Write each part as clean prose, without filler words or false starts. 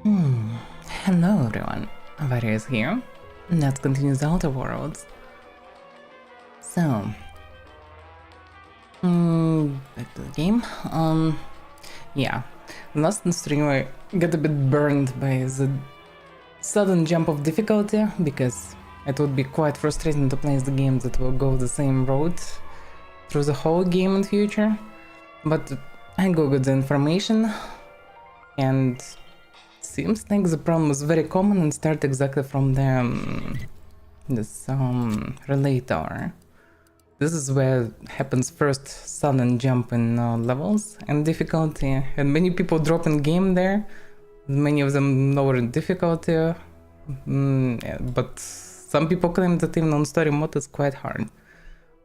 Hello everyone, Avaira is here. Let's continue the Outer Worlds. So, back to the game. Yeah, last stream I got a bit burned by the sudden jump of difficulty because it would be quite frustrating to play the game that will go the same road through the whole game in future. But I googled the information and seems like the problem is very common and start exactly from the this relay tower. This is where happens first sudden jump in levels and difficulty, and many people drop in game there. Many of them lower in difficulty, yeah, but some people claim that even on story mode is quite hard,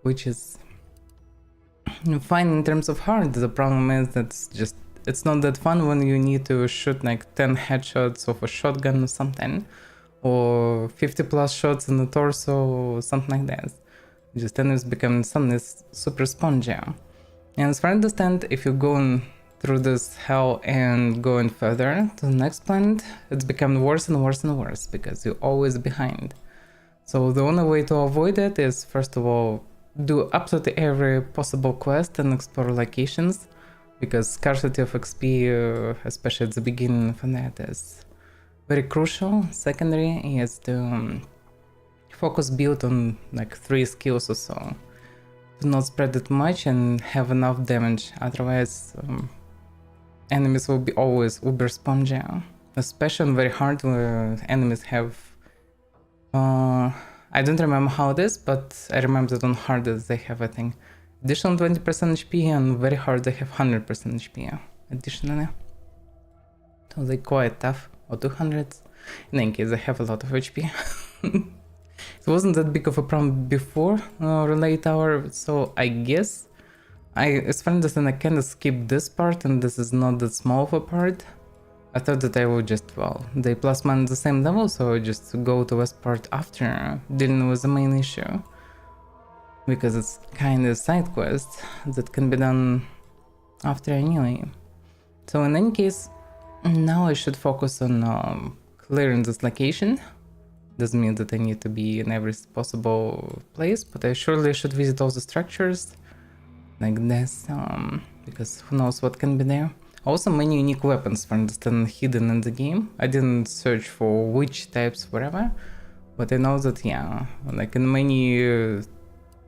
which is fine in terms of hard. The problem is that it's not that fun when you need to shoot like 10 headshots of a shotgun or something, or 50 plus shots in the torso or something like that. Just enemies become suddenly super spongy. And as far as I understand, if you're going through this hell and going further to the next planet, it's become worse and worse and worse because you're always behind. So the only way to avoid it is, first of all, do absolutely every possible quest and explore locations, because scarcity of XP, especially at the beginning of that, is very crucial. Secondary is to focus build on like 3 skills or so. Do not spread it much and have enough damage, otherwise enemies will be always uber spongy. Especially on very hard where enemies have... I don't remember how it is, but I remember that on hardest they have, I think, additional 20% HP, and very hard they have 100% HP additionally. So they're quite tough, or 200s. In any case, they have a lot of HP. It wasn't that big of a problem before Relay Tower, so I guess as far as I understand, I kinda skip this part, and this is not that small of a part. I thought that I would just, well, they plus minus the same level, so I just go to west part after dealing with the main issue. Because it's kinda side quest that can be done after anyway. So in any case, now I should focus on clearing this location. Doesn't mean that I need to be in every possible place, but I surely should visit all the structures like this, because who knows what can be there. Also, many unique weapons, for instance, hidden in the game. I didn't search for which types, whatever, but I know that, yeah, like in many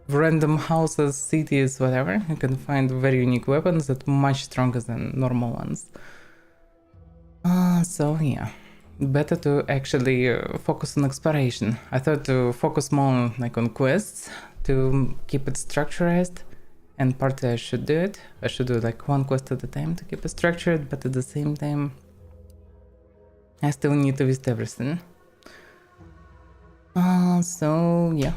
random houses, cities, whatever, you can find very unique weapons that are much stronger than normal ones. So yeah, better to actually focus on exploration. I thought to focus more like on quests to keep it structured, and partly I should do it. I should do like one quest at a time to keep it structured, but at the same time I still need to visit everything. So yeah,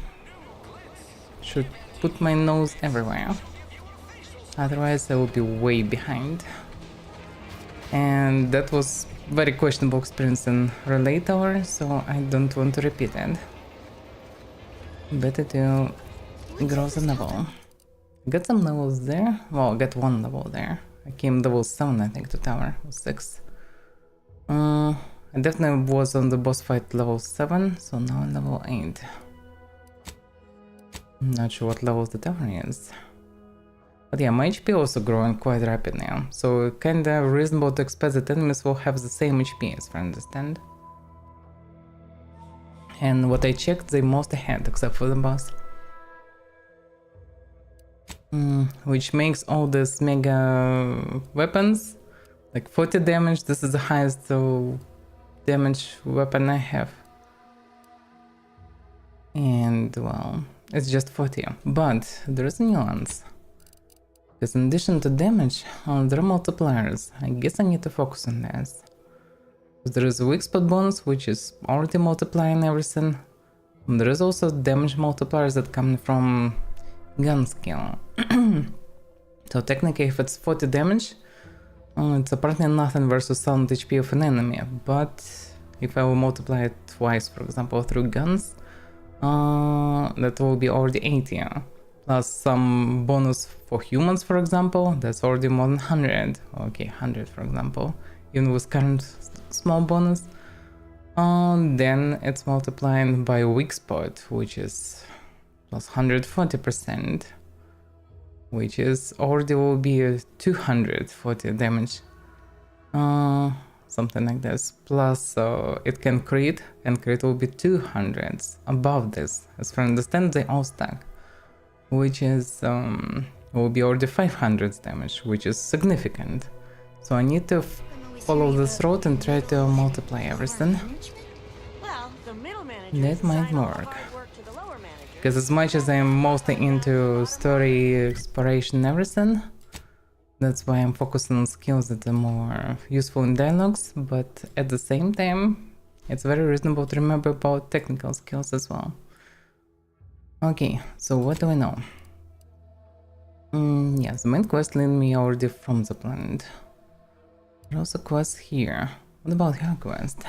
should put my nose everywhere, otherwise I will be way behind. And that was very questionable experience in Relay Tower, so I don't want to repeat it. Better to grow the level. Got some levels there. Well, I got one level there. I came level 7, I think, to tower, or 6. I definitely was on the boss fight level 7, so now I'm level 8. I'm not sure what level the tower is. But yeah, my HP also growing quite rapidly, so kinda reasonable to expect that enemies will have the same HP, as I understand. And what I checked, they mostly had, except for the boss. Which makes all these mega weapons like 40 damage. This is the highest damage weapon I have. And well, it's just 40, but there is a nuance. Because in addition to damage, there are multipliers. I guess I need to focus on this. There is a weak spot bonus, which is already multiplying everything. And there is also damage multipliers that come from gun skill. So technically, if it's 40 damage, it's apparently nothing versus sound HP of an enemy. But if I will multiply it twice, for example, through guns, that will be already 80. Plus some bonus for humans, for example, that's already more than 100. Okay, 100 for example. even with current small bonus. Then it's multiplying by weak spot, which is plus 140%, which is already will be a 240 damage. Something like this. Plus it can crit, and crit will be 200 above this. As far as I understand, they all stack, which is will be already 500 damage, which is significant. So I need to follow this road and try to multiply everything. That might work. Because as much as I am mostly into story, exploration, and everything, that's why I'm focusing on skills that are more useful in dialogues, but at the same time, it's very reasonable to remember about technical skills as well. Okay, so what do I know? Yes, the main quest led me already from the planet. There's also quests here. What about her quest?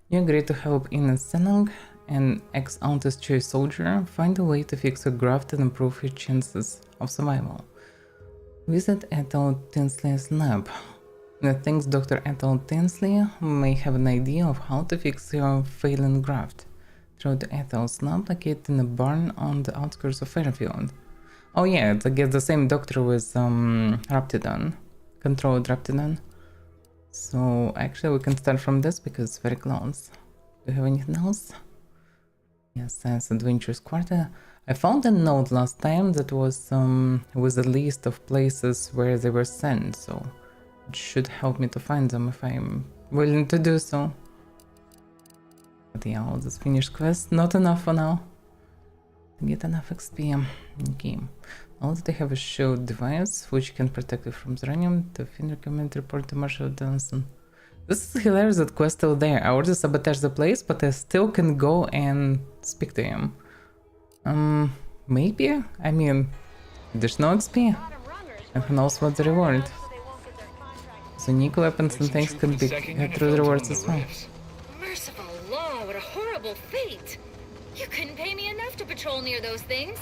You agreed to help Ina Senong, an ex-Aunt's Choice soldier, find a way to fix her graft and improve her chances of survival. Visit Ethel Tinsley's lab. Thinks Dr. Ethel Tinsley may have an idea of how to fix her failing graft. Through to Ethel's lab located in a barn on the outskirts of Fairfield. Oh yeah, it's against the same doctor with Raptidon. Controlled Raptidon. So actually we can start from this because it's very close. Do you have anything else? Yes, Science Adventures Quarter. I found a note last time that was with a list of places where they were sent, so it should help me to find them if I'm willing to do so. But yeah, all this finished quest, not enough for now. To get enough XP. Okay. Now that I have a shield device, which can protect you from uranium, the Finn recommend report to Marshal Johnson. This is hilarious that quest still there. I already sabotaged the place, but I still can go and speak to him. Maybe? I mean, there's no XP. And who knows what's the reward. So unique weapons and things can be through the rewards as well. Merciful law, what a horrible fate! You couldn't pay me enough to patrol near those things.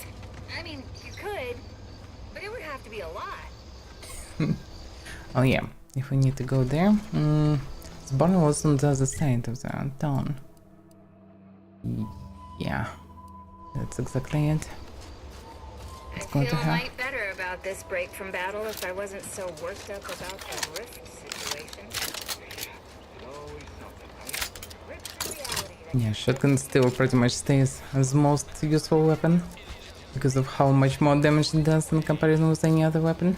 I mean, you could, but it would have to be a lot. Oh yeah, if we need to go there. This barn was on the other side of the town. Yeah, that's exactly it. I'd feel a mite better about this break from battle if I wasn't so worked up about the rift situation. Yeah, shotgun still pretty much stays as most useful weapon because of how much more damage it does in comparison with any other weapon.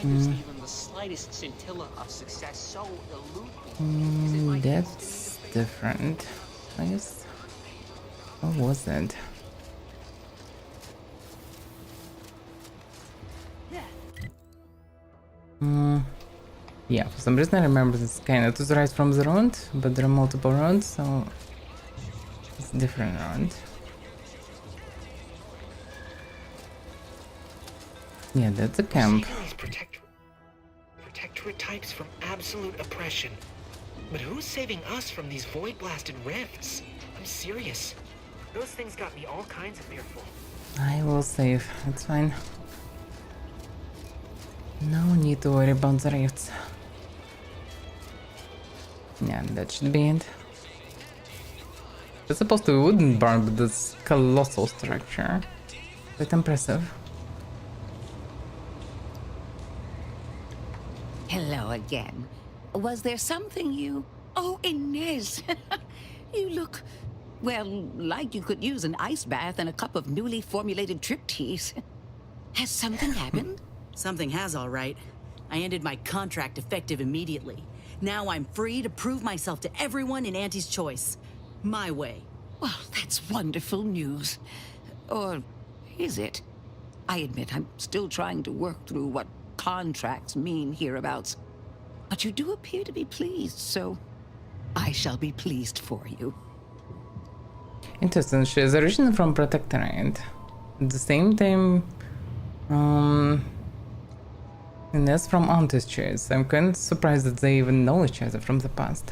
There's even the slightest scintilla of success so elusive. That's different, I guess. What was that? Yeah, for some reason I remember this kind of to the right from the round, but there are multiple rounds, so it's a different round. Yeah, that's a camp. Protectorate types from absolute oppression. But who's saving us from these void-blasted rifts? I'm serious. Those things got me all kinds of fearful. I will save, it's fine. No need to worry about the rifts. Yeah, that should be it. It's supposed to be a wooden barn, but this colossal structure. Quite impressive. Hello again. Was there something you... Oh, Inez! You look, well, like you could use an ice bath and a cup of newly formulated trip teas. Has something happened? Something has, all right. I ended my contract effective immediately. Now I'm free to prove myself to everyone in Auntie's Choice. My way. Well, that's wonderful news. Or is it? I admit I'm still trying to work through what contracts mean hereabouts. But you do appear to be pleased, so I shall be pleased for you. Interesting, she is originally from Protectorate. At the same time, and that's from Auntie's Choice. I'm kind of surprised that they even know each other from the past.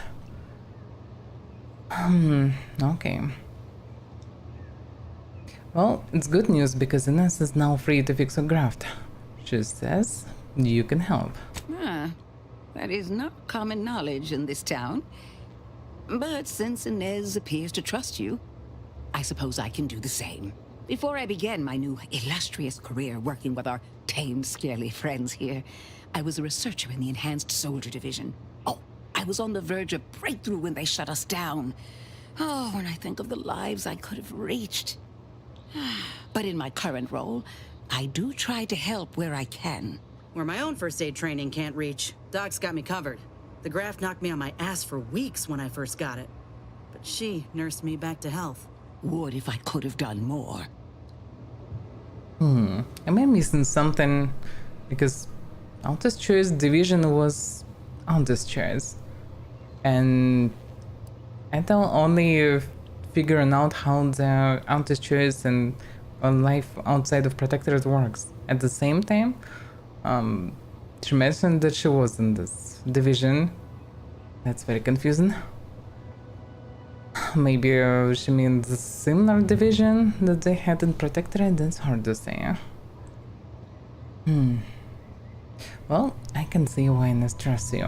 Okay. Well, it's good news because Ines is now free to fix her graft. She says, you can help. Ah, that is not common knowledge in this town. But since Inez appears to trust you, I suppose I can do the same. Before I began my new illustrious career working with our tame, scarily friends here, I was a researcher in the Enhanced Soldier Division. Oh, I was on the verge of breakthrough when they shut us down. Oh, when I think of the lives I could have reached. But in my current role, I do try to help where I can. Where my own first aid training can't reach, Doc's got me covered. The graft knocked me on my ass for weeks when I first got it. But she nursed me back to health. Would if I could have done more. Am I missing something? Because Altus Choice division was Altus Choice. And Ethel only figuring out how the Altus Choice and life outside of Protectorate works. At the same time, she mentioned that she was in this division. That's very confusing. Maybe she means a similar division that they had in Protectorate. That's hard to say. Well, I can see why Ines trusts you.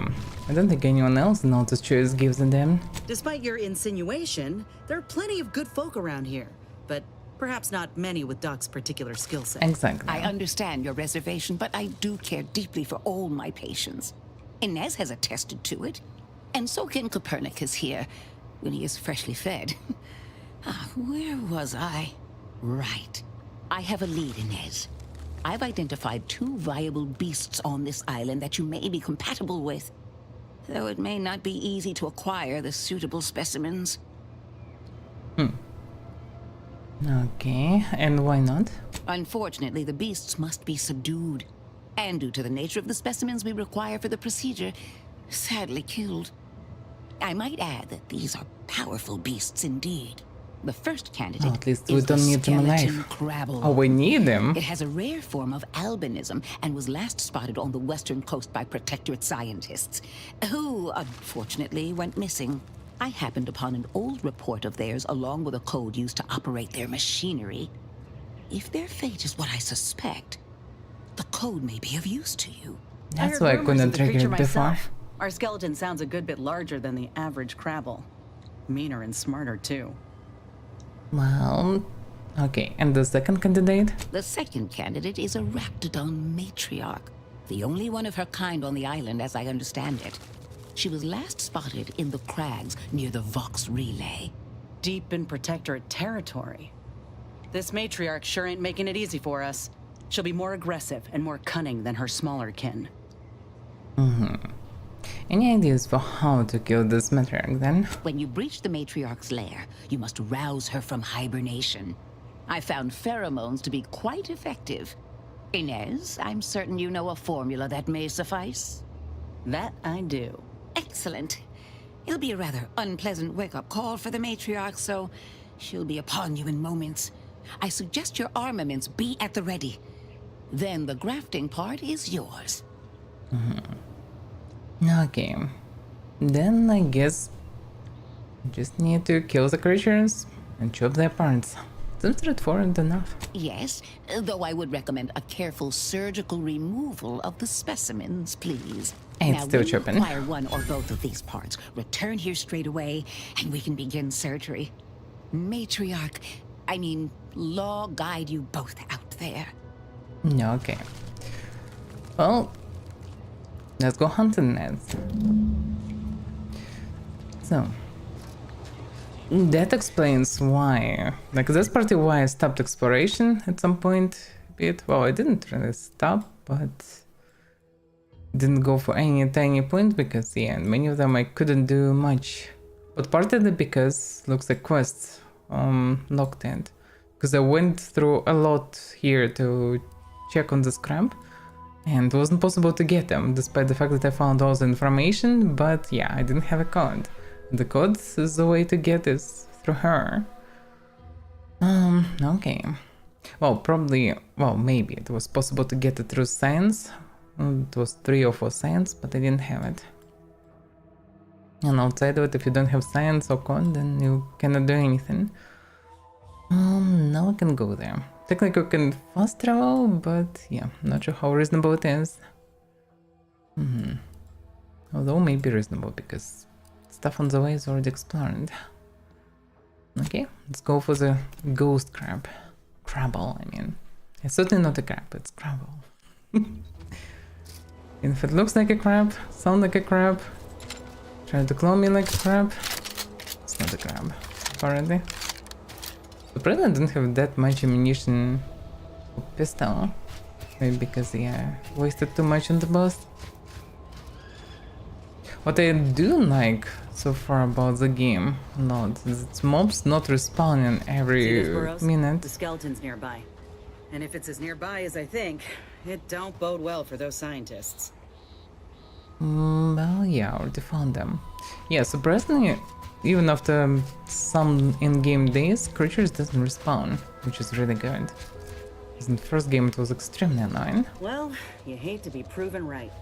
I don't think anyone else in Altus Choice gives a damn. Despite your insinuation, there are plenty of good folk around here, but perhaps not many with Doc's particular skill set. Exactly. I understand your reservation, but I do care deeply for all my patients. Inez has attested to it, and so can Copernicus here, when he is freshly fed. Where was I? Right. I have a lead, Inez. I've identified 2 viable beasts on this island that you may be compatible with, though it may not be easy to acquire the suitable specimens. Okay, and why not? Unfortunately, the beasts must be subdued, and due to the nature of the specimens we require for the procedure, sadly killed. I might add that these are powerful beasts indeed. The first candidate At least we is the don't need them alive. skeleton crabble. Oh, we need them. It has a rare form of albinism and was last spotted on the western coast by Protectorate scientists, who unfortunately went missing. I happened upon an old report of theirs along with a code used to operate their machinery. If their fate is what I suspect, the code may be of use to you. That's I why I heard rumors couldn't of the trigger creature it before. myself. Our skeleton sounds a good bit larger than the average crabble. Meaner and smarter, too. Well, okay, and the second candidate? The second candidate is a Raptidon matriarch, the only one of her kind on the island as I understand it. She was last spotted in the crags near the Vox Relay. Deep in Protectorate territory. This matriarch sure ain't making it easy for us. She'll be more aggressive and more cunning than her smaller kin. Any ideas for how to kill this matriarch then? When you breach the matriarch's lair, you must rouse her from hibernation. I found pheromones to be quite effective. Inez, I'm certain you know a formula that may suffice. That I do. Excellent. It'll be a rather unpleasant wake-up call for the matriarch, so she'll be upon you in moments. I suggest your armaments be at the ready. Then the grafting part is yours. Okay. Then I guess just need to kill the creatures and chop their parts. Seems straightforward enough. Yes, though I would recommend a careful surgical removal of the specimens, please. It's Now, still when you chopping. acquire one or both of these parts, return here straight away, and we can begin surgery. Matriarch, Law guide you both out there. Okay. Well, let's go hunting next. So, that explains why. Like, that's partly why I stopped exploration at some point a bit. Well, I didn't really stop, but didn't go for any tiny point because, yeah, many of them I couldn't do much. But partly because looks like quests locked in. Because I went through a lot here to check on the scrap, and it wasn't possible to get them, despite the fact that I found all the information, but yeah, I didn't have a code. The code is the way to get this through her. Okay. Well, probably, well, maybe it was possible to get it through science. It was 3 or 4 science, but I didn't have it. And outside of it, if you don't have science or code, then you cannot do anything. Now I can go there. Technically I can fast travel, but yeah, not sure how reasonable it is. Although maybe reasonable because stuff on the way is already explored. Okay, let's go for the ghost crab. Crabble, I mean. It's certainly not a crab, it's crabble. If it looks like a crab, sound like a crab, try to clone me like a crab, it's not a crab, apparently. Surprisingly, I don't have that much ammunition for pistol. Maybe because, yeah, wasted too much on the boss. What I do like so far about the game, is its mobs not respawning See every those burrows? minute. The skeleton's nearby. And if it's as nearby as I think, it don't bode well for those scientists. Well, yeah, I already found them. Yeah, surprisingly, even after some in-game days, creatures doesn't respawn, which is really good. Because in the first game it was extremely annoying. Well, you hate to be proven right.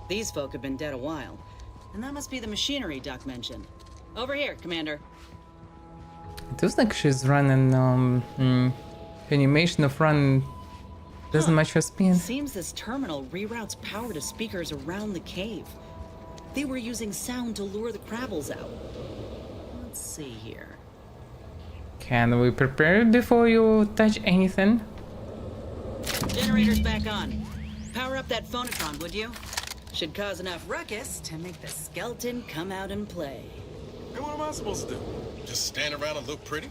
These folk have been dead a while. And that must be the machinery Doc mentioned. Over here, Commander. It looks like she's running, animation of run doesn't match her speed. Seems this terminal reroutes power to speakers around the cave. They were using sound to lure the crabbles out. Let's see here. Can we prepare before you touch anything? Generator's back on. Power up that phonotron, would you? Should cause enough ruckus to make the skeleton come out and play. Hey, what am I supposed to do? Just stand around and look pretty?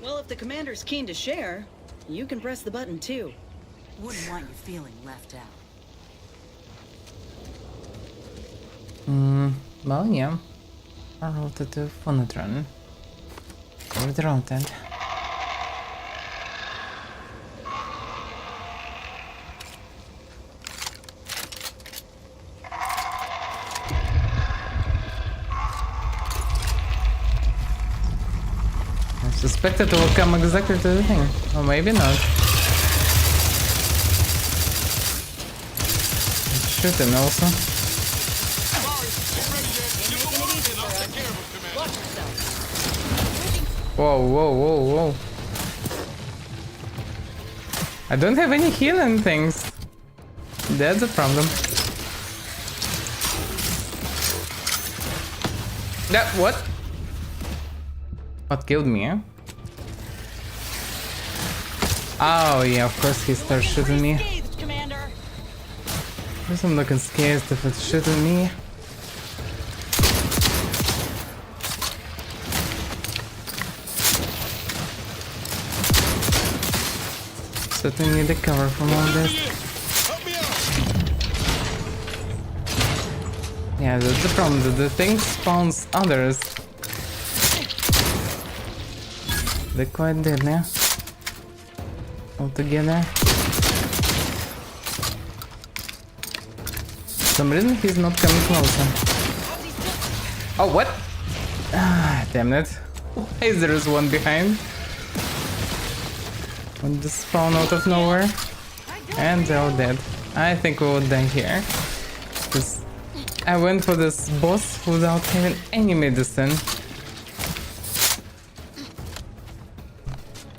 Well, if the commander's keen to share, you can press the button too. Wouldn't want you feeling left out. Well, yeah. I routed to phonotron. Already routed. I suspect it will come exactly to the thing. Or maybe not. It's shooting also. Whoa, whoa, whoa, whoa. I don't have any healing things. That's a problem. That what? What killed me? Oh yeah, of course he starts shooting me. Of course I'm looking scared if it's shooting me. Certainly need a cover from all this. Yeah, that's the problem, that the thing spawns others. They're quite deadly. All together. For some reason he's not coming closer. Oh, what? Ah, damn it. Why there is one behind? When they spawn out of nowhere. And they're all dead. I think we will die here. Because I went for this boss without having any medicine.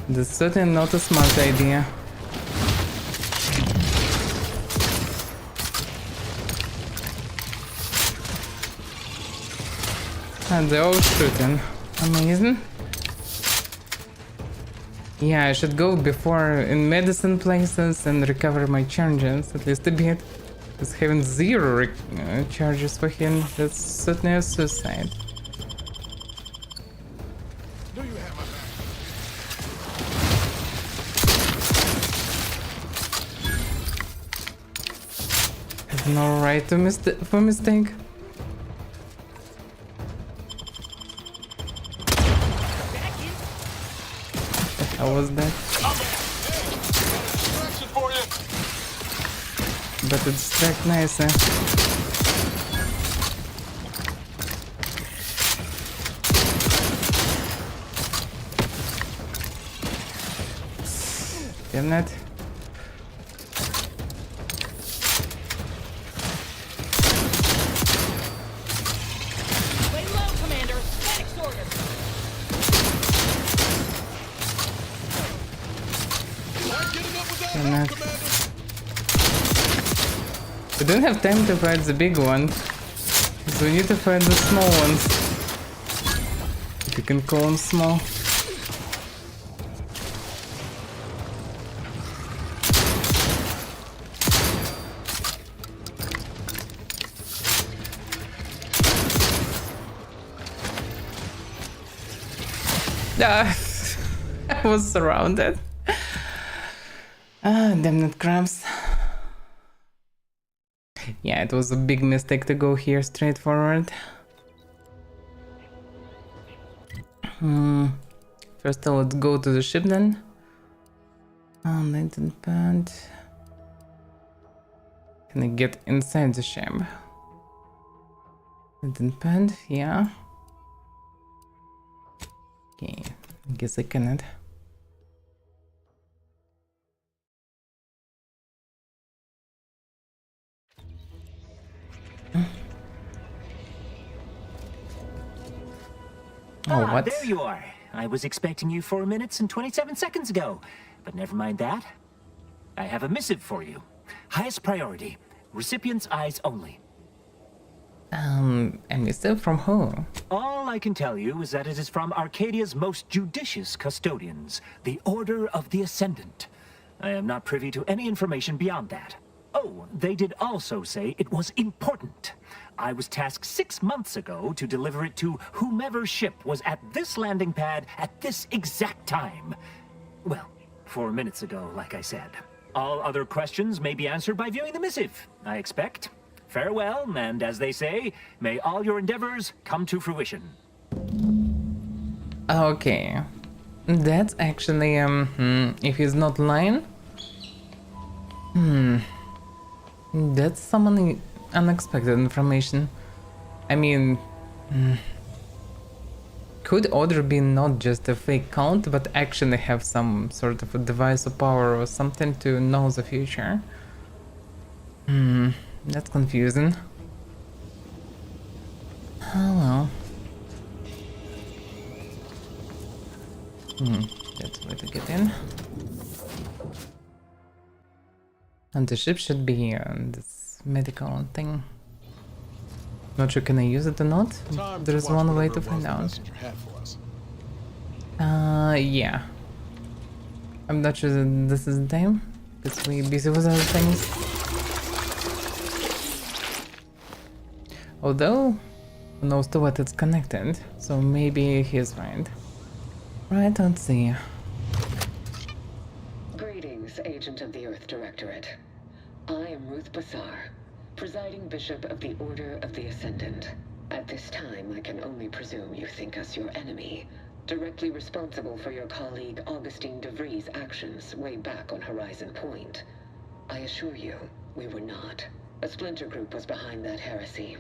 That's certainly not a smart idea. And they're all shooting. Amazing. Yeah, I should go before in medicine places and recover my charges at least a bit. Because having zero charges for him, that's certainly a suicide. Do you have my back? I have no right to for mistake. How was that? But it's struck nice, eh? Damn it. Lay low, Commander. Medics order. Not getting up with that, Damn it. Commander. We don't have time to fight the big one. So we need to fight the small ones. If you can call them small. Ah, I was surrounded. Ah, damn it, crabs. Yeah, it was a big mistake to go here straight forward. First, let's go to the ship then. Latent pad. Can I get inside the ship? Latent pad, yeah. Okay, I guess I cannot. Oh, what? There you are. I was expecting you 4 minutes and 27 seconds ago. But never mind that. I have a missive for you. Highest priority. Recipient's eyes only. A missive from who? All I can tell you is that it is from Arcadia's most judicious custodians, the Order of the Ascendant. I am not privy to any information beyond that. Oh, they did also say it was important. I was tasked 6 months ago to deliver it to whomever ship was at this landing pad at this exact time. Well, 4 minutes ago, like I said. All other questions may be answered by viewing the missive, I expect. Farewell, and as they say, may all your endeavors come to fruition. Okay. That's actually, if he's not lying... That's some unexpected information. I mean... Could Order be not just a fake count, but actually have some sort of a device or power or something to know the future? That's confusing. Oh well. That's the way to get in. And the ship should be this medical thing. Not sure can I use it or not. There's one way to find out. Yeah. I'm not sure that this is the time, because we're busy with other things. Although, who knows to what it's connected, so maybe he's right. Right, let's see. Greetings, Agent of the Earth Directorate. I am Ruth Bassar, presiding Bishop of the Order of the Ascendant. At this time, I can only presume you think us your enemy, directly responsible for your colleague Augustine de Vries' actions way back on Horizon Point. I assure you, we were not. A splinter group was behind that heresy.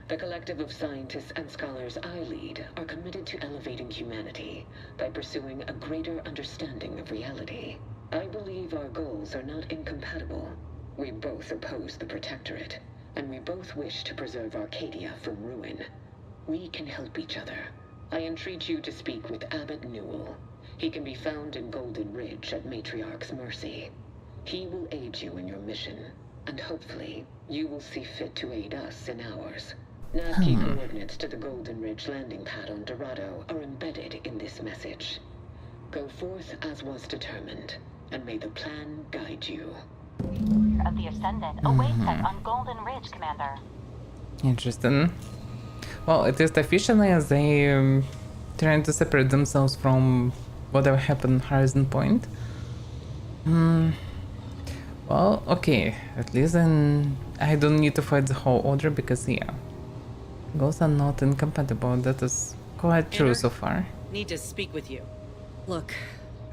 The collective of scientists and scholars I lead are committed to elevating humanity by pursuing a greater understanding of reality. I believe our goals are not incompatible. We both oppose the Protectorate, and we both wish to preserve Arcadia from ruin. We can help each other. I entreat you to speak with Abbot Newell. He can be found in Golden Ridge at Matriarch's Mercy. He will aid you in your mission, and hopefully, you will see fit to aid us in ours. NAVKey coordinates to the Golden Ridge landing pad on Dorado are embedded in this message. Go forth as was determined, and may the plan guide you. Of the Ascendant awaits us on Golden Ridge, Commander. Interesting. Well, it is officially as they trying to separate themselves from whatever happened Horizon Point. Well, okay. At least then I don't need to fight the whole order because yeah, goals are not incompatible. That is quite true so far. Need to speak with you. Look,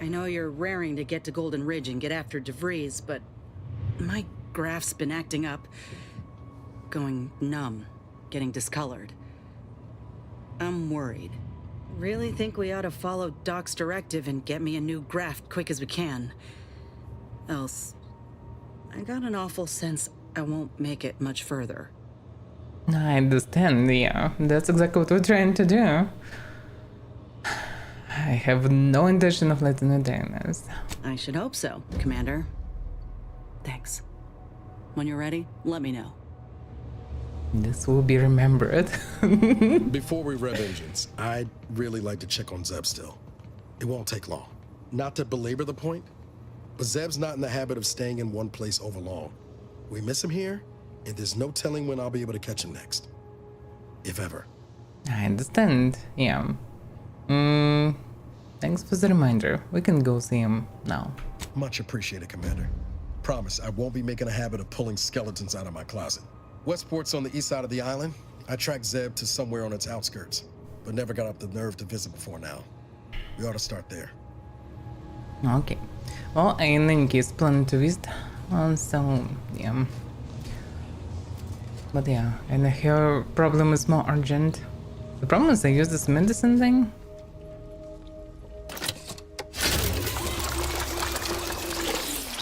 I know you're raring to get to Golden Ridge and get after De Vries, but my graph's been acting up. Going numb, getting discolored. I'm worried. Really think we ought to follow Doc's directive and get me a new graph quick as we can. Else, I got an awful sense I won't make it much further. I understand, yeah. That's exactly what we're trying to do. I have no intention of letting it down. I should hope so, Commander. Thanks. When you're ready, let me know. This will be remembered. Before we rev engines, I'd really like to check on Zeb still. It won't take long. Not to belabor the point, but Zeb's not in the habit of staying in one place over long. We miss him here, and there's no telling when I'll be able to catch him next. If ever. I understand, yeah. Thanks for the reminder. We can go see him now. Much appreciated, Commander. Promise, I won't be making a habit of pulling skeletons out of my closet. Westport's on the east side of the island. I tracked Zeb to somewhere on its outskirts, but never got up the nerve to visit before now. We ought to start there. Okay. Well, I in any case plan to visit, so yeah. But yeah, and her problem is more urgent. The problem is I use this medicine thing.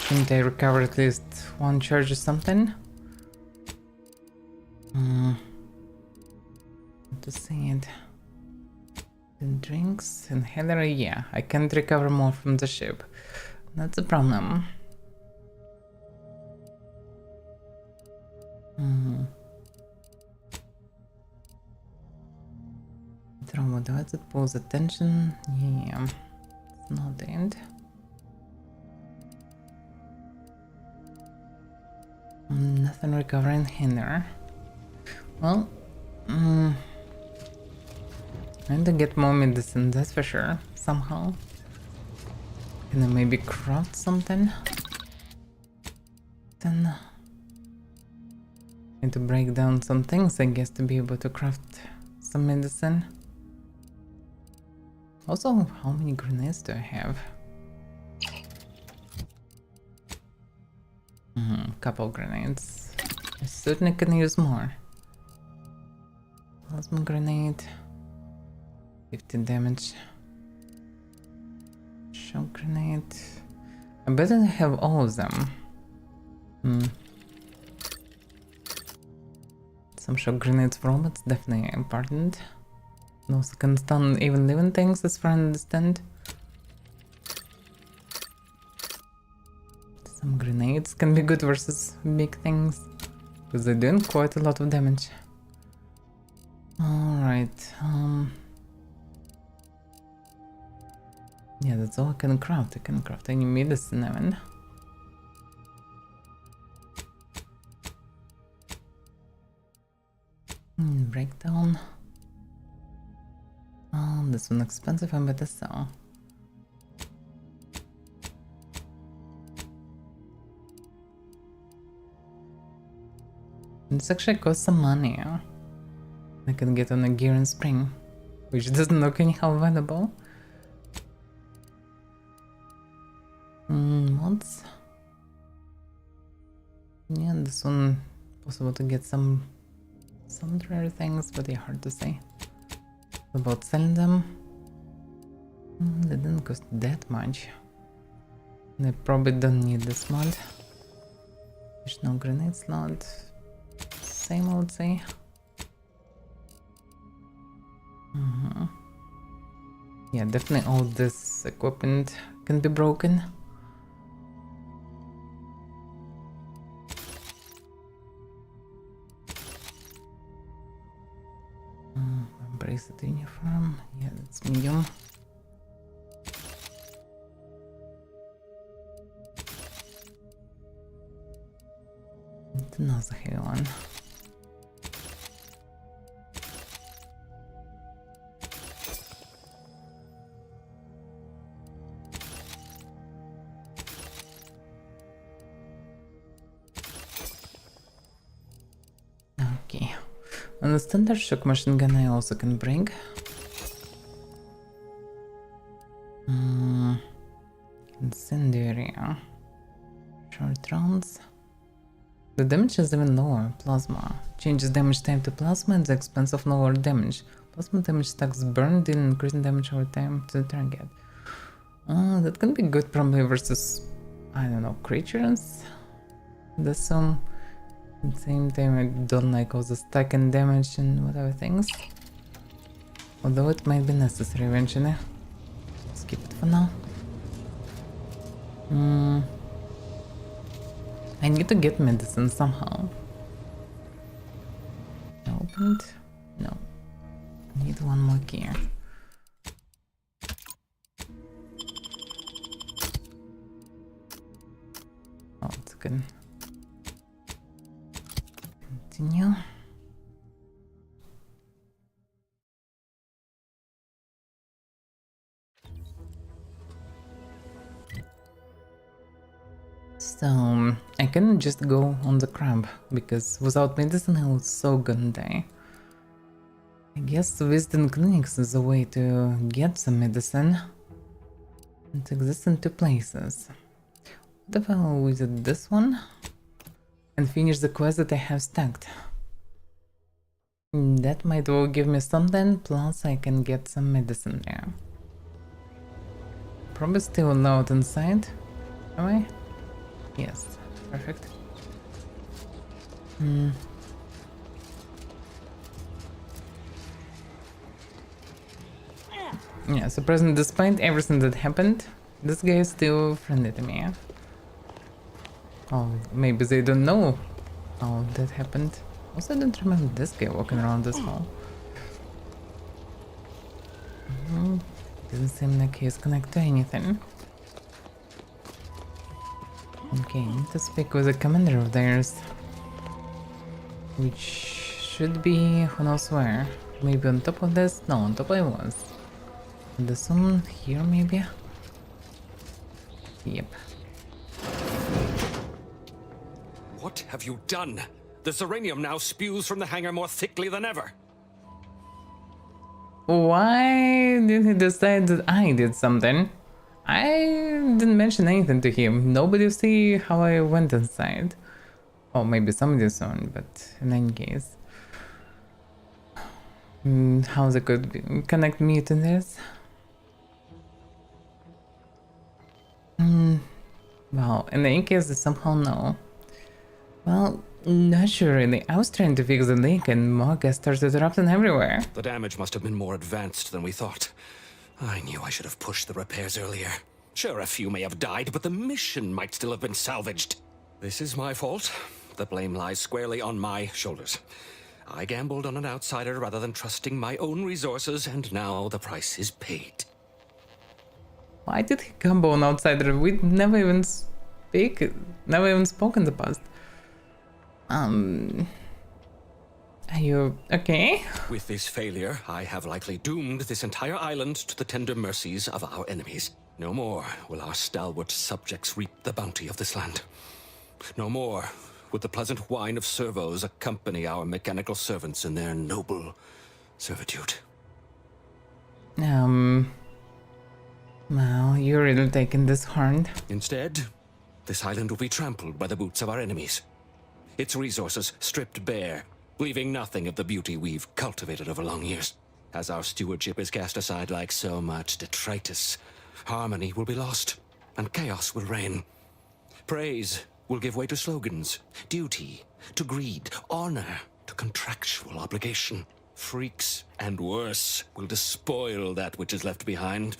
Shouldn't I recover at least one charge or something? To see it. And drinks and Heather, yeah, I can't recover more from the ship. That's a problem. Trauma device that pulls attention. Yeah, it's not the end. Nothing recovering Heather. Well, I need to get more medicine, that's for sure, somehow. Can I maybe craft something? Then need to break down some things, I guess, to be able to craft some medicine. Also, how many grenades do I have? Couple grenades. I certainly can use more. Plasma grenade. 15 damage. Shock grenade. I bet I have all of them. Some shock grenades for robots, definitely important. And also can stun even living things, as far as I understand. Some grenades can be good versus big things, because they're doing quite a lot of damage. Alright, yeah, that's all I can craft. I can craft any medicine even. Breakdown. Oh, this one expensive, I better sell. This actually costs some money. I can get on a gear and spring, which doesn't look anyhow valuable. Mods. Yeah, this one possible to get some rare things, but they're hard to say. About selling them. They didn't cost that much. And I probably don't need this mod. There's no grenade slot. Same, I would say. Yeah, definitely all this equipment can be broken. Bracelet uniform. Yeah, that's medium. It's another heavy one. Okay. And the standard shock machine gun I also can bring. Incendiary. Short rounds. The damage is even lower. Plasma. Changes damage time to plasma at the expense of lower damage. Plasma damage stacks burn, dealing increasing damage over time to the target. That can be good probably versus, I don't know, creatures? There's some... At the same time, I don't like all the stack and damage and whatever things. Although it might be necessary eventually. Skip it for now. I need to get medicine somehow. Opened? No. I need one more key. Oh, it's good. Continue. So, I couldn't just go on the crab, because without medicine I was so gonna die. I guess visiting clinics is a way to get some medicine. It exists in 2 places. What if I visit this one and finish the quest that I have stacked? That might well give me something, plus I can get some medicine there. Probably still not inside, am I? Yes, perfect. Yeah, surprisingly, despite everything that happened, this guy is still friendly to me. Oh, maybe they don't know how that happened. Also, I don't remember this guy walking around this hall. Doesn't seem like he's connected to anything. Okay, need to speak with a commander of theirs. Which should be who knows where. Maybe on top of this? No, on top I was. This one here maybe? Yep. What have you done? The Serenium now spews from the hangar more thickly than ever. Why did he decide that I did something? I didn't mention anything to him. Nobody see how I went inside. Oh, maybe somebody saw it, but in any case. How they could connect me to this? Well, in any case, they somehow know. Well, not sure really. I was trying to fix the leak and more gas started erupting everywhere. The damage must have been more advanced than we thought. I knew I should have pushed the repairs earlier. Sure, a few may have died, but the mission might still have been salvaged. This is my fault. The blame lies squarely on my shoulders. I gambled on an outsider rather than trusting my own resources, and now the price is paid. Why did he gamble on outsider? We never even spoke in the past. Are you okay? With this failure, I have likely doomed this entire island to the tender mercies of our enemies. No more will our stalwart subjects reap the bounty of this land. No more would the pleasant whine of servos accompany our mechanical servants in their noble servitude. Well, you're really taking this hard. Instead, this island will be trampled by the boots of our enemies. Its resources stripped bare, leaving nothing of the beauty we've cultivated over long years. As our stewardship is cast aside like so much detritus, harmony will be lost, and chaos will reign. Praise will give way to slogans, duty to greed, honor to contractual obligation. Freaks and worse will despoil that which is left behind,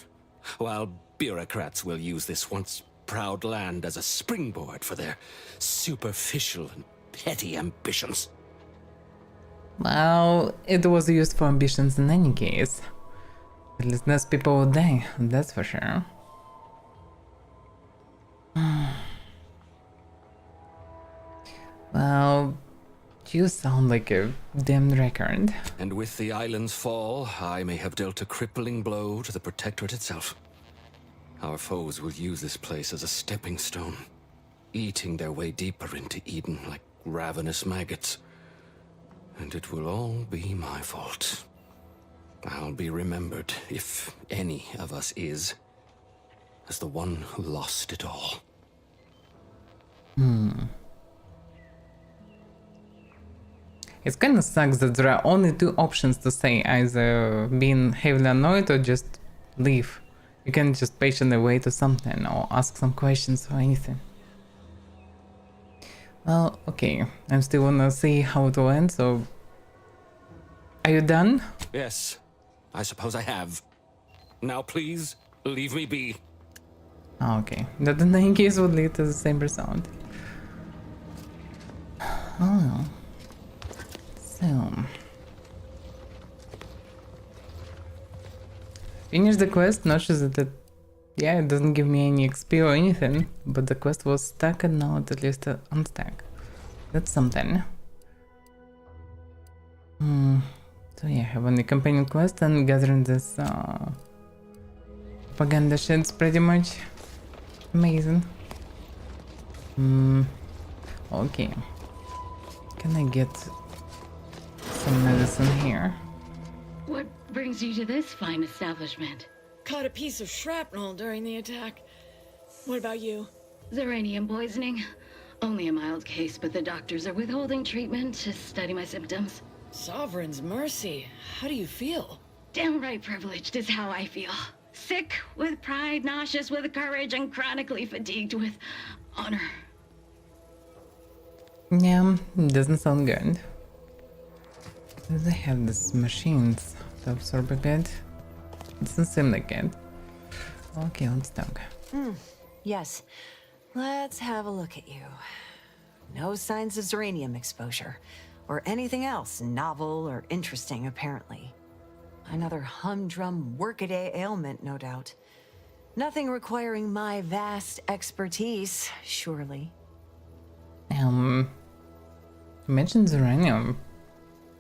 while bureaucrats will use this once proud land as a springboard for their superficial and petty ambitions. Well, it was used for ambitions in any case. At least less people would die, that's for sure. Well, you sound like a damned record. And with the island's fall, I may have dealt a crippling blow to the Protectorate itself. Our foes will use this place as a stepping stone, eating their way deeper into Eden like ravenous maggots. And it will all be my fault. I'll be remembered, if any of us is, as the one who lost it all. It kinda sucks that there are only 2 options to say, either being heavily annoyed or just leave. You can just patiently wait or something, or ask some questions or anything. Well, okay, I still wanna see how it will end, so... Are you done? Yes, I suppose I have. Now please, leave me be. Okay, that in any case would lead to the same result. Oh. So. Finish the quest, not sure that yeah, it doesn't give me any XP or anything, but the quest was stuck and now it's at least unstuck. That's something. So yeah, I have only companion quest and gathering this propaganda shit's pretty much amazing. Okay. Can I get some medicine here? What brings you to this fine establishment? Caught a piece of shrapnel during the attack. What about you? Xeranium poisoning. Only a mild case, but the doctors are withholding treatment to study my symptoms. Sovereign's mercy. How do you feel? Downright privileged is how I feel. Sick with pride, nauseous with courage, and chronically fatigued with honor. Yeah, doesn't sound good. Do they have these machines to absorb a bit? Doesn't seem like it. Okay, let's talk. Yes. Let's have a look at you. No signs of Xeranium exposure, or anything else novel or interesting, apparently. Another humdrum workaday ailment, no doubt. Nothing requiring my vast expertise, surely. You mentioned Xeranium.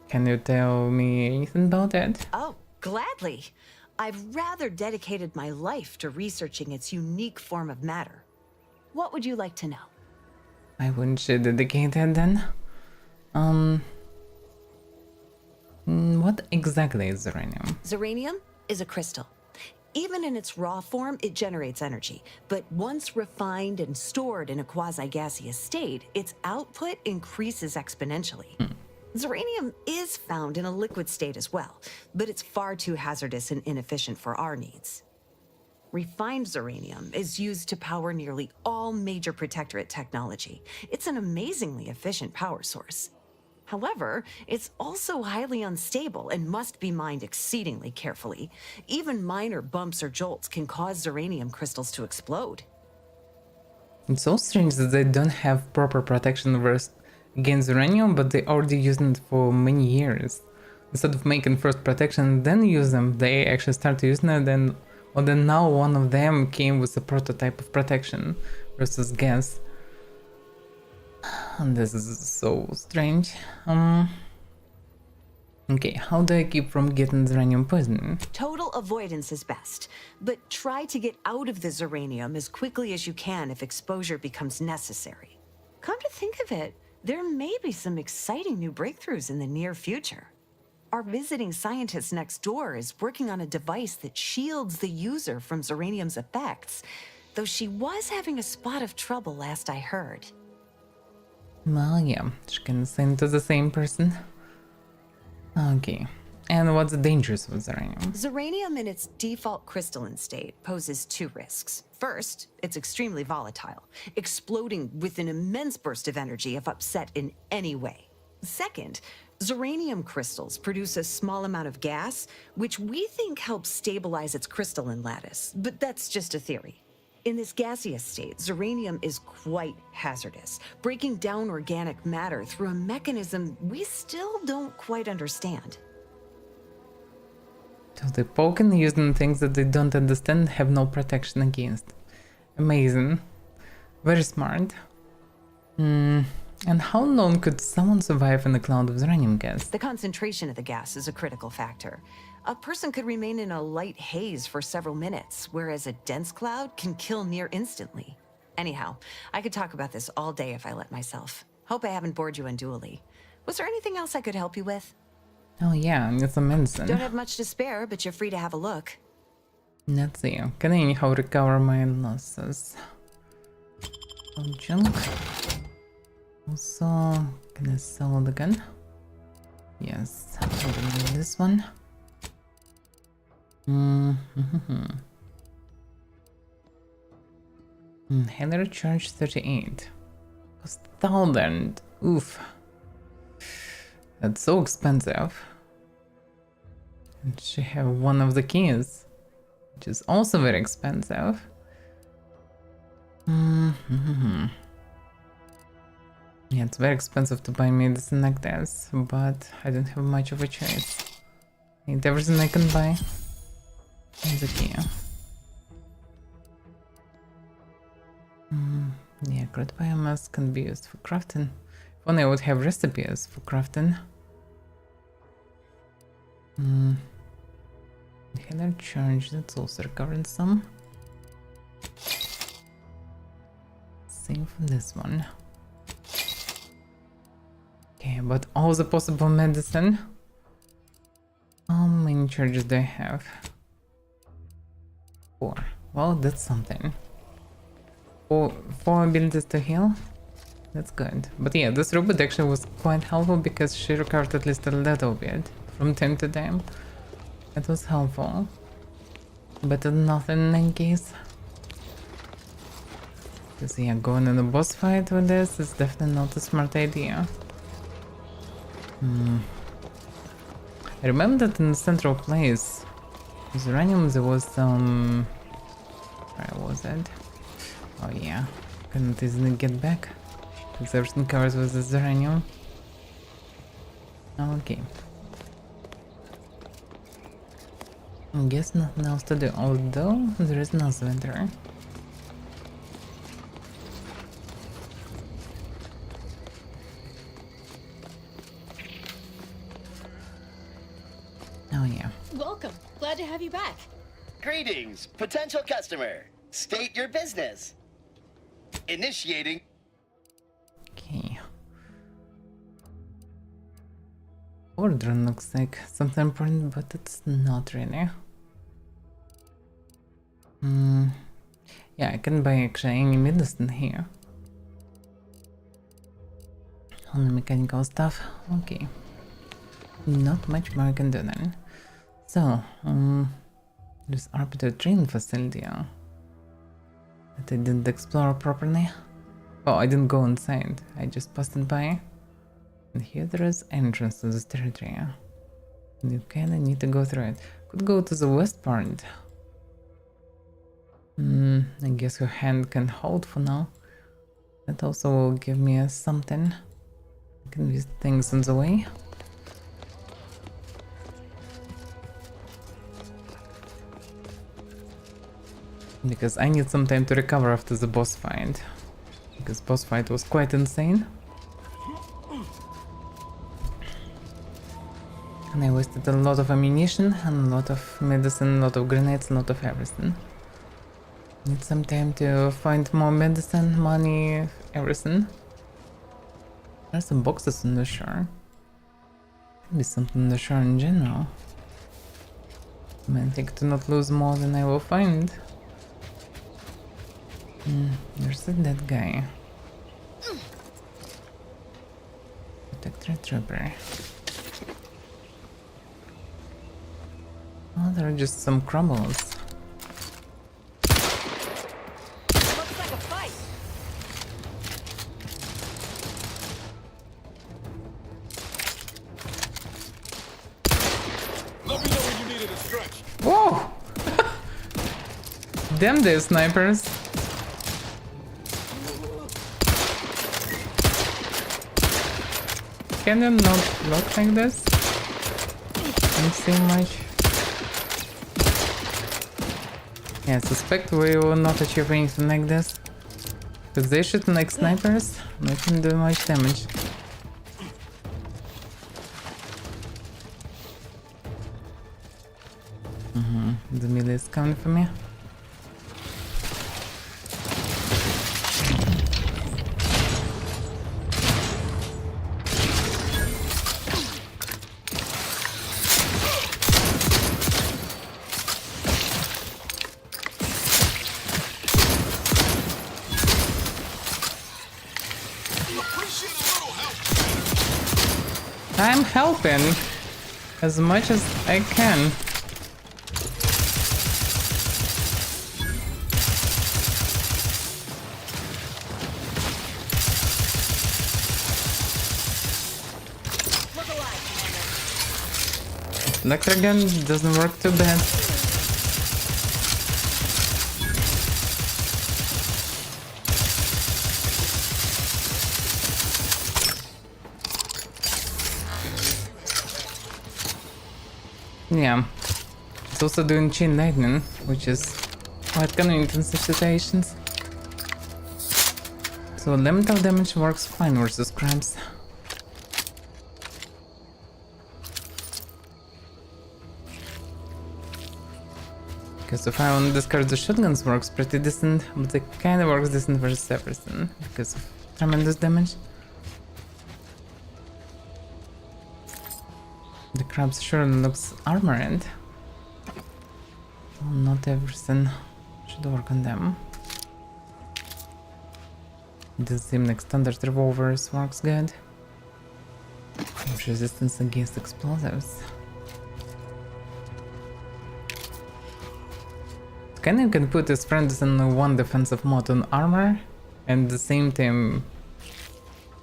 Can you tell me anything about it? Oh, gladly. I've rather dedicated my life to researching its unique form of matter. What would you like to know? I wouldn't say dedicated then. What exactly is Xeranium? Xeranium is a crystal. Even in its raw form, it generates energy. But once refined and stored in a quasi-gaseous state, its output increases exponentially. Xeranium is found in a liquid state as well, but it's far too hazardous and inefficient for our needs. Refined Xeranium is used to power nearly all major Protectorate technology. It's an amazingly efficient power source. However, it's also highly unstable and must be mined exceedingly carefully. Even minor bumps or jolts can cause Xeranium crystals to explode. It's so strange that they don't have proper protection against Xeranium, but they already used it for many years. Instead of making first protection and then use them, they actually start using it and then now one of them came with a prototype of protection versus gas. And this is so strange. Okay, how do I keep from getting Xeranium poisoning? Total avoidance is best, but try to get out of the Xeranium as quickly as you can if exposure becomes necessary. Come to think of it, there may be some exciting new breakthroughs in the near future. Our visiting scientist next door is working on a device that shields the user from Xeranium's effects, though she was having a spot of trouble last I heard. Well, yeah, she can send to the same person. Okay, and what's the dangers with Xeranium? Xeranium in its default crystalline state poses two risks. First, it's extremely volatile, exploding with an immense burst of energy if upset in any way. Second, Xeranium crystals produce a small amount of gas, which we think helps stabilize its crystalline lattice, but that's just a theory. In this gaseous state, Xeranium is quite hazardous, breaking down organic matter through a mechanism we still don't quite understand. So they poke and using things that they don't understand have no protection against. Amazing. Very smart. And how long could someone survive in a cloud of Xeranium gas? The concentration of the gas is a critical factor. A person could remain in a light haze for several minutes, whereas a dense cloud can kill near instantly. Anyhow, I could talk about this all day if I let myself. Hope I haven't bored you unduly. Was there anything else I could help you with? Oh yeah, I need some medicine. Don't have much to spare, but you're free to have a look. Let's see. Can I anyhow recover my losses? Oh, junk. Also, can I sell the gun? Yes, I'm gonna need this one. Header charge 38. 1,000. Oof. That's so expensive. And she have one of the keys, which is also very expensive. Yeah, it's very expensive to buy medicine like this, but I don't have much of a choice. I need everything I can buy. It's okay. Yeah, crude biomass can be used for crafting. If only I would have recipes for crafting. Healer charge, that's also recovering some. Same for this one. Okay, but all the possible medicine. How many charges do I have? 4. Well, that's something. Four abilities to heal. That's good. But yeah, this robot actually was quite helpful because she recovered at least a little bit from time to time. It was helpful. Better than nothing in any case. Because yeah, going in a boss fight with this is definitely not a smart idea. I remember that in the central place, with uranium, there was some... Where was it? Oh yeah, couldn't easily get back. Because everything covers with this uranium. Okay. I guess nothing else to do, although there is no vendor. Oh yeah. Welcome. Glad to have you back. Greetings, potential customer. State your business. Initiating. Okay. Order looks like something important, but it's not really. Yeah, I can buy actually any medicine here. Only mechanical stuff. Okay. Not much more I can do then. So, there's arbiter training facility that I didn't explore properly. Oh, I didn't go inside. I just passed it by. And here there is entrance to this territory. You kinda need to go through it. Could go to the west part. I guess your hand can hold for now. That also will give me something. I can visit things on the way. Because I need some time to recover after the boss fight. Because boss fight was quite insane. And I wasted a lot of ammunition and a lot of medicine, a lot of grenades, a lot of everything. Need some time to find more medicine, money, everything. There's some boxes on the shore. Maybe something on the shore in general. I think to not lose more than I will find. There's a dead guy. Protector trooper. Oh, there are just some crumbles. Looks like a fight. Let me know when you needed a stretch. Whoa! Damn, these snipers. Can you not block like this? Don't see much. Yeah, I suspect we will not achieve anything like this. Because they shooting like snipers, they can do much damage. The melee is coming for me. I'm helping as much as I can. Electric gun doesn't work too bad. Yeah. It's also doing chain lightning, which is quite convenient in such situations. So elemental damage works fine versus crabs. Because if I want to discard the shotguns works pretty decent, but it kinda works decent versus everything because of tremendous damage. The crabs sure looks armored. Well, not everything should work on them. This seems like standard revolvers works good. Resistance against explosives. Kinda can put his friends in one defensive mode on armor, and at the same time,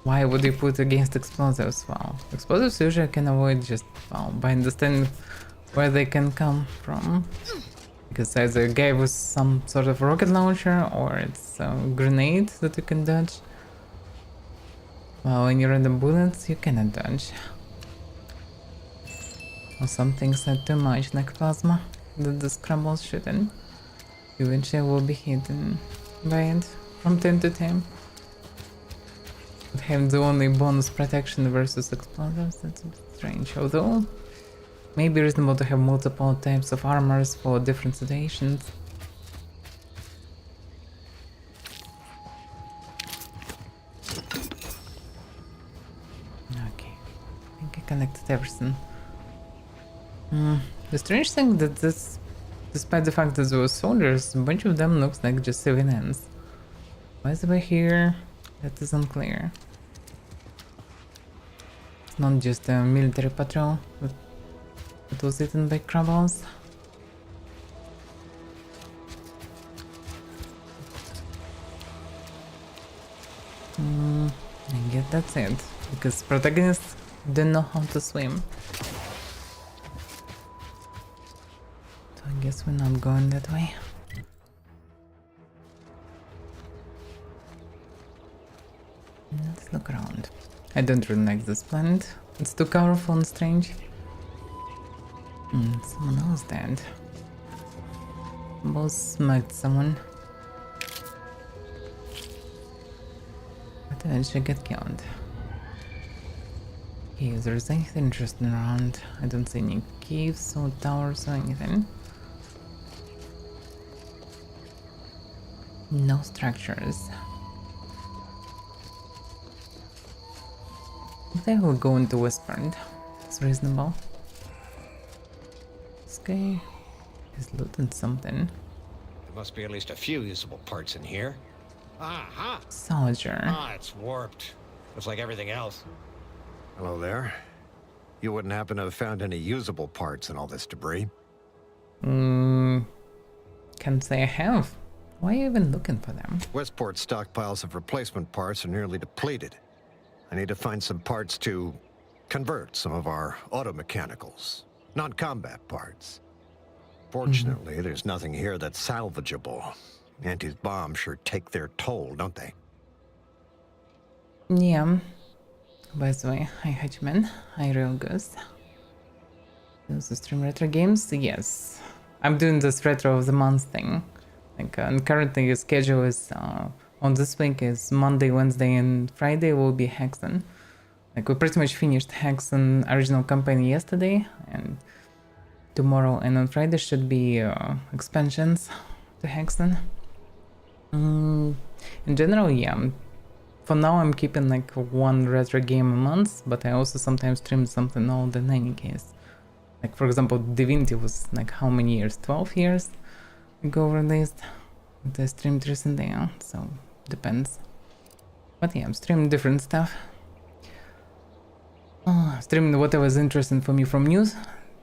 why would you put against explosives? Well, explosives usually can avoid just, well, by understanding where they can come from. Because either a guy with some sort of rocket launcher, or it's a grenade that you can dodge. Well, when you're in the bullets, you cannot dodge. Or some things are too much, like plasma, that the scrabbles shooting. Eventually will be hidden by it from time to time. But have the only bonus protection versus explosives, that's a bit strange. Although, maybe reasonable to have multiple types of armors for different situations. Okay, I think I connected everything. The strange thing that this, despite the fact that there were soldiers, a bunch of them looks like just civilians. Why is it here? That is unclear. It's not just a military patrol, but it was eaten by crabbles. I guess that's it, because protagonists didn't know how to swim. So I guess we're not going that way. Let's look around. I don't really like this planet. It's too colorful and strange. Someone else dead. Both smacked someone. But eventually get killed. Okay, if there's anything interesting around, I don't see any caves or towers or anything. No structures. They will go into Westbound. It's reasonable. This guy is looting something. There must be at least a few usable parts in here. Aha! Soldier. Ah, it's warped. Looks like everything else. Hello there. You wouldn't happen to have found any usable parts in all this debris? Can't say I have. Why are you even looking for them? Westport's stockpiles of replacement parts are nearly depleted. I need to find some parts to convert some of our auto-mechanicals, non-combat parts. Fortunately, there's nothing here that's salvageable. Auntie's bombs sure take their toll, don't they? Yeah. By the way, hi Hatchman, hi Real Ghost. Those stream retro games? Yes. I'm doing this retro of the month thing. Like, and currently the schedule is on this week is Monday, Wednesday, and Friday will be Hexen. Like, we pretty much finished Hexen original campaign yesterday, and tomorrow and on Friday should be expansions to Hexen. In general, yeah. For now, I'm keeping like one retro game a month, but I also sometimes stream something old in any case. Like, for example, Divinity was like how many years? 12 years ago released. I streamed recently, so depends. But yeah, I'm streaming different stuff. Streaming whatever's interesting for me from news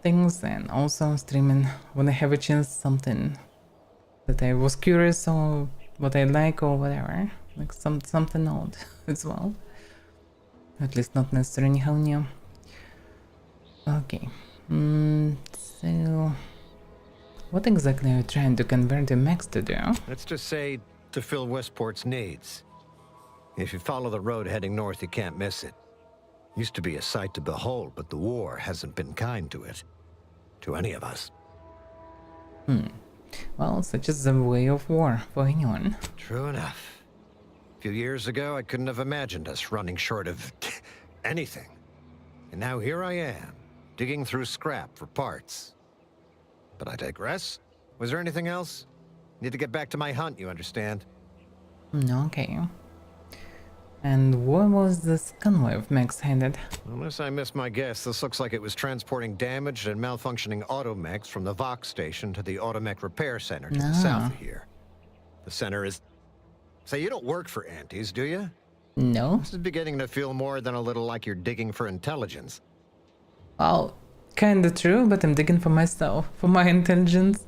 things, and also streaming when I have a chance something that I was curious or what I like or whatever. Like something old as well. At least not necessarily anyhow new. Okay. So what exactly are you trying to convert the mechs to do? Let's just say to fill Westport's needs. If you follow the road heading north, you can't miss it. Used to be a sight to behold, but the war hasn't been kind to it. to any of us. Well, such is the way of war for anyone. True enough. A few years ago, I couldn't have imagined us running short of anything. And now here I am, digging through scrap for parts. But I digress. Was there anything else? Need to get back to my hunt, you understand? Okay. And where was this convoy of mechs headed? Unless I missed my guess, this looks like it was transporting damaged and malfunctioning automechs from the Vox station to the Automech Repair Center to the south of here. The center is... Say, you don't work for Antes, do you? No. This is beginning to feel more than a little like you're digging for intelligence. Well, kinda true, but I'm digging for myself, for my intelligence.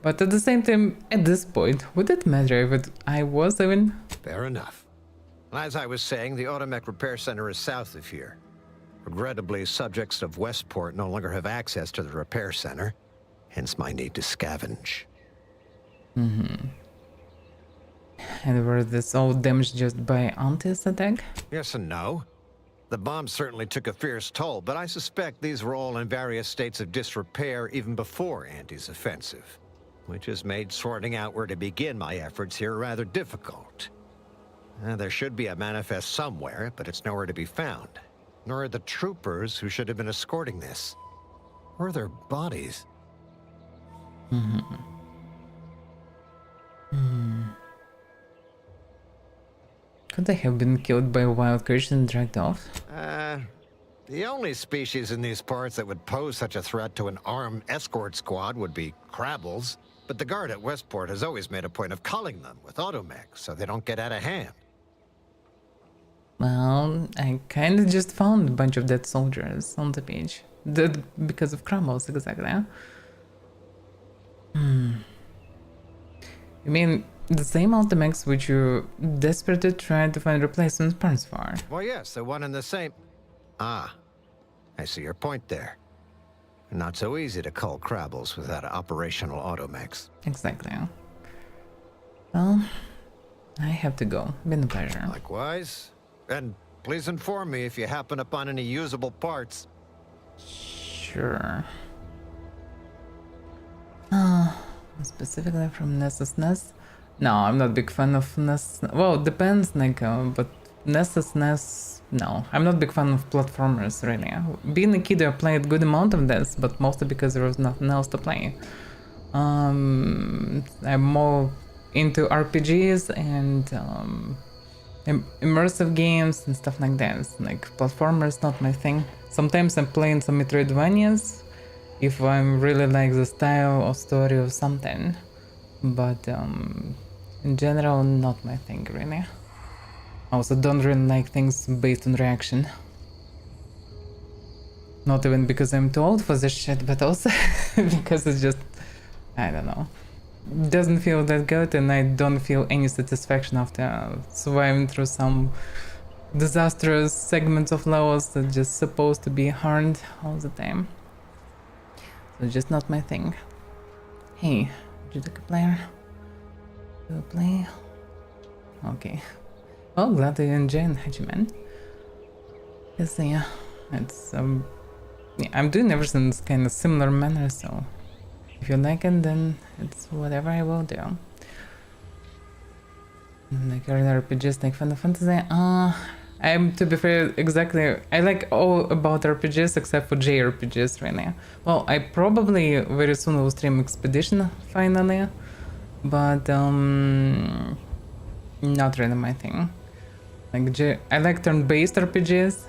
But at the same time, at this point, would it matter if I was even? Fair enough. As I was saying, the Automech Repair Center is south of here. Regrettably, subjects of Westport no longer have access to the repair center, hence my need to scavenge. And were this all damaged just by Antis attack? Yes and no. The bombs certainly took a fierce toll, but I suspect these were all in various states of disrepair even before Anti's offensive, which has made sorting out where to begin my efforts here rather difficult. There should be a manifest somewhere, but it's nowhere to be found. Nor are the troopers who should have been escorting this. Or their bodies. Could they have been killed by wild creatures and dragged off? The only species in these parts that would pose such a threat to an armed escort squad would be crabbles. But the guard at Westport has always made a point of culling them with automechs so they don't get out of hand. Well, I kinda just found a bunch of dead soldiers on the beach. Dead because of crumbles, exactly. You mean the same automechs which you desperately tried to find replacement parts for? Well, yes, the one and the same. Ah, I see your point there. Not so easy to cull crabbles without operational automechs. Exactly. Well, I have to go. Been a pleasure. Likewise. And please inform me if you happen upon any usable parts. Sure. Specifically from Nessus NES? No, I'm not a big fan of NES. Well, it depends, like, but Nessus NES, no. I'm not a big fan of platformers, really. Being a kid, I played a good amount of this, but mostly because there was nothing else to play. I'm more into RPGs and immersive games and stuff like that. Like, platformers, not my thing. Sometimes I'm playing some Metroidvanias, if I'm really like the style or story of something, but in general, not my thing, really. I also don't really like things based on reaction. Not even because I'm too old for this shit, but also because it's just, I don't know. It doesn't feel that good, and I don't feel any satisfaction after surviving through some disastrous segments of levels that just supposed to be hard all the time. So it's just not my thing. Hey, Judoka player. Do I play? Okay. Well, glad that you enjoyed Hachiman. Yes, yeah. It's yeah, I'm doing everything in kind of similar manner, so if you like it, then it's whatever I will do. Like earlier RPGs like Final Fantasy, I'm, to be fair, exactly, I like all about RPGs except for JRPGs right now. Well, I probably very soon will stream Expedition finally, but not really my thing. Like I like turn-based RPGs,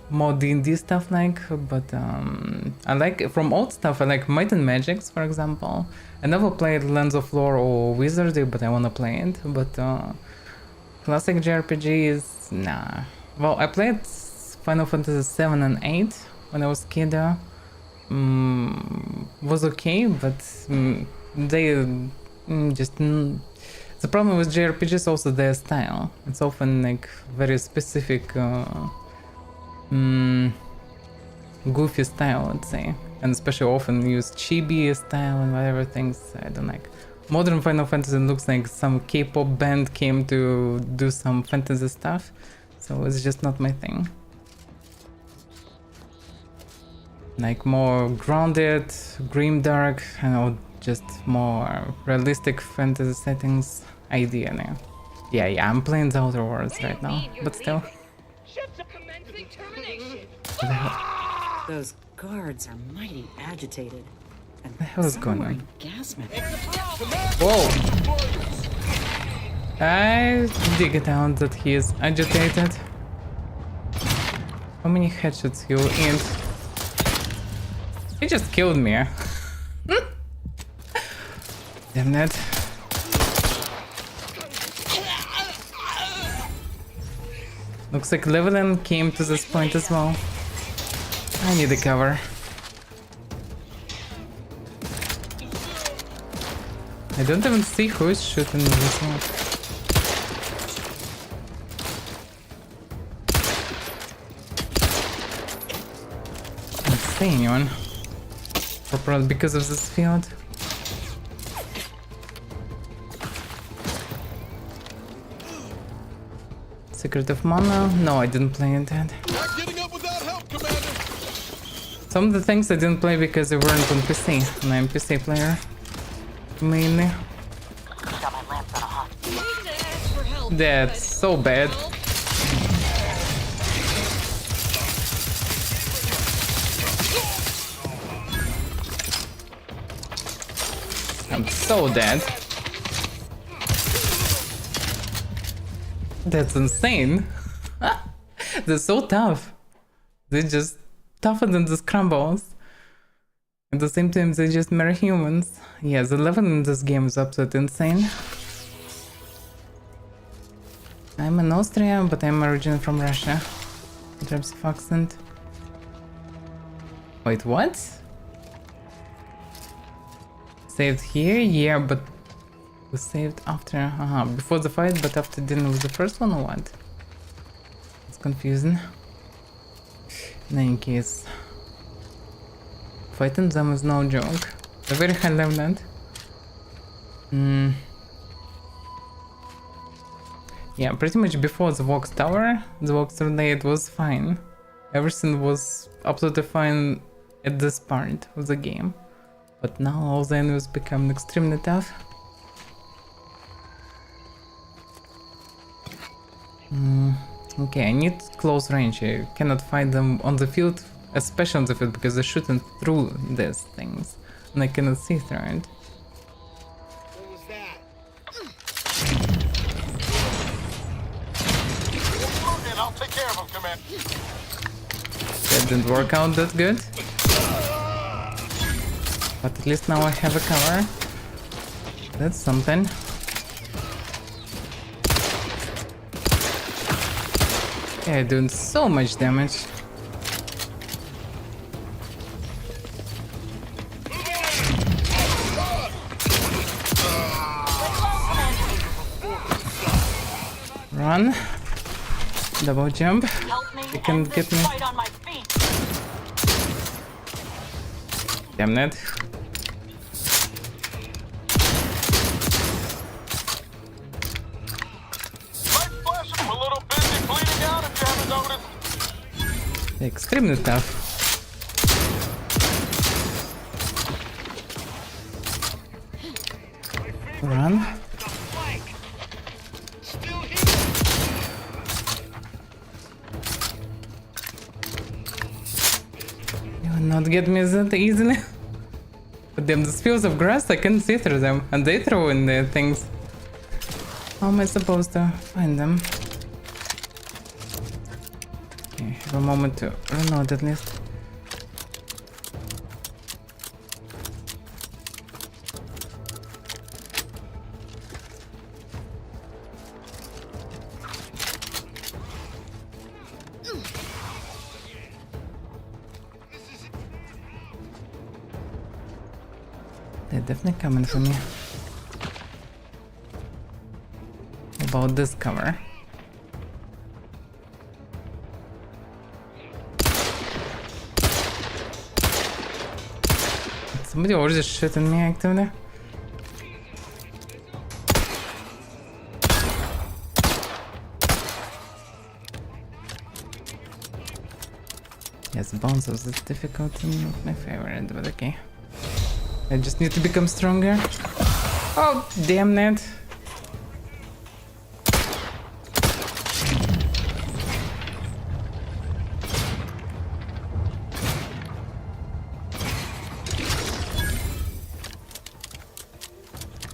more D&D stuff like, but I like, from old stuff, I like Might and Magics, for example. I never played Lands of Lore or Wizardry, but I wanna play it, but classic JRPGs, nah. Well, I played Final Fantasy 7 and 8 when I was a kid. Was okay, but they just... The problem with JRPGs is also their style. It's often like very specific, goofy style, I'd say. And especially often use chibi style and whatever things I don't like. Modern Final Fantasy looks like some K-pop band came to do some fantasy stuff, so it's just not my thing. Like more grounded, grimdark, I know, just more realistic fantasy settings ideally. Yeah, I'm playing the Outer Worlds right now, but still. Those guards are mighty agitated. And the hell is going on? Gas Whoa! I dig it out that he is agitated. How many headshots you in? He just killed me. Damn it. Looks like leveling came to this point as well. I need a cover. I don't even see who is shooting this one. Can't see anyone. Probably because of this field. Secret of Mana? No, I didn't play it yet. Some of the things I didn't play because they weren't on PC, and I'm a PC player. Mainly. That's so bad. I'm so dead. That's insane. They're so tough. They're just tougher than the scrambles. At the same time, they just mirror humans. Yeah, the level in this game is absolutely insane. I'm in Austria, but I'm originally from Russia. In terms of accent. Wait, what? Saved here? Yeah, but we saved after... before the fight, but after dealing with the first one or what? It's confusing. In any case... Fighting them is no joke. They're very high leveled. Yeah, pretty much before the Vox Tower, the Vox Relay, it was fine. Everything was absolutely fine at this part of the game. But now all the enemies become extremely tough. Okay, I need close range. I cannot fight them on the field, especially on the field, because they're shooting through these things. And I cannot see through it. That didn't work out that good. But at least now I have a cover. That's something. Yeah, doing so much damage. Run. Double jump. You can get me. Damn it. Extremely tough. Run. You will not get me that easily. But damn, the fields of grass, I can see through them. And they throw in the things. How am I supposed to find them? Okay, have a moment to reload at least. They're definitely coming for me. About this cover. Somebody already shooting me actively. Yes, bounce of this difficulty, not my favorite, but okay. I just need to become stronger. Oh, damn it.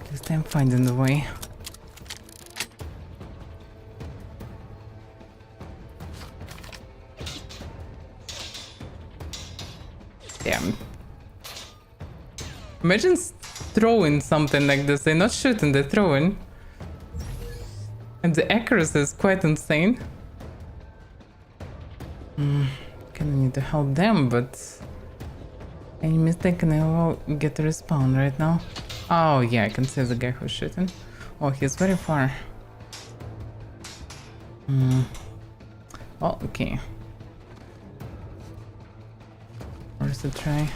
At least I'm finding the way. Damn. Imagine throwing something like this. They're not shooting, they're throwing. And the accuracy is quite insane. Kinda need to help them, but any mistake and I will get a respawn right now. Oh yeah, I can see the guy who's shooting. Oh, he's very far. Oh, okay. Where's the try?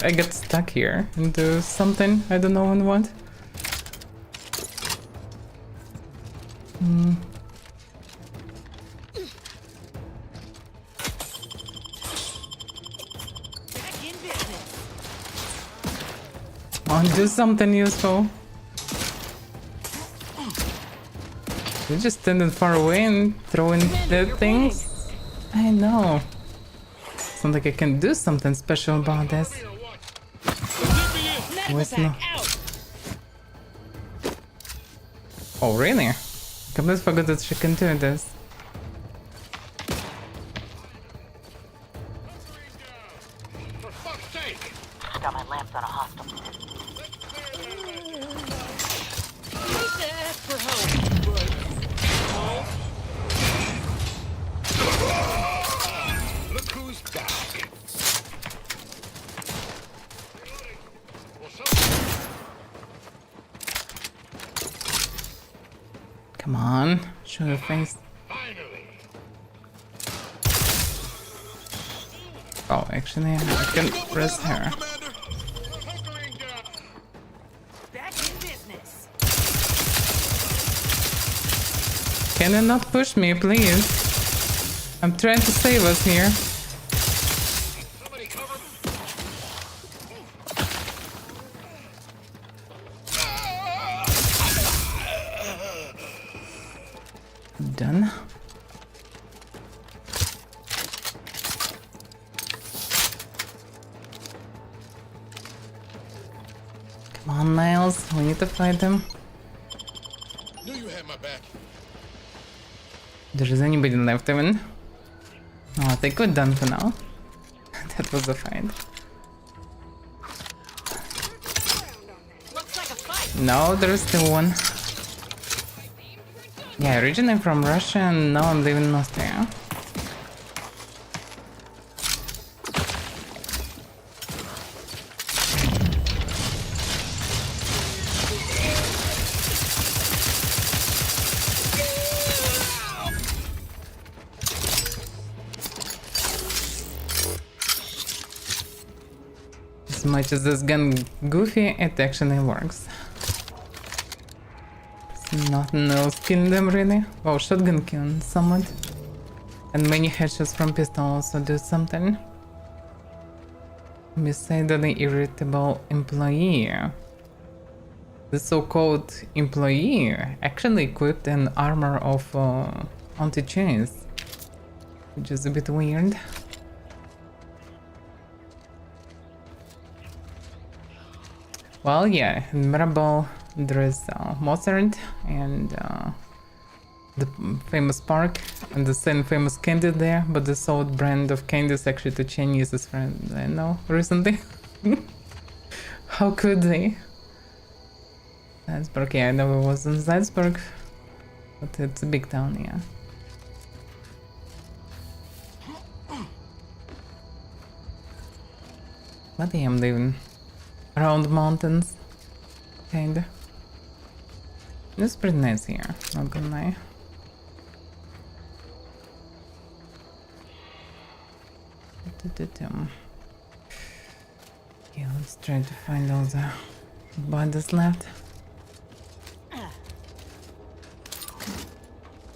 I got stuck here into something I don't know on what. Do something useful. You're just standing far away and throwing dead things? I know. Sounds like I can do something special about this. Where's no? Oh really? I completely forgot that she can do this. Got my lamps on a hostile. Look who's back. Come on, show your face. Oh, actually, I can press her. Can you not push me, please? I'm trying to save us here. Done. Come on, Miles. We need to fight them. Knew you had my back. There is anybody left even? Oh, I think we're done for now. That was a fight. No, there is still one. Yeah, originally from Russia and now I'm living in Austria. As much as this gun goofy, it actually works. There's nothing else killing them really. Oh, shotgun killing somewhat. And many headshots from pistol also do something. Decidedly irritable employee. The so-called employee actually equipped an armor of anti-chase, which is a bit weird. Well, yeah, in Marable there is Mozart and the famous park and the same famous candy there, but the sold brand of candy is actually the Chinese's friend I know recently. How could they? Salzburg, yeah, I never was in Salzburg, but it's a big town, yeah. But I am living around mountains, kinda. It's pretty nice here, not gonna lie. Yeah, let's try to find all the bodies left.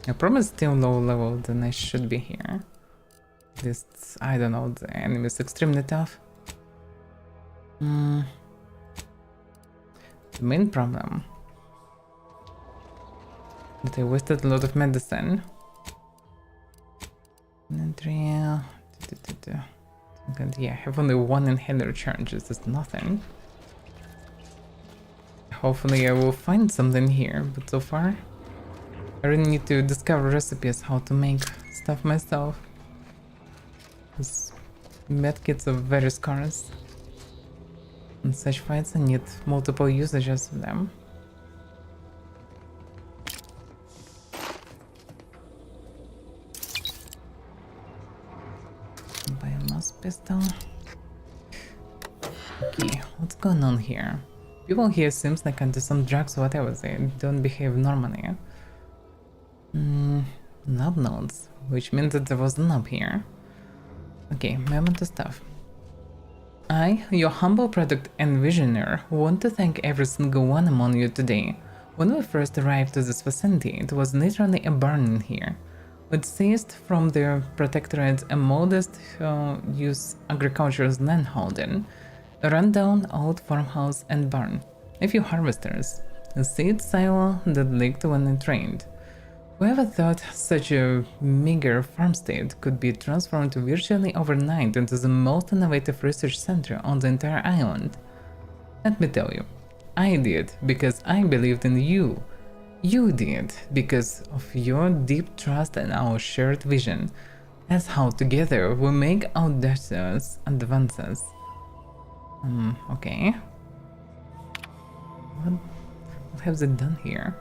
I promise still low level than I should be here. This, I don't know, the enemy is extremely tough. The main problem that I wasted a lot of medicine. Yeah, I have only one inhaler charge, this is nothing. Hopefully I will find something here, but so far I really need to discover recipes how to make stuff myself. Because medkits are very scarce. In such fights I need multiple usages of them. Biomass pistol. Okay, what's going on here? People here seems like under some drugs or whatever, they don't behave normally. Knob nodes, which means that there was a knob here. Okay, moment to stuff. I, your humble product envisioner, want to thank every single one among you today. When we first arrived to this vicinity, it was literally a barn in here. We'd seized from the protectorate a modest use agricultural landholding, a rundown old farmhouse and barn, a few harvesters, a seed silo that leaked when it rained. Whoever thought such a meager farmstead could be transformed virtually overnight into the most innovative research center on the entire island? Let me tell you, I did because I believed in you. You did because of your deep trust in our shared vision. That's how together we make audacious advances. Okay. What have they done here?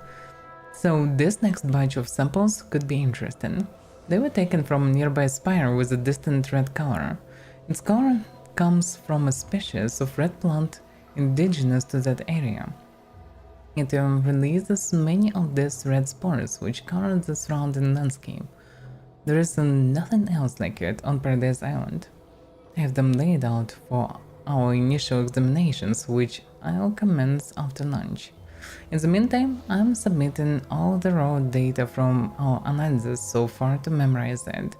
So this next batch of samples could be interesting. They were taken from a nearby spire with a distant red color. Its color comes from a species of red plant indigenous to that area. It releases many of these red spores which color the surrounding landscape. There is nothing else like it on Paradise Island. I have them laid out for our initial examinations, which I'll commence after lunch. In the meantime, I'm submitting all the raw data from our analysis so far to memorize it.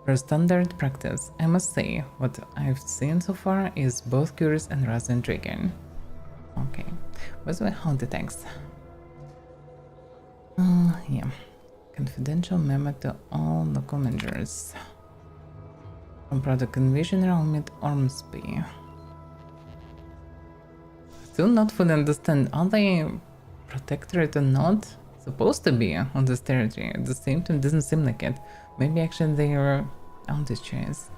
Per standard practice, I must say, what I've seen so far is both curious and rather intriguing. Okay, where's my how the text? Yeah. Confidential memo to all local managers. From Product Envisioner, I'll meet Ormsby. Still not fully understand, are they protectorate or not? Supposed to be on this territory. At the same time, doesn't seem like it. Maybe actually they are on this chase.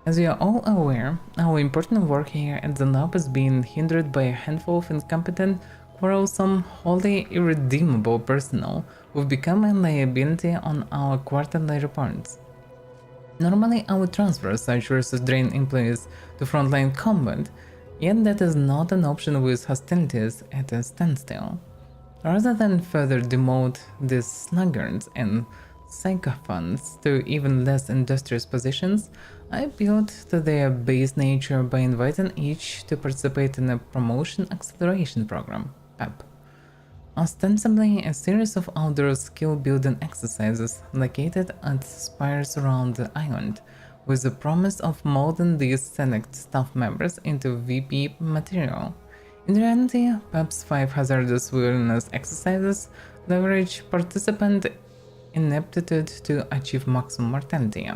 As we are all aware, our important work here at the lab is being hindered by a handful of incompetent, quarrelsome, wholly irredeemable personnel who've become a liability on our quarterly reports. Normally I would transfer such versus drain employees to frontline combat, yet that is not an option with hostilities at a standstill. Rather than further demote these sluggards and sycophants to even less industrious positions, I appealed to their base nature by inviting each to participate in a Promotion Acceleration Program, PEP. Ostensibly a series of outdoor skill-building exercises located at spires around the island, with the promise of molding these select staff members into VP material. In reality, PEP's 5 hazardous wilderness exercises leverage participant ineptitude to achieve maximum mortality.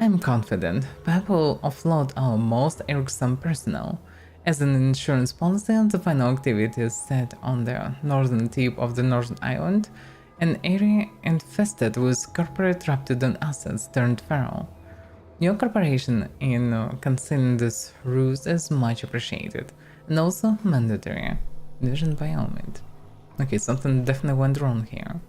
I'm confident PEP will offload our most irksome personnel. As an insurance policy, the final activity is set on the northern tip of the northern island, an area infested with corporate Raptidon assets turned feral. Your cooperation in concealing this ruse is much appreciated, and also mandatory. Division by element. Okay, something definitely went wrong here.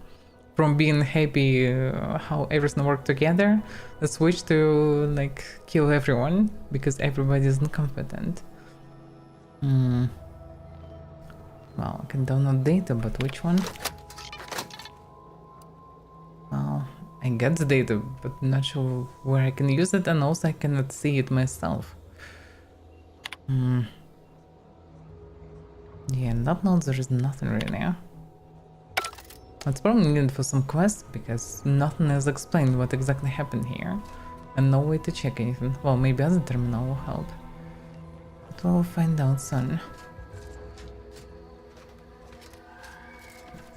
From being happy how everything worked together, let's switch to like kill everyone because everybody is incompetent. Well, I can download data, but which one? Well, I got the data, but not sure where I can use it, and also I cannot see it myself. Yeah, not nodes, there is nothing really. It's probably needed for some quests because nothing is explained what exactly happened here. And no way to check anything. Well, maybe other terminal will help. But we'll find out soon.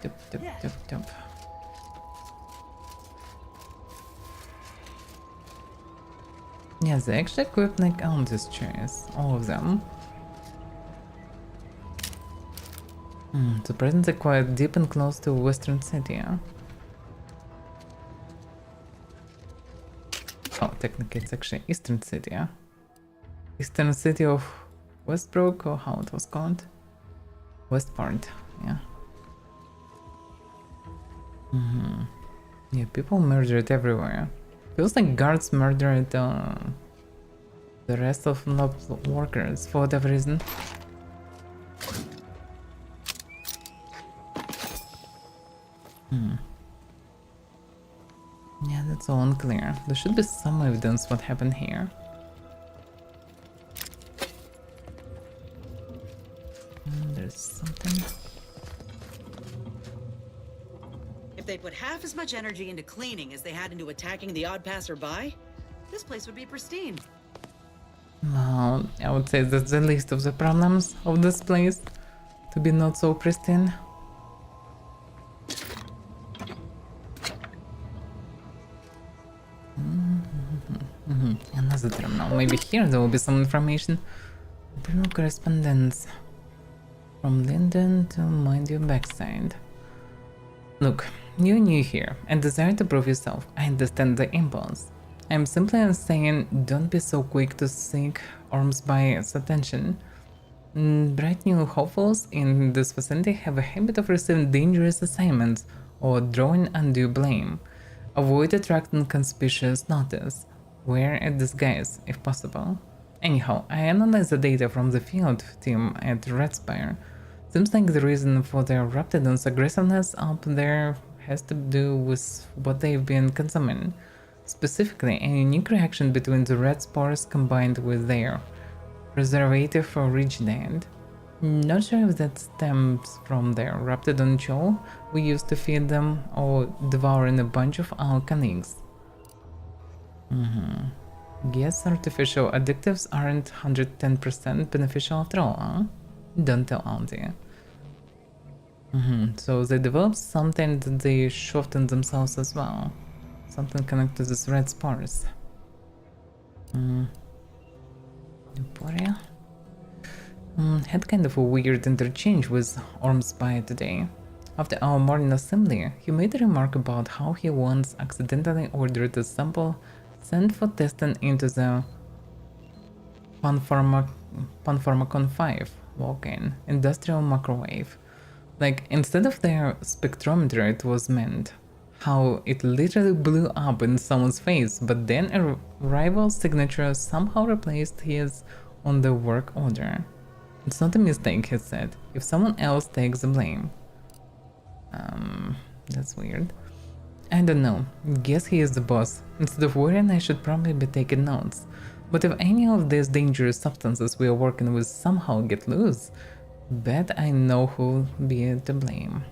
Tup. Yeah, they actually equipped like all these chairs. All of them. Surprisingly quite deep and close to Western City, huh? Oh, technically it's actually Eastern City, huh? Eastern City of Westbrook, or how it was called? West part, yeah. Yeah, people murdered everywhere. Feels like guards murdered the rest of the workers for whatever reason. Yeah, that's all unclear. There should be some evidence what happened here. There's something. If they put half as much energy into cleaning as they had into attacking the odd passerby, this place would be pristine. Well, I would say that's the least of the problems of this place, to be not so pristine. Another terminal. Maybe here there will be some information. Internal correspondence. From Linden to mind your backside. Look, you're new here and desire to prove yourself. I understand the impulse. I'm simply saying don't be so quick to seek Ormsby's attention. Bright new hopefuls in this vicinity have a habit of receiving dangerous assignments or drawing undue blame. Avoid attracting conspicuous notice. Wear a disguise, if possible. Anyhow, I analyzed the data from the field team at Redspire. Seems like the reason for their Raptidon's aggressiveness up there has to do with what they've been consuming. Specifically, a unique reaction between the red spores combined with their preservative for Rigidant. Not sure if that stems from their Raptidon chow we used to feed them or devouring a bunch of our colleagues. Guess artificial additives aren't 110% beneficial after all, huh? Don't tell Auntie. So they developed something that they shoved in themselves as well. Something connected to these red spores. Euphoria? Had kind of a weird interchange with Ormsby today. After our morning assembly, he made a remark about how he once accidentally ordered a sample sent for testing into the Panpharmacon 5 walk-in industrial microwave. Like, instead of their spectrometer it was meant. How it literally blew up in someone's face, but then a rival signature somehow replaced his on the work order. It's not a mistake, he said, if someone else takes the blame. That's weird. I don't know, guess he is the boss. Instead of worrying, I should probably be taking notes. But if any of these dangerous substances we are working with somehow get loose, bet I know who'll be to blame.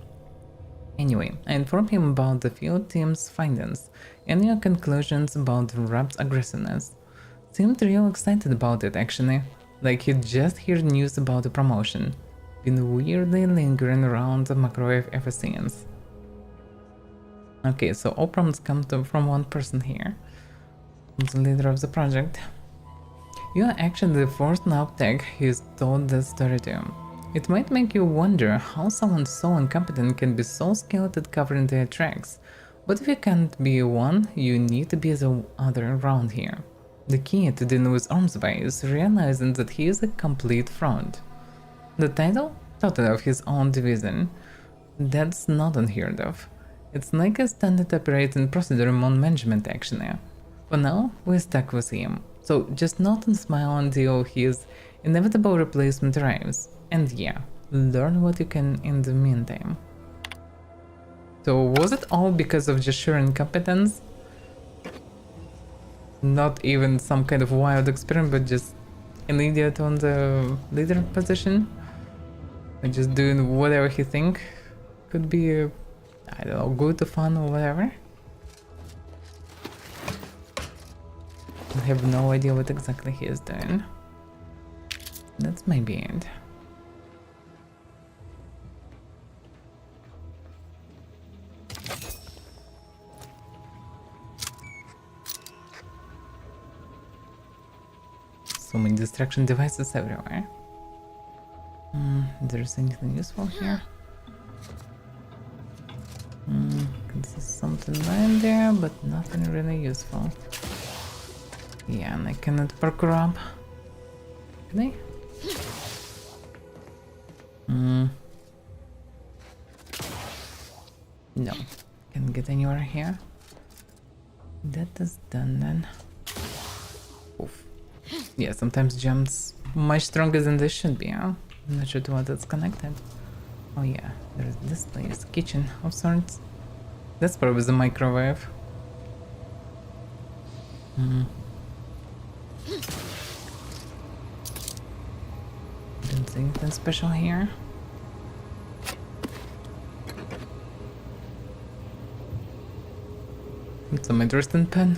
Anyway, I informed him about the field team's findings and your conclusions about the Rap's aggressiveness. Seemed real excited about it actually, like he'd just heard news about the promotion. Been weirdly lingering around the microwave ever since. Okay, so all problems come from one person here. The leader of the project. You are actually the first Navtech he's told this story to. It might make you wonder how someone so incompetent can be so skilled at covering their tracks, but if you can't be one, you need to be the other around here. The key to dealing with Ormsby is realizing that he is a complete fraud. The title? Total of his own division. That's not unheard of. It's like a standard operating procedure among management actually. For now, we're stuck with him, so just nod and smile until his inevitable replacement arrives. And yeah, learn what you can in the meantime. So was it all because of just sheer incompetence? Not even some kind of wild experiment, but just an idiot on the leader position? And just doing whatever he think could be I don't know, good or fun or whatever. I have no idea what exactly he is doing. That's maybe it. So many distraction devices everywhere. There's anything useful here? Can see something lying there, but nothing really useful. Yeah, and I cannot parkour up. Can I? No, can't get anywhere here. That is done then. Oof. Yeah, sometimes jumps much stronger than they should be, huh? I'm not sure to what it's connected. Oh yeah, there's this place, kitchen of sorts. That's probably the microwave. Don't see anything special here. It's some interesting pen.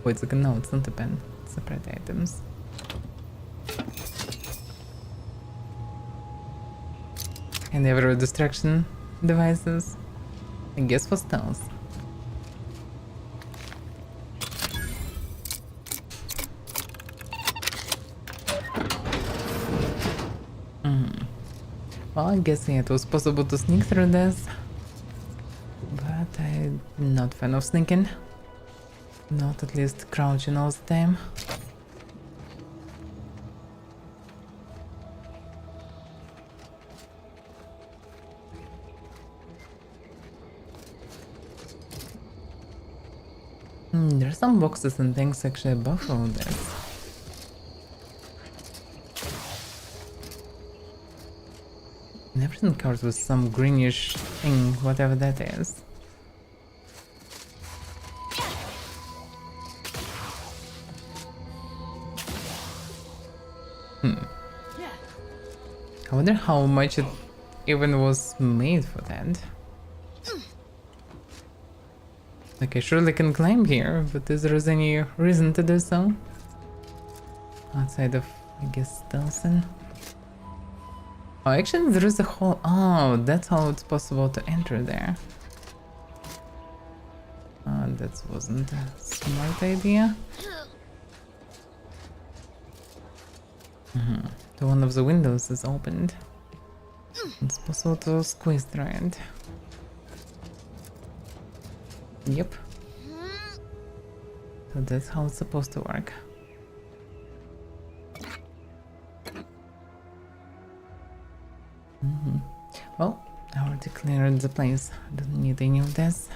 Wait a second, no, it's not a pen. It's separate items. And every distraction devices. I guess for stealth. Well, I guess yeah, it was possible to sneak through this. But I'm not fan of sneaking. Not at least crouching all the time. There's some boxes and things actually above all this. And everything covered with some greenish thing, whatever that is. I wonder how much it even was made for that. Like, I surely can climb here, but is there any reason to do so? Outside of, I guess, stealthing. Oh, actually there is a hole. Oh, that's how it's possible to enter there. Oh, that wasn't a smart idea. So one of the windows is opened. It's possible to squeeze through it. Yep. So that's how it's supposed to work. Well, I already cleared the place. Don't need any of this.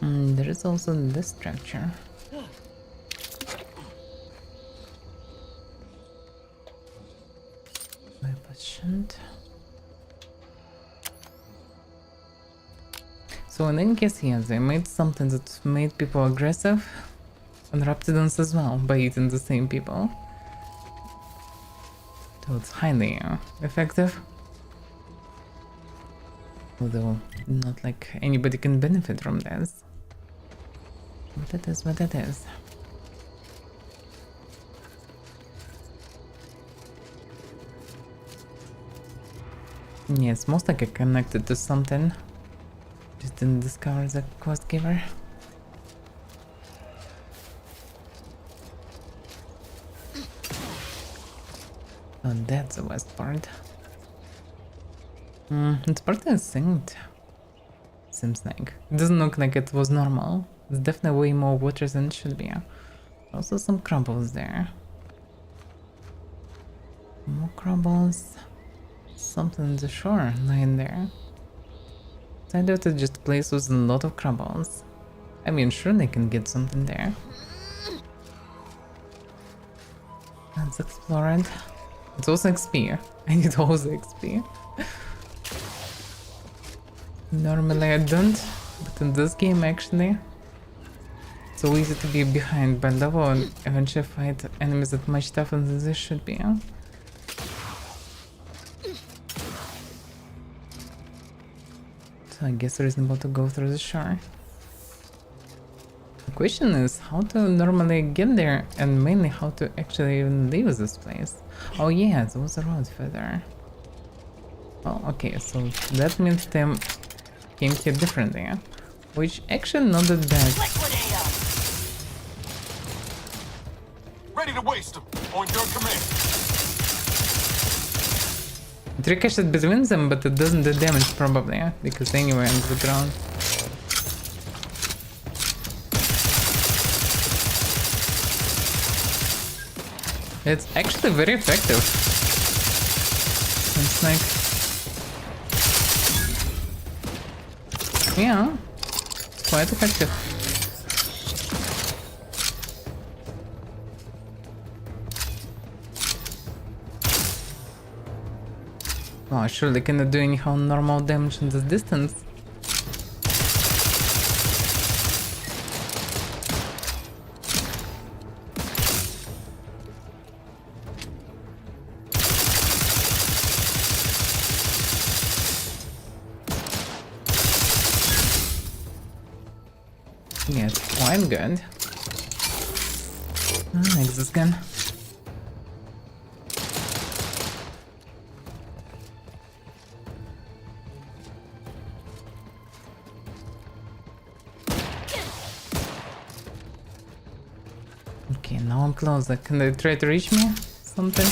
There is also this structure. My patient. So in any case, yeah, they made something that made people aggressive and Raptidons as well by eating the same people. So it's highly effective. Although not like anybody can benefit from this. But it is what it is. Yeah, it's most like connected to something. Just didn't discover the quest giver. Oh, that's the west part. It's partly synced. Seems like. It doesn't look like it was normal. It's definitely way more water than it should be. Also some crumbles there. More crumbles. Something on the shore lying there. I doubt it's just a place with a lot of crumbles. I mean, sure they can get something there. Let's explore it. It's also XP. I need also XP. Normally I don't, but in this game actually it's so easy to be behind by level and eventually fight enemies that much tougher than this should be. So I guess reasonable to go through the shore. The question is how to normally get there and mainly how to actually even leave this place. Oh yeah, there was a road further. Oh, okay, so that means them came here differently, yeah? Which actually not that bad. Ready to waste them. On your command. It ricocheted between them, but it doesn't do damage probably, yeah? Because anyway on the ground. It's actually very effective. It's like... yeah, quite effective. Oh, surely cannot do anyhow normal damage in this distance. Yeah, it's quite good. Next this gun. Okay, now I'm closer. Can they try to reach me? Something?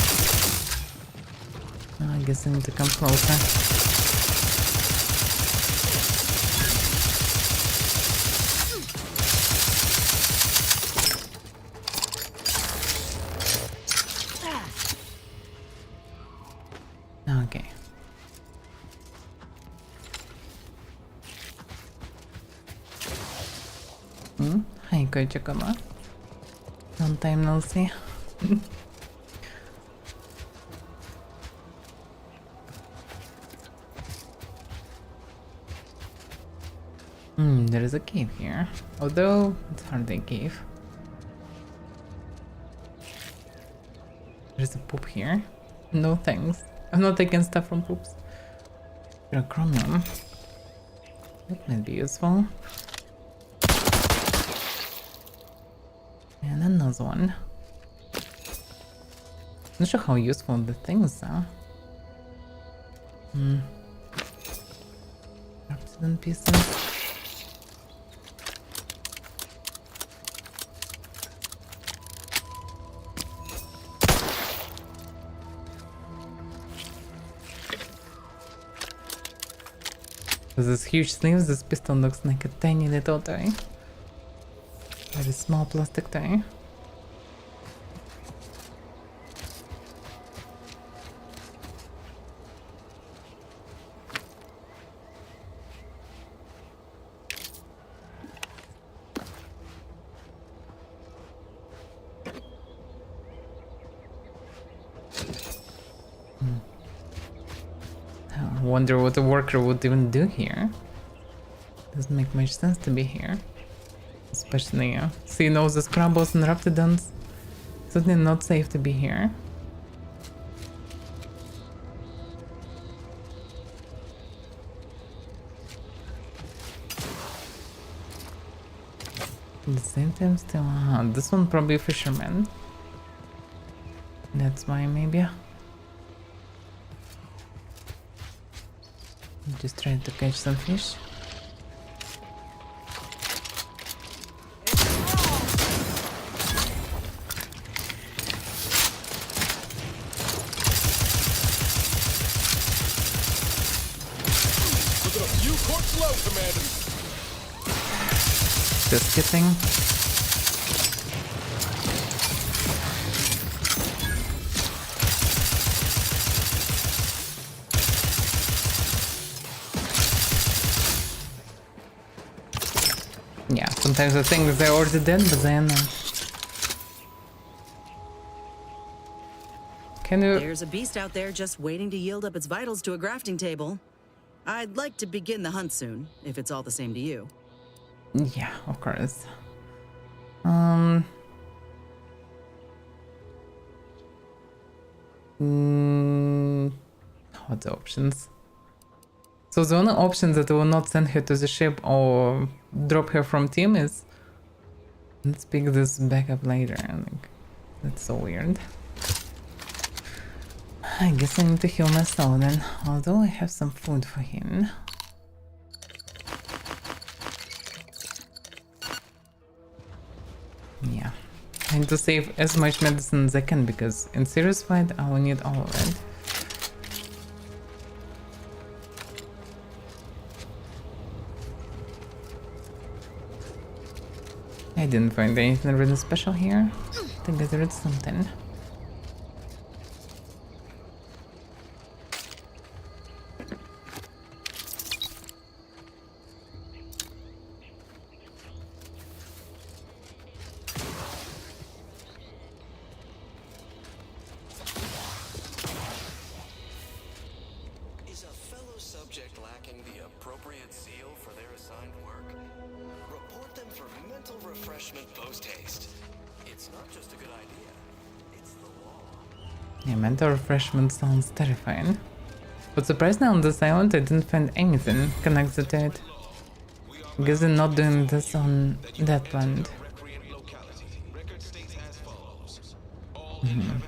Oh, I guess I need to come closer. Okay. Hi, Koichikoma. Long time no see. There is a cave here. Although, it's hardly a cave. There's a poop here. No thanks. I'm not taking stuff from poops. Chromium. That might be useful. And another one. Not sure how useful the things are. Obsidian pieces. With these huge sleeves, this piston looks like a tiny little toy. Very small plastic toy. I wonder what a worker would even do here. Doesn't make much sense to be here. Especially, seeing all the scrabbles and raptidons. Certainly not safe to be here. At the same time still, this one probably a fisherman. That's why maybe. Just trying to catch some fish. Just kidding. Yeah, sometimes I think they're already dead, but then... Can you... There's a beast out there just waiting to yield up its vitals to a grafting table. I'd like to begin the hunt soon, if it's all the same to you. Yeah, of course. What the options? So the only option that will not send her to the ship or drop her from team is let's pick this back up later. Like, that's so weird. I guess I need to heal myself then, although I have some food for him. Yeah, I need to save as much medicine as I can because in serious fight I will need all of it. I didn't find anything really special here. I think I read something. Is a fellow subject lacking the appropriate seal for their assigned work? Report them for mental refreshment post-haste. It's not just a good idea, it's the law. Yeah, mental refreshment sounds terrifying. But surprisingly on this island I didn't find anything connected to it. I guess they're not doing this on that planet.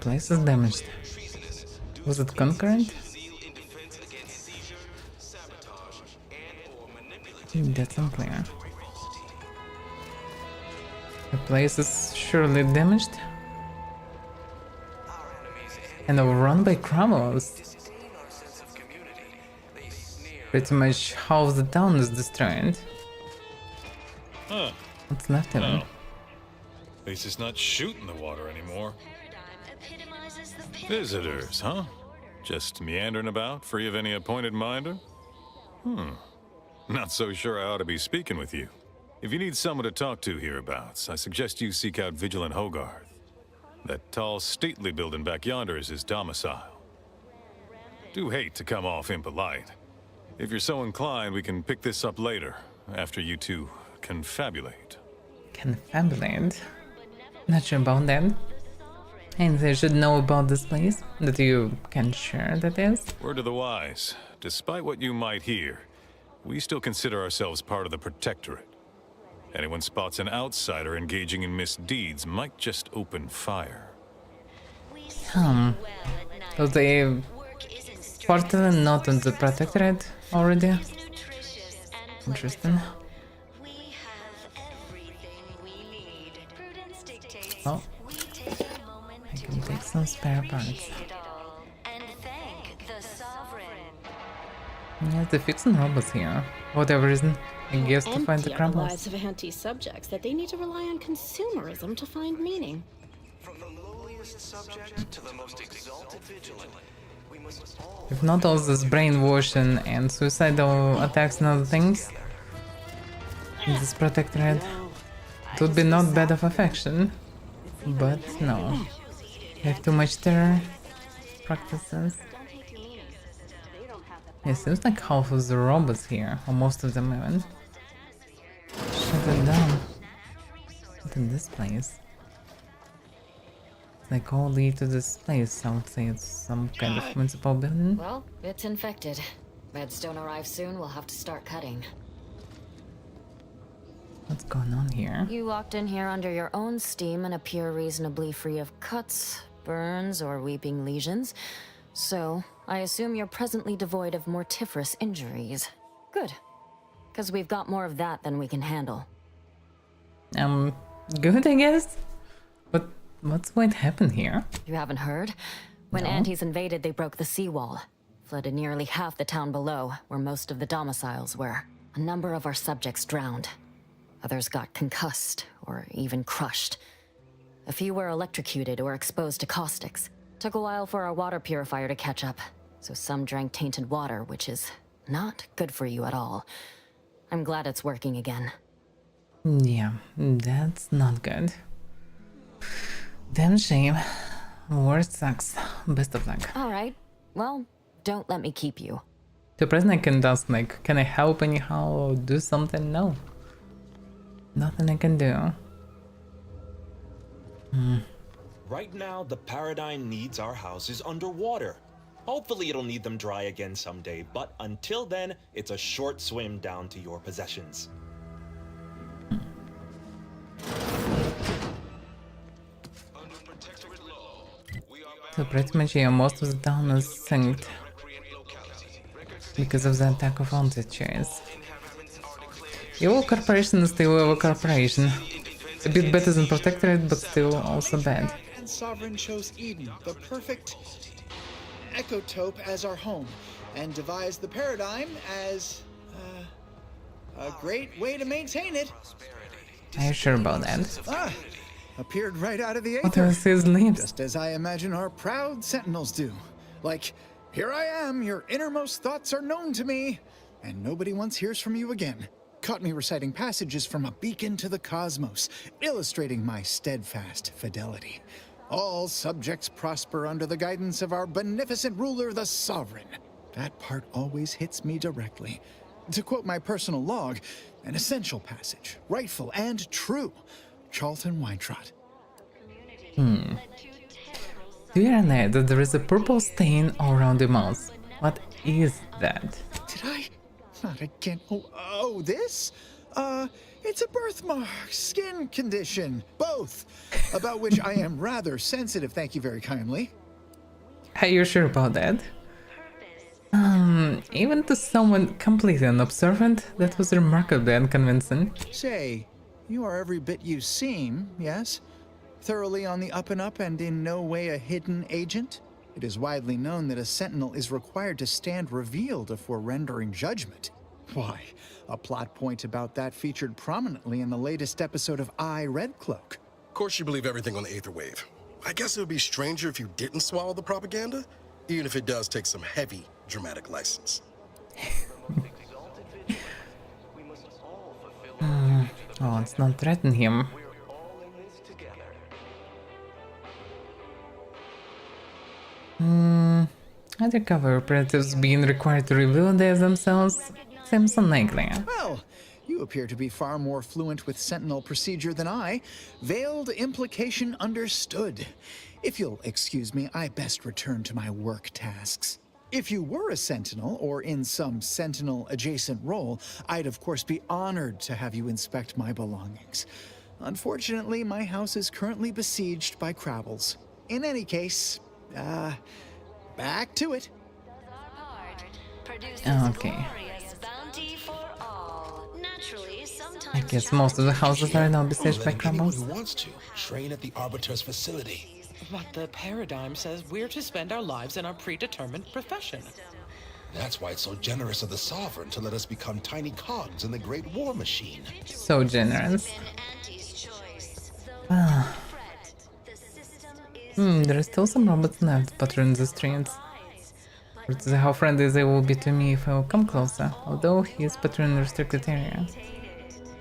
Place is damaged. Was it concurrent? That's unclear. The place is surely damaged and overrun by criminals. Pretty much half the town is destroyed. Huh. What's left of it? At least it's not shooting the water anymore. Visitors, huh? Just meandering about, free of any appointed minder? Not so sure I ought to be speaking with you. If you need someone to talk to hereabouts, I suggest you seek out Vigilant Hogarth. That tall, stately building back yonder is his domicile. Do hate to come off impolite. If you're so inclined, we can pick this up later, after you two confabulate. Confabulate? Not sure about that. And they should know about this place that you can share, that is. Word to the wise. Despite what you might hear, we still consider ourselves part of the Protectorate. Anyone spots an outsider engaging in misdeeds might just open fire. So they partly not on the Protectorate already? Interesting. Oh. I can take some spare parts. Yeah, they're fixing robots here. Whatever reason, I guess to find the The crumbles. lives of anti-subjects that they need to rely on consumerism to find meaning. From the lowliest subject to the most exalted vigilant, we must all... If not all this brainwashing and suicidal attacks and other things, in this Protectorate, it would be not bad of affection. But no. They have too much terror practices. It seems like half of the robots here, or most of them even. Shut it down. What in this place? Like all lead to this place, I would say it's some kind of municipal building. Well, it's infected. Meds don't arrive soon, we'll have to start cutting. What's going on here? You walked in here under your own steam and appear reasonably free of cuts, burns, or weeping lesions. So, I assume you're presently devoid of mortiferous injuries. Good. Because we've got more of that than we can handle. Good, I guess? But what's going to happen here? You haven't heard? When No. Antis invaded, they broke the seawall. Flooded nearly half the town below, where most of the domiciles were. A number of our subjects drowned. Others got concussed, or even crushed. A few were electrocuted or exposed to caustics. Took a while for our water purifier to catch up, so some drank tainted water, which is not good for you at all. I'm glad it's working again. Yeah, that's not good. Damn shame. War sucks. Best of luck. Alright, well, don't let me keep you. The present I can ask, like, can I help anyhow or do something? No. Nothing I can do. Right now, the Paradigm needs our houses underwater. Hopefully it'll need them dry again someday, but until then, it's a short swim down to your possessions. So pretty much, yeah, most of the town is synced because of the attack of volunteers. Evil corporation is still evil corporation. A bit better than protectorate, but still also bad. And Sovereign chose Eden, the perfect ecotope, as our home, and devised the paradigm as a great way to maintain it. Are you sure about that? Ah, appeared right out of the What aether. else his lips? Just as I imagine our proud sentinels do. Like, here I am, your innermost thoughts are known to me, and nobody once hears from you again. Caught me reciting passages from a beacon to the cosmos, illustrating my steadfast fidelity. All subjects prosper under the guidance of our beneficent ruler, the Sovereign. That part always hits me directly. To quote my personal log, an essential passage, rightful and true. Charlton Weintrot. Do you know that there is a purple stain all around the mouse? What is that? Did I? Not again. Oh, this? It's a birthmark, skin condition, both, about which I am rather sensitive, thank you very kindly. Are you sure about that? Even to someone completely unobservant, that was remarkably unconvincing. Say, you are every bit you seem, yes? Thoroughly on the up and up and in no way a hidden agent? It is widely known that a sentinel is required to stand revealed before rendering judgment. Why, a plot point about that featured prominently in the latest episode of I, Red Cloak. Of course you believe everything on the Aetherwave. I guess it would be stranger if you didn't swallow the propaganda, even if it does take some heavy dramatic license. Oh, let's not threaten him. Undercover operatives being required to reveal themselves seems unlikely. Well, you appear to be far more fluent with Sentinel procedure than I. Veiled implication understood. If you'll excuse me, I best return to my work tasks. If you were a Sentinel, or in some Sentinel-adjacent role, I'd of course be honored to have you inspect my belongings. Unfortunately, my house is currently besieged by Crabbles. In any case, back to it. Okay. I guess most of the houses are now besieged by Crabbles. Who wants to train at the Arbiter's facility? But the paradigm says we're to spend our lives in our predetermined profession. That's why it's so generous of the Sovereign to let us become tiny cogs in the Great War Machine. So generous. There are still some robots left patrolling the streets. Let's see how friendly they will be to me if I will come closer, although he is patrolling the restricted area.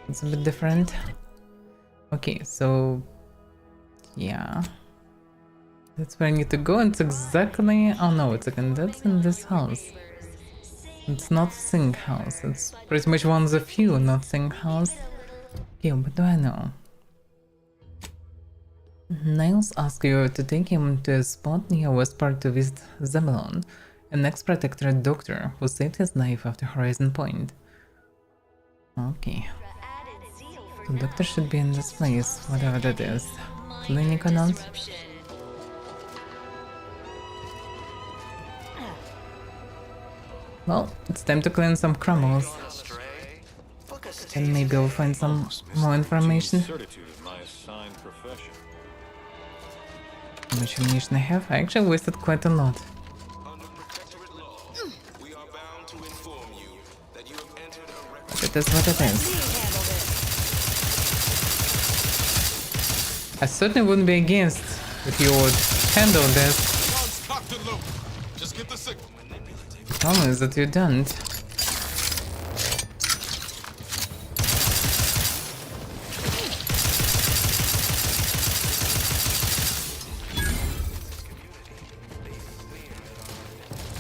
It's a bit different. Okay, so yeah. That's where I need to go, and it's exactly... oh no, it's again, that's in this house. It's not Sing House, it's pretty much one of the few not Sing House. Okay, what do I know? Niles asks you to take him to a spot near West Park to visit Zebulon, an ex-protectorate doctor who saved his life after Horizon Point. Okay. The doctor should be in this place, whatever that is. Clinic or not? Well, it's time to clean some crumbles. And maybe I'll find some more information. How much ammunition I have? I actually wasted quite a lot. But it is what it is. I certainly wouldn't be against if you would handle this. Just get the signal. The problem is that you don't.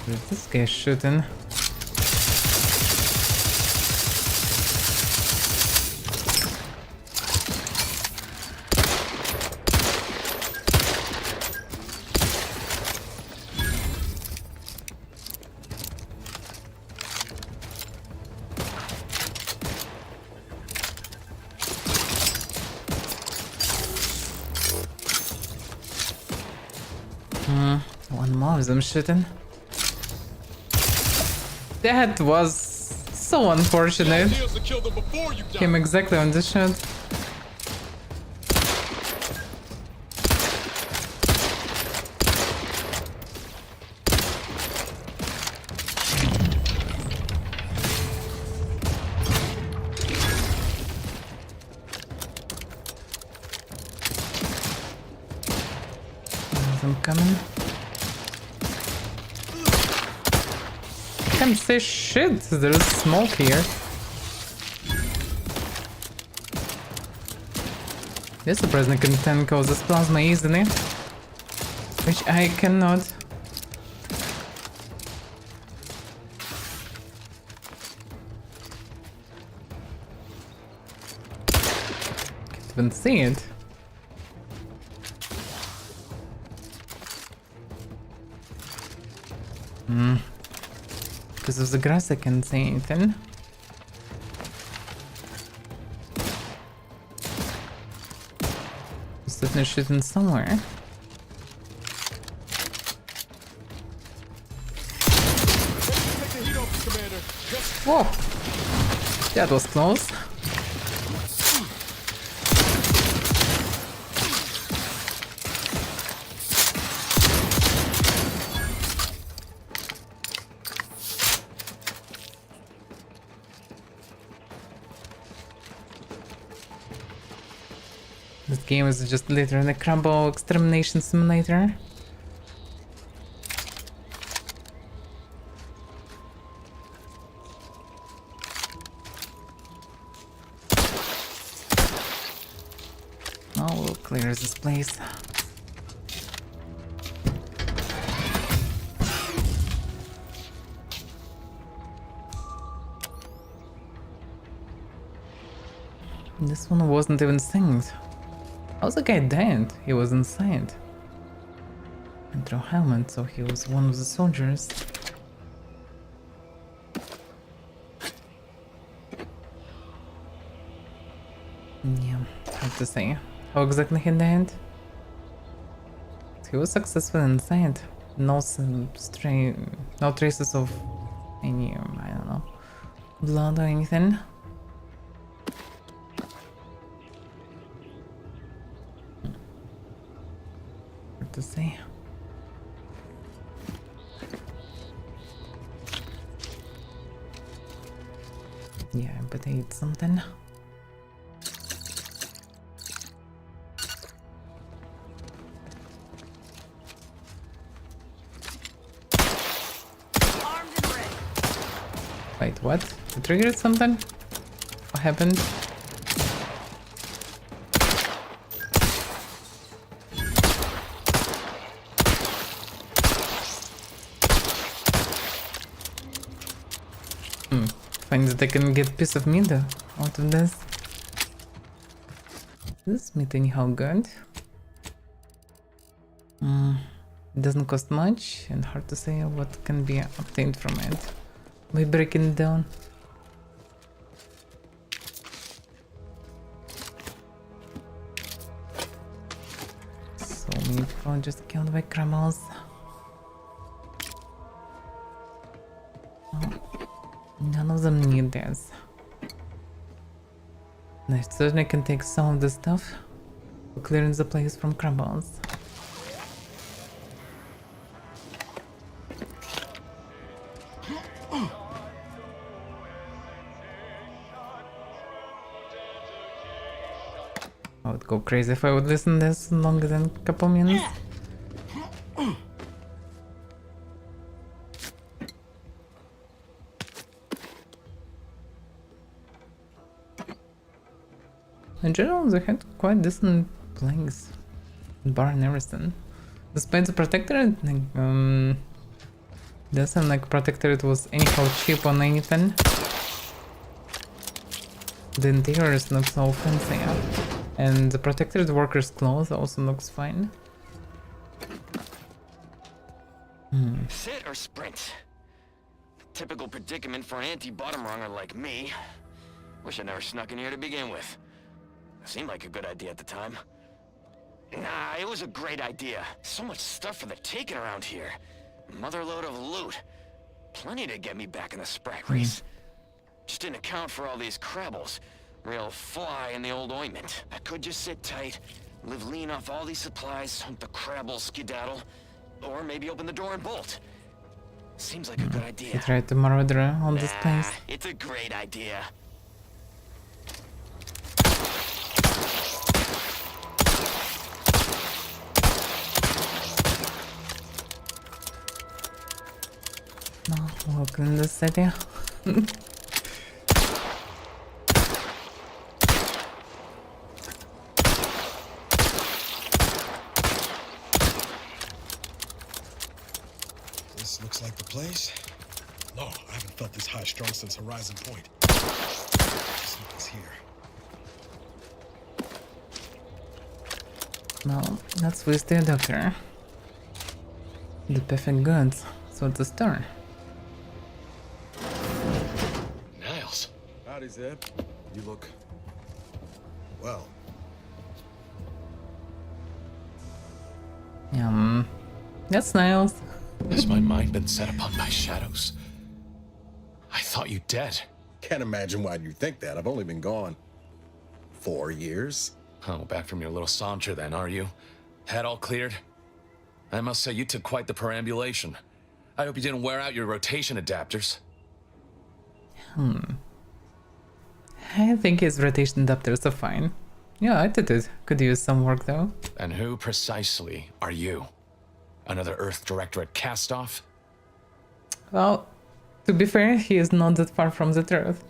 What is this guy shooting? One more of them shooting. That was so unfortunate. Came exactly on the shot. I'm coming. Can't say shit. There's smoke here. This president can causes plasma easily, which I cannot. Can't even see it. Because of the grass I can't see anything. Is that they're shooting somewhere? Whoa! That was close. This game is just literally a crumble extermination simulator. Oh, we'll clear this place. This one wasn't even synced. How's the guy dead? He was inside. And through helmet, so he was one of the soldiers. Yeah, hard to say. How exactly he died? He was successful inside. No no traces of any, I don't know, blood or anything. To say. Yeah, but I ate something. Wait, what? You triggered something? What happened? Find that I can get a piece of meat out of this. This meat anyhow good. It doesn't cost much and hard to say what can be obtained from it by breaking it down. So many people just killed by criminals. None of them need this. I certainly can take some of the stuff for clearing the place from crumbles. I would go crazy if I would listen to this longer than a couple minutes. In general, they had quite decent planks, bar and everything. Despite the protectorate, doesn't like protectorate was anyhow cheap on anything. The interior is not so fancy, and the protectorate workers' clothes also looks fine. Sit or sprint? Typical predicament for an anti-bottom runger like me. Wish I never snuck in here to begin with. Seemed like a good idea at the time. Nah, it was a great idea. So much stuff for the taking around here. Motherload of loot. Plenty to get me back in the sprag race. Just didn't account for all these crabbles. Real fly in the old ointment. I could just sit tight, live lean off all these supplies, hope the crabbles skedaddle, or maybe open the door and bolt. Seems like a good idea. He tried to murder on this place. It's a great idea. No, welcome in the city. This looks like the place. No, I haven't felt this high strung since Horizon Point. Something's here. Well, let's visit the doctor. The perfect goods. So it's a store. Niles. Howdy, Zeb. You look... well. That's Niles. Has my mind been set upon by shadows? I thought you dead. Can't imagine why you think that. I've only been gone 4 years. Oh, back from your little saunter then, are you? Head all cleared? I must say you took quite the perambulation. I hope you didn't wear out your rotation adapters. I think his rotation adapters are fine. Yeah, I did it. Could use some work though. And who precisely are you? Another Earth Directorate cast-off? Well, to be fair, he is not that far from the truth.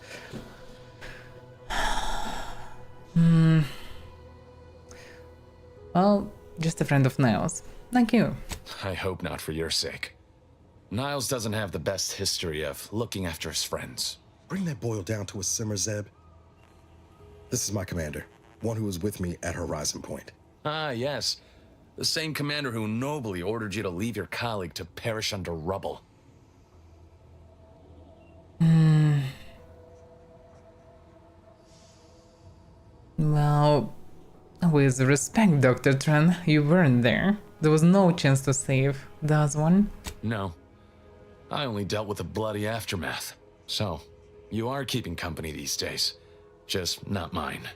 Well, just a friend of Niles. Like you. I hope not for your sake. Niles doesn't have the best history of looking after his friends. Bring that boil down to a simmer, Zeb. This is my commander, one who was with me at Horizon Point. Ah, yes. The same commander who nobly ordered you to leave your colleague to perish under rubble. Well, with respect, Dr. Tran, you weren't there. There was no chance to save the one. No. I only dealt with the bloody aftermath. So, you are keeping company these days. Just not mine.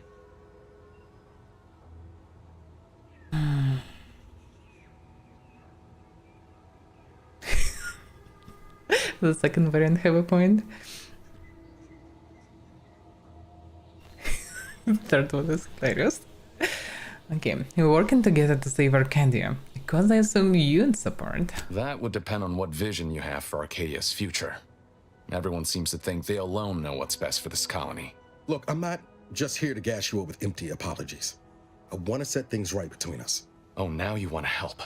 The second variant have a point. Third one is hilarious. Okay, we're working together to save Arcadia, because I assume you'd support. That would depend on what vision you have for Arcadia's future. Everyone seems to think they alone know what's best for this colony. Look, I'm not just here to gas you up with empty apologies. I want to set things right between us. Oh, now you want to help.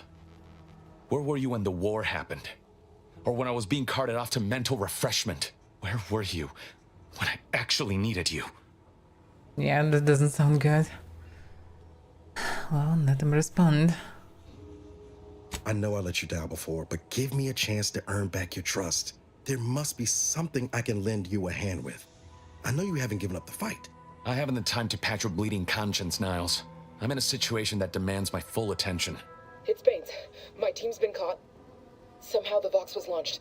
Where were you when the war happened? Or when I was being carted off to mental refreshment? Where were you when I actually needed you? Yeah, that doesn't sound good. Well, let him respond. I know I let you down before, but give me a chance to earn back your trust. There must be something I can lend you a hand with. I know you haven't given up the fight. I haven't the time to patch your bleeding conscience, Niles. I'm in a situation that demands my full attention. It's Baines. My team's been caught. Somehow the Vox was launched.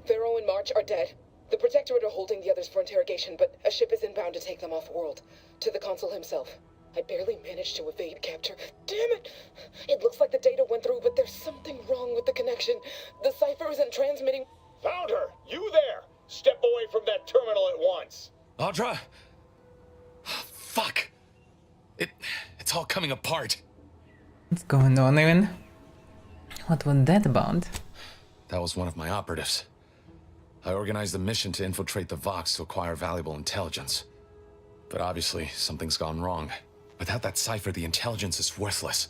Vero and March are dead. The Protectorate are holding the others for interrogation, but a ship is inbound to take them off-world. To the Consul himself. I barely managed to evade capture. Damn it! It looks like the data went through, but there's something wrong with the connection. The cipher isn't transmitting. Found her! You there! Step away from that terminal at once! Audra! Fuck! It's all coming apart. What's going on even? What was that about? That was one of my operatives. I organized a mission to infiltrate the Vox to acquire valuable intelligence. But obviously, something's gone wrong. Without that cipher, the intelligence is worthless.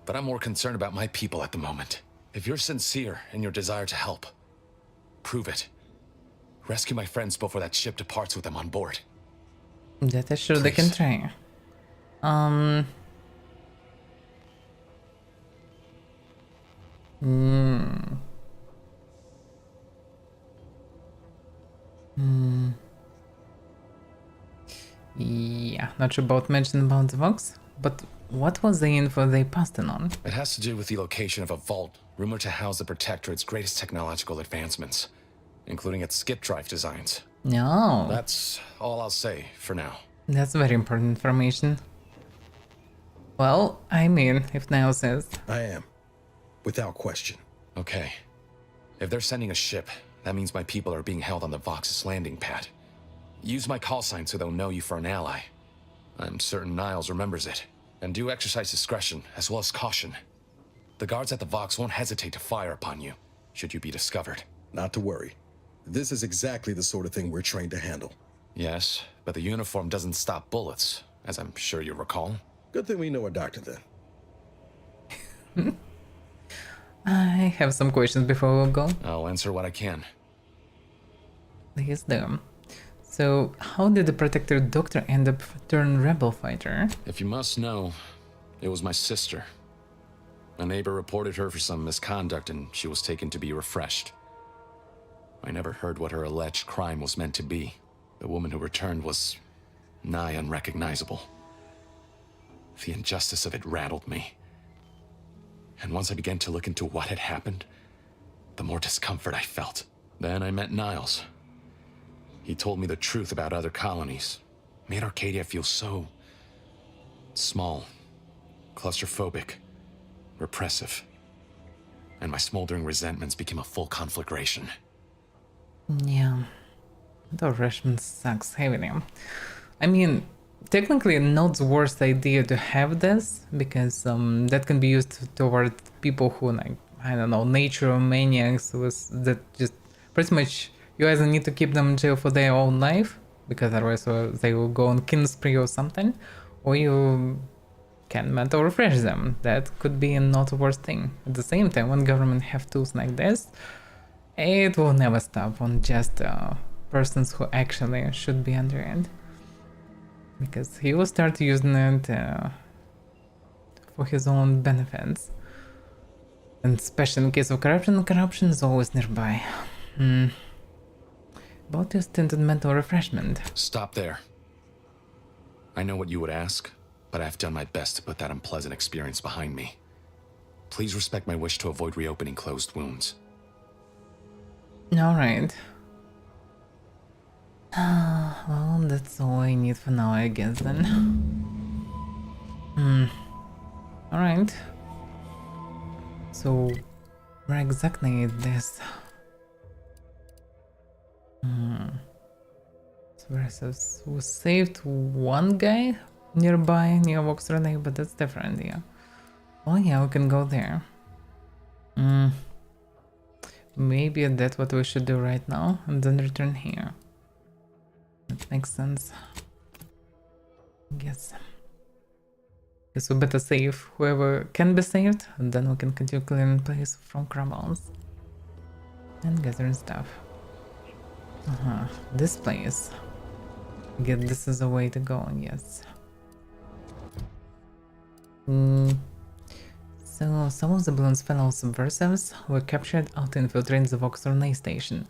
But I'm more concerned about my people at the moment. If you're sincere in your desire to help, prove it. Rescue my friends before that ship departs with them on board. That is sure they can try. Yeah, not sure about mention about the Vox, but what was the info they passed in on? It has to do with the location of a vault rumored to house the Protectorate's greatest technological advancements, including its skip drive designs. No. That's all I'll say for now. That's very important information. Well, I mean, if Niall says. I am. Without question. Okay. If they're sending a ship, that means my people are being held on the Vox's landing pad. Use my call sign so they'll know you for an ally. I'm certain Niles remembers it. And do exercise discretion, as well as caution. The guards at the Vox won't hesitate to fire upon you, should you be discovered. Not to worry. This is exactly the sort of thing we're trained to handle. Yes, but the uniform doesn't stop bullets, as I'm sure you recall. Good thing we know a doctor then. I have some questions before we go. I'll answer what I can. Please do. So, how did the Protector Doctor end up turn rebel fighter? If you must know, it was my sister. A neighbor reported her for some misconduct and she was taken to be refreshed. I never heard what her alleged crime was meant to be. The woman who returned was nigh unrecognizable. The injustice of it rattled me. And once I began to look into what had happened, the more discomfort I felt. Then I met Niles. He told me the truth about other colonies. Made Arcadia feel so small, claustrophobic, repressive. And my smoldering resentments became a full conflagration. Yeah, the Russian sucks heavily. I mean, technically not the worst idea to have this, because that can be used toward people who, like, I don't know, nature maniacs that just pretty much you either need to keep them in jail for their own life, because otherwise they will go on killing spree or something, or you can mental refresh them. That could be not the worst thing. At the same time, when government have tools like this, it will never stop on just persons who actually should be under it. Because he will start using it for his own benefits. And especially in case of corruption, corruption is always nearby. About your stinted mental refreshment. Stop there. I know what you would ask, but I've done my best to put that unpleasant experience behind me. Please respect my wish to avoid reopening closed wounds. Alright. Well, that's all I need for now, I guess, then. Alright. So, where exactly is this? So where says we saved one guy nearby near Vox Relay, but that's different, yeah. Oh yeah, we can go there. Maybe that's what we should do right now, and then return here. That makes sense. Guess we better save whoever can be saved, and then we can continue clearing place from crumbles and gathering stuff. This place. Again, this is a way to go, yes. So, some of the balloon's fellow subversives were captured out to infiltrate the Vox Relay station.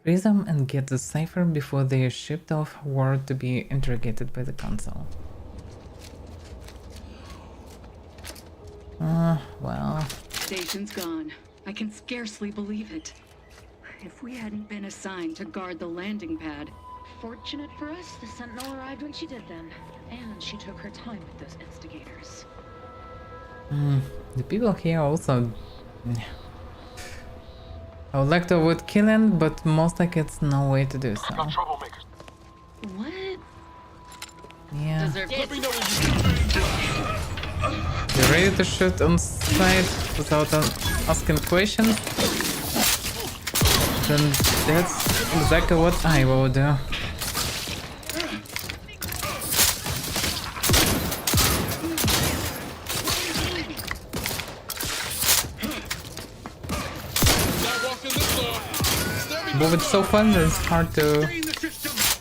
Free them and get the cipher before they are shipped off ward to be interrogated by the council. Well... Station's gone. I can scarcely believe it. If we hadn't been assigned to guard the landing pad... Fortunate for us, the Sentinel arrived when she did then. And she took her time with those instigators. The people here also... I would like to avoid killing, but most like it's no way to do so. What? Yeah. Let me know You ready to shoot on sight without asking questions? Then that's exactly what I will do. But it's so fun that it's hard to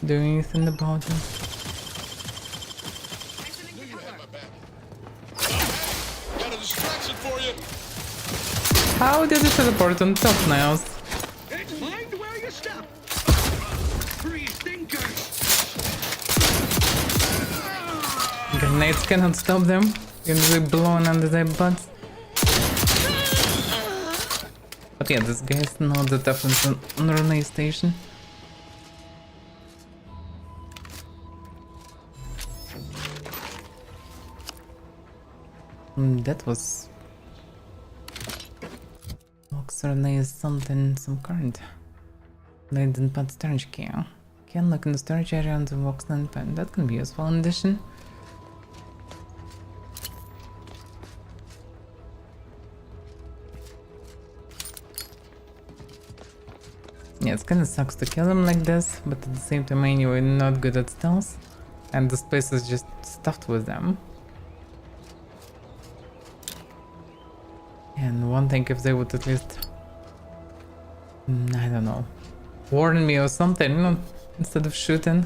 do anything about it. How did it teleport on top, Niles? Grenades cannot stop them, Gonna be blown under their butts. But yeah, this guy is not the toughest on Renee station. That was... Looks Renee is something, some current. Laden pad storage key. Can look in the storage area on the Voxland pen. That can be useful in addition. Yeah, it kinda sucks to kill them like this, but at the same time anyway, not good at stealth. And this place is just stuffed with them. And one thing, if they would at least... I don't know, warn me or something, instead of shooting,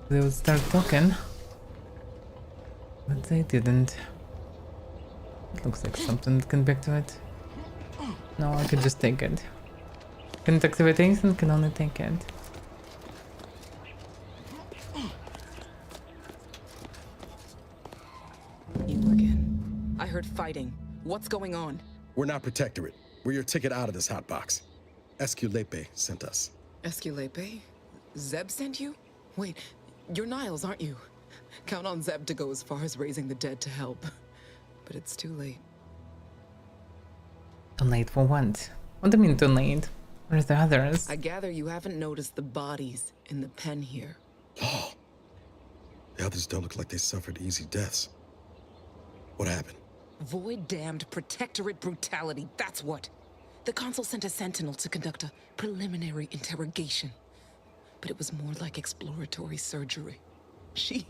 they would start talking. But they didn't. It looks like something that can back to it. No, I could just take it. Couldn't activate anything, can only take it. You again. I heard fighting. What's going on? We're not Protectorate. We're your ticket out of this hotbox. Esculepe sent us. Esculepe? Zeb sent you? Wait, you're Niles, aren't you? Count on Zeb to go as far as raising the dead to help. But it's too late. Too late for what? What do you mean too late? Where's the others? I gather you haven't noticed the bodies in the pen here. Oh. The others don't look like they suffered easy deaths. What happened? Void-damned Protectorate brutality, that's what. The Consul sent a sentinel to conduct a preliminary interrogation. But it was more like exploratory surgery. She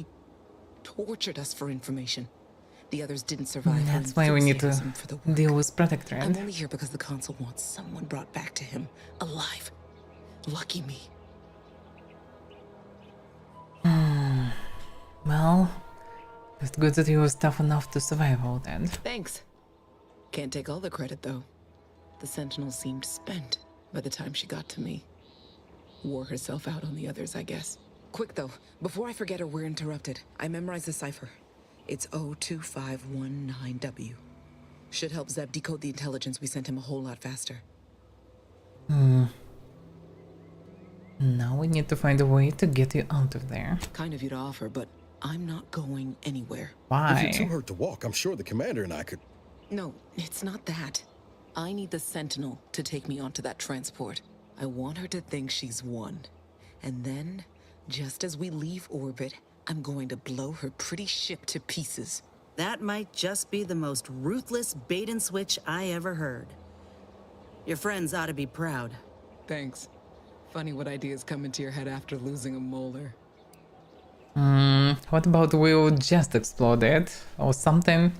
tortured us for information. The others didn't survive. That's why we need to deal with Protectorate. I'm only here because the Consul wants someone brought back to him, alive. Lucky me. Well, it's good that he was tough enough to survive all that. Thanks. Can't take all the credit, though. The Sentinel seemed spent by the time she got to me. Wore herself out on the others, I guess. Quick, though, before I forget or we're interrupted, I memorized the cipher. It's 02519W. Should help Zeb decode the intelligence we sent him a whole lot faster. Now we need to find a way to get you out of there. Kind of you to offer, but I'm not going anywhere. Why? If you're too hurt to walk, I'm sure the commander and I could... No, it's not that. I need the Sentinel to take me onto that transport. I want her to think she's won. And then, just as we leave orbit, I'm going to blow her pretty ship to pieces. That might just be the most ruthless bait and switch I ever heard. Your friends ought to be proud. Thanks. Funny what ideas come into your head after losing a molar. What about we would just explode it? Or something?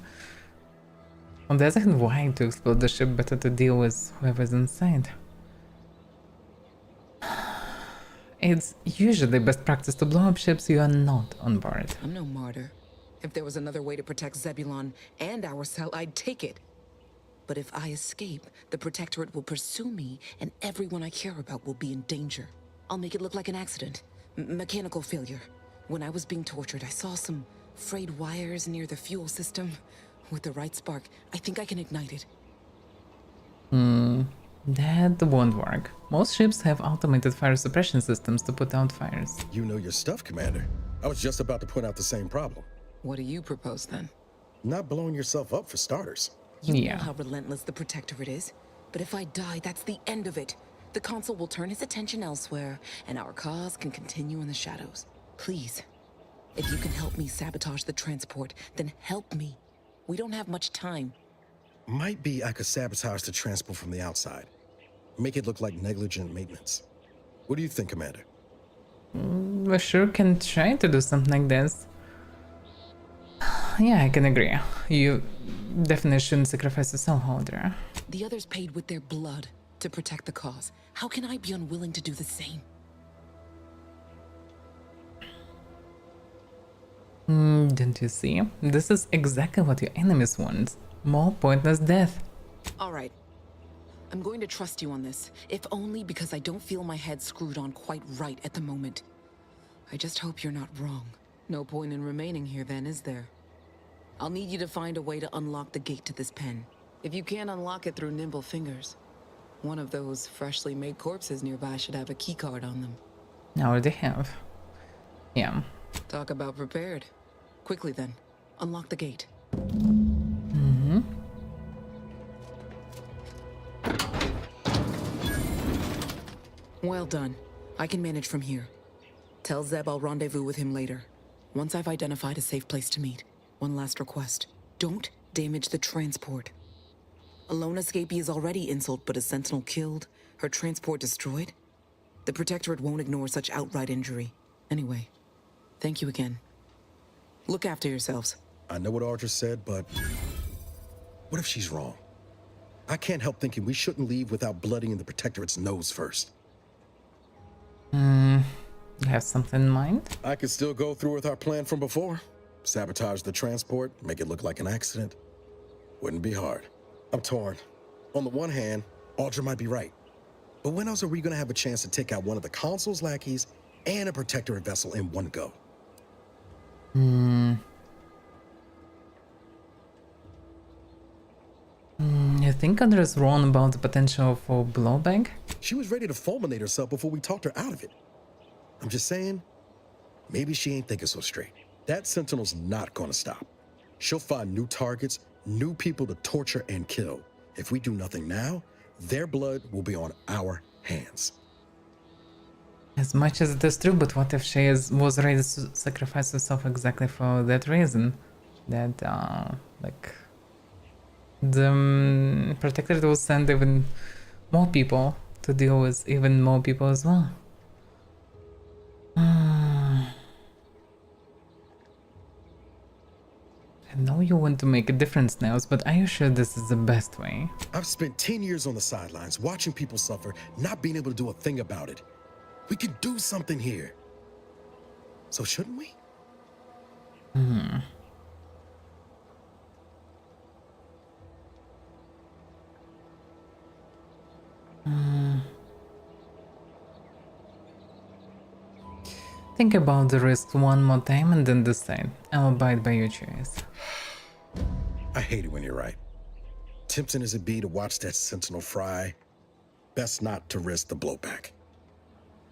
On the other hand, why to explode the ship? Better to deal with whoever's inside. It's usually best practice to blow up ships you are not on board. I'm no martyr. If there was another way to protect Zebulon and our cell, I'd take it. But if I escape, the Protectorate will pursue me, and everyone I care about will be in danger. I'll make it look like an accident. Mechanical failure. When I was being tortured, I saw some frayed wires near the fuel system. With the right spark, I think I can ignite it. That won't work. Most ships have automated fire suppression systems to put out fires. You know your stuff, Commander. I was just about to point out the same problem. What do you propose, then? Not blowing yourself up, for starters. You know how relentless the Protectorate is. But if I die, that's the end of it. The Consul will turn his attention elsewhere, and our cause can continue in the shadows. Please, if you can help me sabotage the transport, then help me. We don't have much time. Might be I could sabotage the transport from the outside. Make it look like negligent maintenance. What do you think, Commander? We sure can try to do something like this. Yeah, I can agree. You definitely shouldn't sacrifice a soul holder. The others paid with their blood to protect the cause. How can I be unwilling to do the same? Don't you see? This is exactly what your enemies want. More pointless death. All right. I'm going to trust you on this, if only because I don't feel my head screwed on quite right at the moment. I just hope you're not wrong. No point in remaining here then, is there? I'll need you to find a way to unlock the gate to this pen. If you can't unlock it through nimble fingers, one of those freshly made corpses nearby should have a keycard on them. I already have. Yeah. Talk about prepared. Quickly then, unlock the gate. Mm-hmm. Well done. I can manage from here. Tell Zeb I'll rendezvous with him later. Once I've identified a safe place to meet. One last request. Don't damage the transport. A lone escapee is already insult, but a sentinel killed, her transport destroyed? The Protectorate won't ignore such outright injury. Anyway, thank you again. Look after yourselves. I know what Audra said, but what if she's wrong? I can't help thinking we shouldn't leave without bloodying the Protectorate's nose first. You have something in mind? I could still go through with our plan from before. Sabotage the transport, make it look like an accident. Wouldn't be hard. I'm torn. On the one hand, Audra might be right. But when else are we gonna have a chance to take out one of the Consul's lackeys and a Protectorate vessel in one go? You think Audra's wrong about the potential for blowback? She was ready to fulminate herself before we talked her out of it. I'm just saying, maybe she ain't thinking so straight. That Sentinel's not gonna stop. She'll find new targets, new people to torture and kill. If we do nothing now, their blood will be on our hands. As much as it is true, but what if she was ready to sacrifice herself exactly for that reason? That, like, the Protectorate will send even more people to deal with even more people as well. I know you want to make a difference, Nails, but are you sure this is the best way? I've spent 10 years on the sidelines, watching people suffer, not being able to do a thing about it. We can do something here. So shouldn't we? Think about the risk one more time and then decide. I'll abide by your choice. I hate it when you're right. Tempting as it be to watch that Sentinel fry, best not to risk the blowback.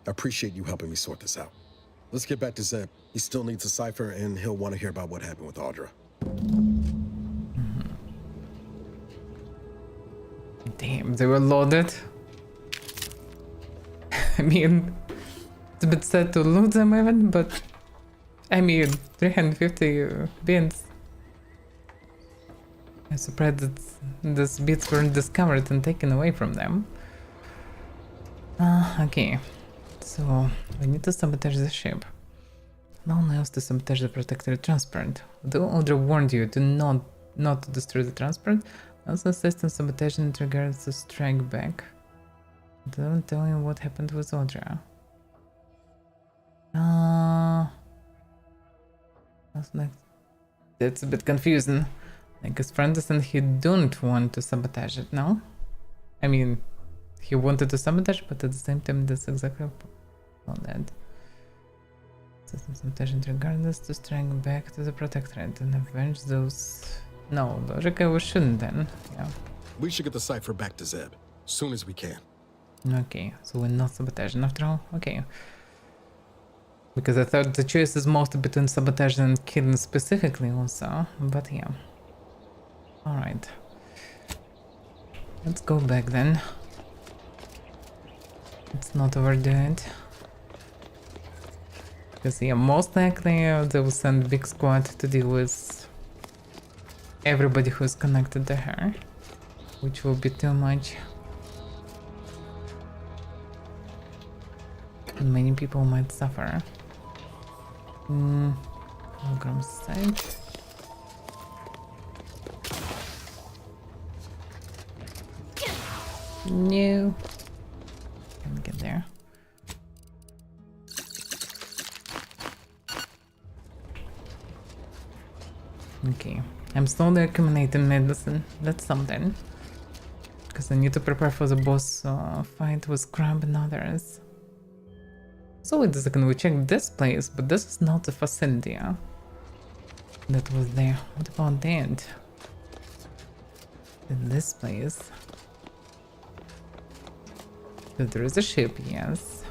I appreciate you helping me sort this out. Let's get back to Zeb. He still needs a cipher and he'll want to hear about what happened with Audra. Damn, they were loaded. I mean, it's a bit sad to lose them even, but I mean, 350 bins. I'm surprised that these bits weren't discovered and taken away from them. Okay, so we need to sabotage the ship. No one else to sabotage the Protectorate transport. Though Audra warned you to not to destroy the transport, also assist in sabotage in regards to strike back. Don't tell me what happened with Audra. That's a bit confusing. Like his friend said he don't want to sabotage it, no? I mean, he wanted to sabotage, but at the same time that's exactly on that. Sabotage regardless to strike back to the Protectorate and avenge those... No, logic we shouldn't then, yeah. We should get the cipher back to Zeb, soon as we can. Okay, so we're not sabotaging after all? Okay. Because I thought the choice is mostly between sabotage and killing specifically also, but yeah. Alright. Let's go back then. Let's not overdo it. Because yeah, most likely they will send big squad to deal with everybody who's connected to her, which will be too much. And many people might suffer. Hologram site. No. Can't get there. Okay. I'm slowly accumulating medicine. That's something. Because I need to prepare for the boss fight with Crab and others. So wait a second, we checked this place, but this is not the facility, huh? that was there. What about that? In this place. So there is a ship, yes.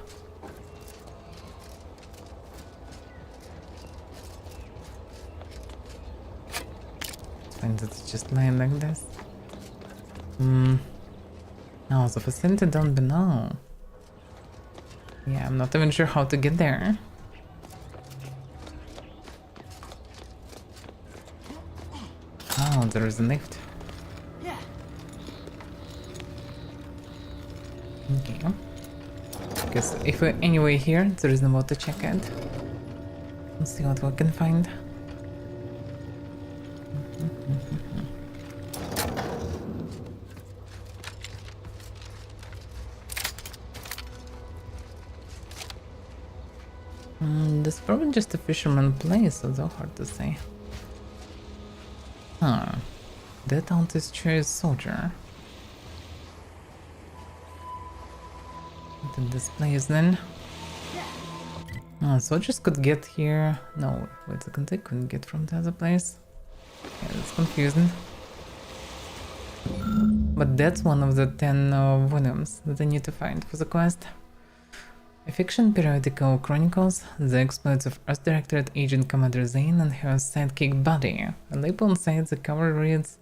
And it's just lying like this. No, the facility down below. Yeah, I'm not even sure how to get there. Oh, there is a lift. Okay. Because if we're anyway here, there is no more to check it. Let's see what we can find. This is probably just a fisherman place, so it's hard to say. Huh. That artist chose soldier. What in this place then? Soldiers could get here. No, wait a second, they couldn't get from the other place. Yeah, that's confusing. But that's one of the 10 volumes that I need to find for the quest. A fiction periodical chronicles the exploits of Earth Directorate Agent Commander Zane and her sidekick Buddy. A label inside the cover reads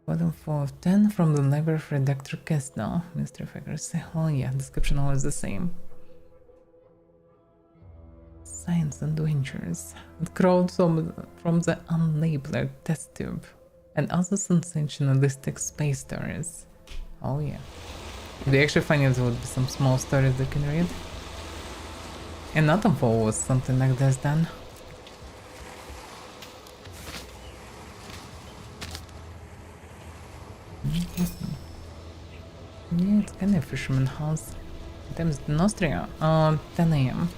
Volume 4 of 10 from the Library of Redactor Kestel. Mystery of Accuracy. Oh yeah, description always the same. Science Adventures. It crawled from the unlabeled test tube and other sensationalistic space stories. Oh yeah. They actually find there would be some small stories they can read. And Atomfall was something like this then. Yeah, it's kind of a fisherman house. What time is it in Austria? 10 AM.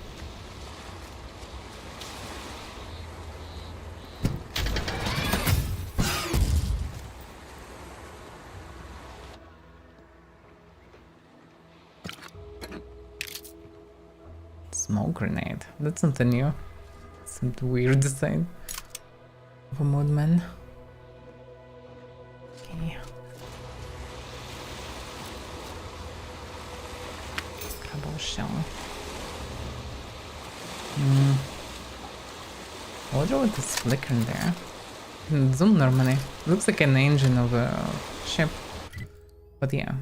Smoke grenade. That's something new. Some weird design of a modman. Okay. Crabble shell. I wonder what is flickering there. Zoom normally. Looks like an engine of a ship. But yeah.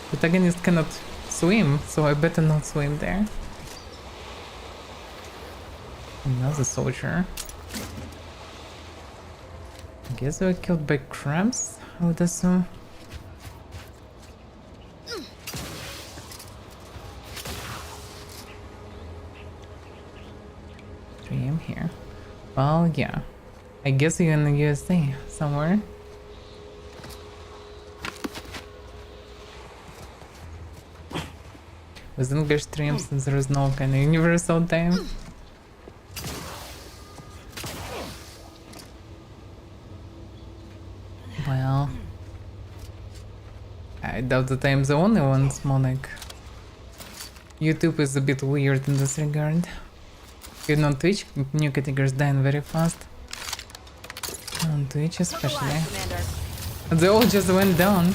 Protagonist cannot swim, so I better not swim there. Another soldier. I guess they were killed by crabs, I would assume. I am here. Well, yeah. I guess you're in the USA somewhere. With English streams, there is no kind of universal time. Well, I doubt that I'm the only one. It's more like YouTube is a bit weird in this regard. Even on Twitch, new categories dying very fast. On Twitch especially. They all just went down.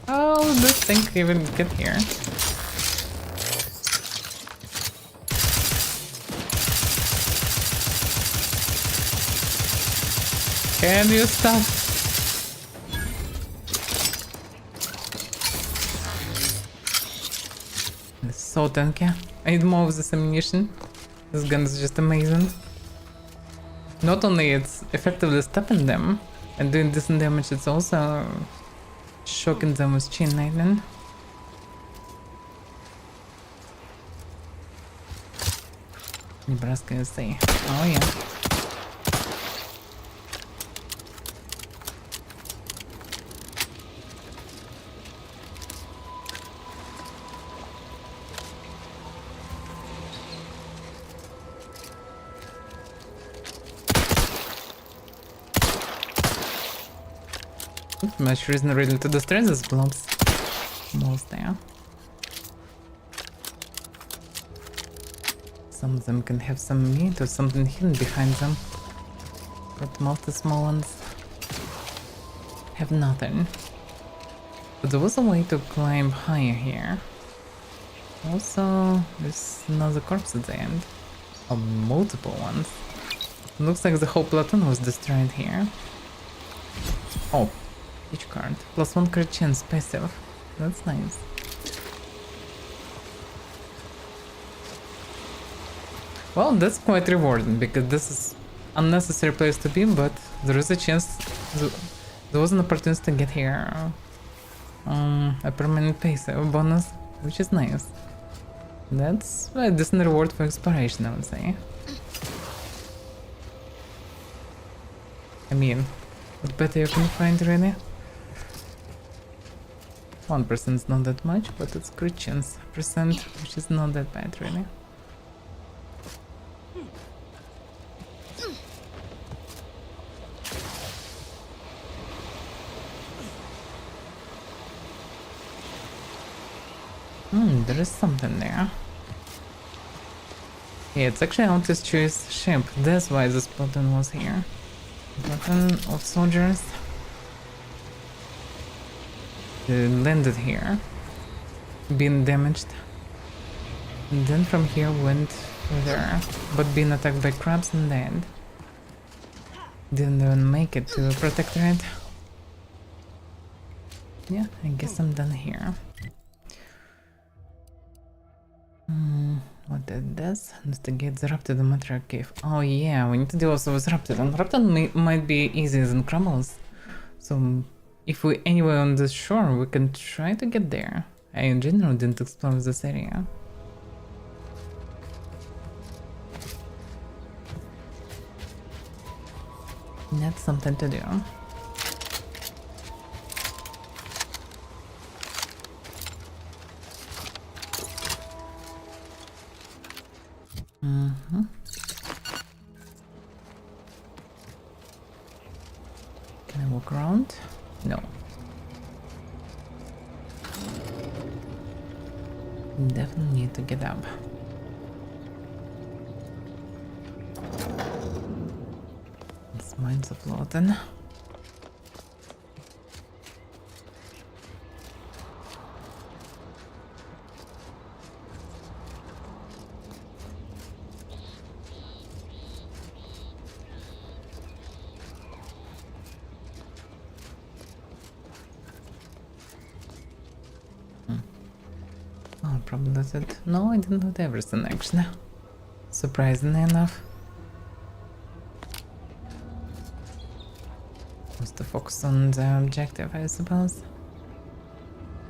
How did this thing even get here? Can you stop? It's so tanky. I need more of this ammunition. This gun is just amazing. Not only it's effectively stopping them and doing decent damage, it's also shocking them with chain lightning. Nebraska USA. Oh yeah. Much reason really to destroy these blobs. Most there. Some of them can have some meat or something hidden behind them. But most of the small ones have nothing. But there was a way to climb higher here. Also, there's another corpse at the end. Or multiple ones. Looks like the whole platoon was destroyed here. Oh, each card. +1 crit chance passive. That's nice. Well, that's quite rewarding because this is unnecessary place to be, but there is a chance there was an opportunity to get here a permanent passive bonus, which is nice. That's a decent reward for exploration, I would say. I mean, what better you can find really? 1% is not that much, but it's crit chance percent, which is not that bad really. There is something there. Yeah, it's actually Altus Choice ship. That's why this platoon was here. Platoon of soldiers. They landed here, being damaged. And then from here went further, but being attacked by crabs and dead. Didn't even make it to Protectorate. Yeah, I guess I'm done here. What that does? Investigate the Raptor the Matriarch Cave. Oh yeah, we need to deal also with Raptor. And Raptor might be easier than Crumbles. So if we're anywhere on the shore, we can try to get there. I in general didn't explore this area. That's something to do. Can I walk around? No. Definitely need to get up. This mine's a floating. Oh, probably that's it. No, I didn't loot everything actually. Surprisingly enough. Was to focus on the objective, I suppose.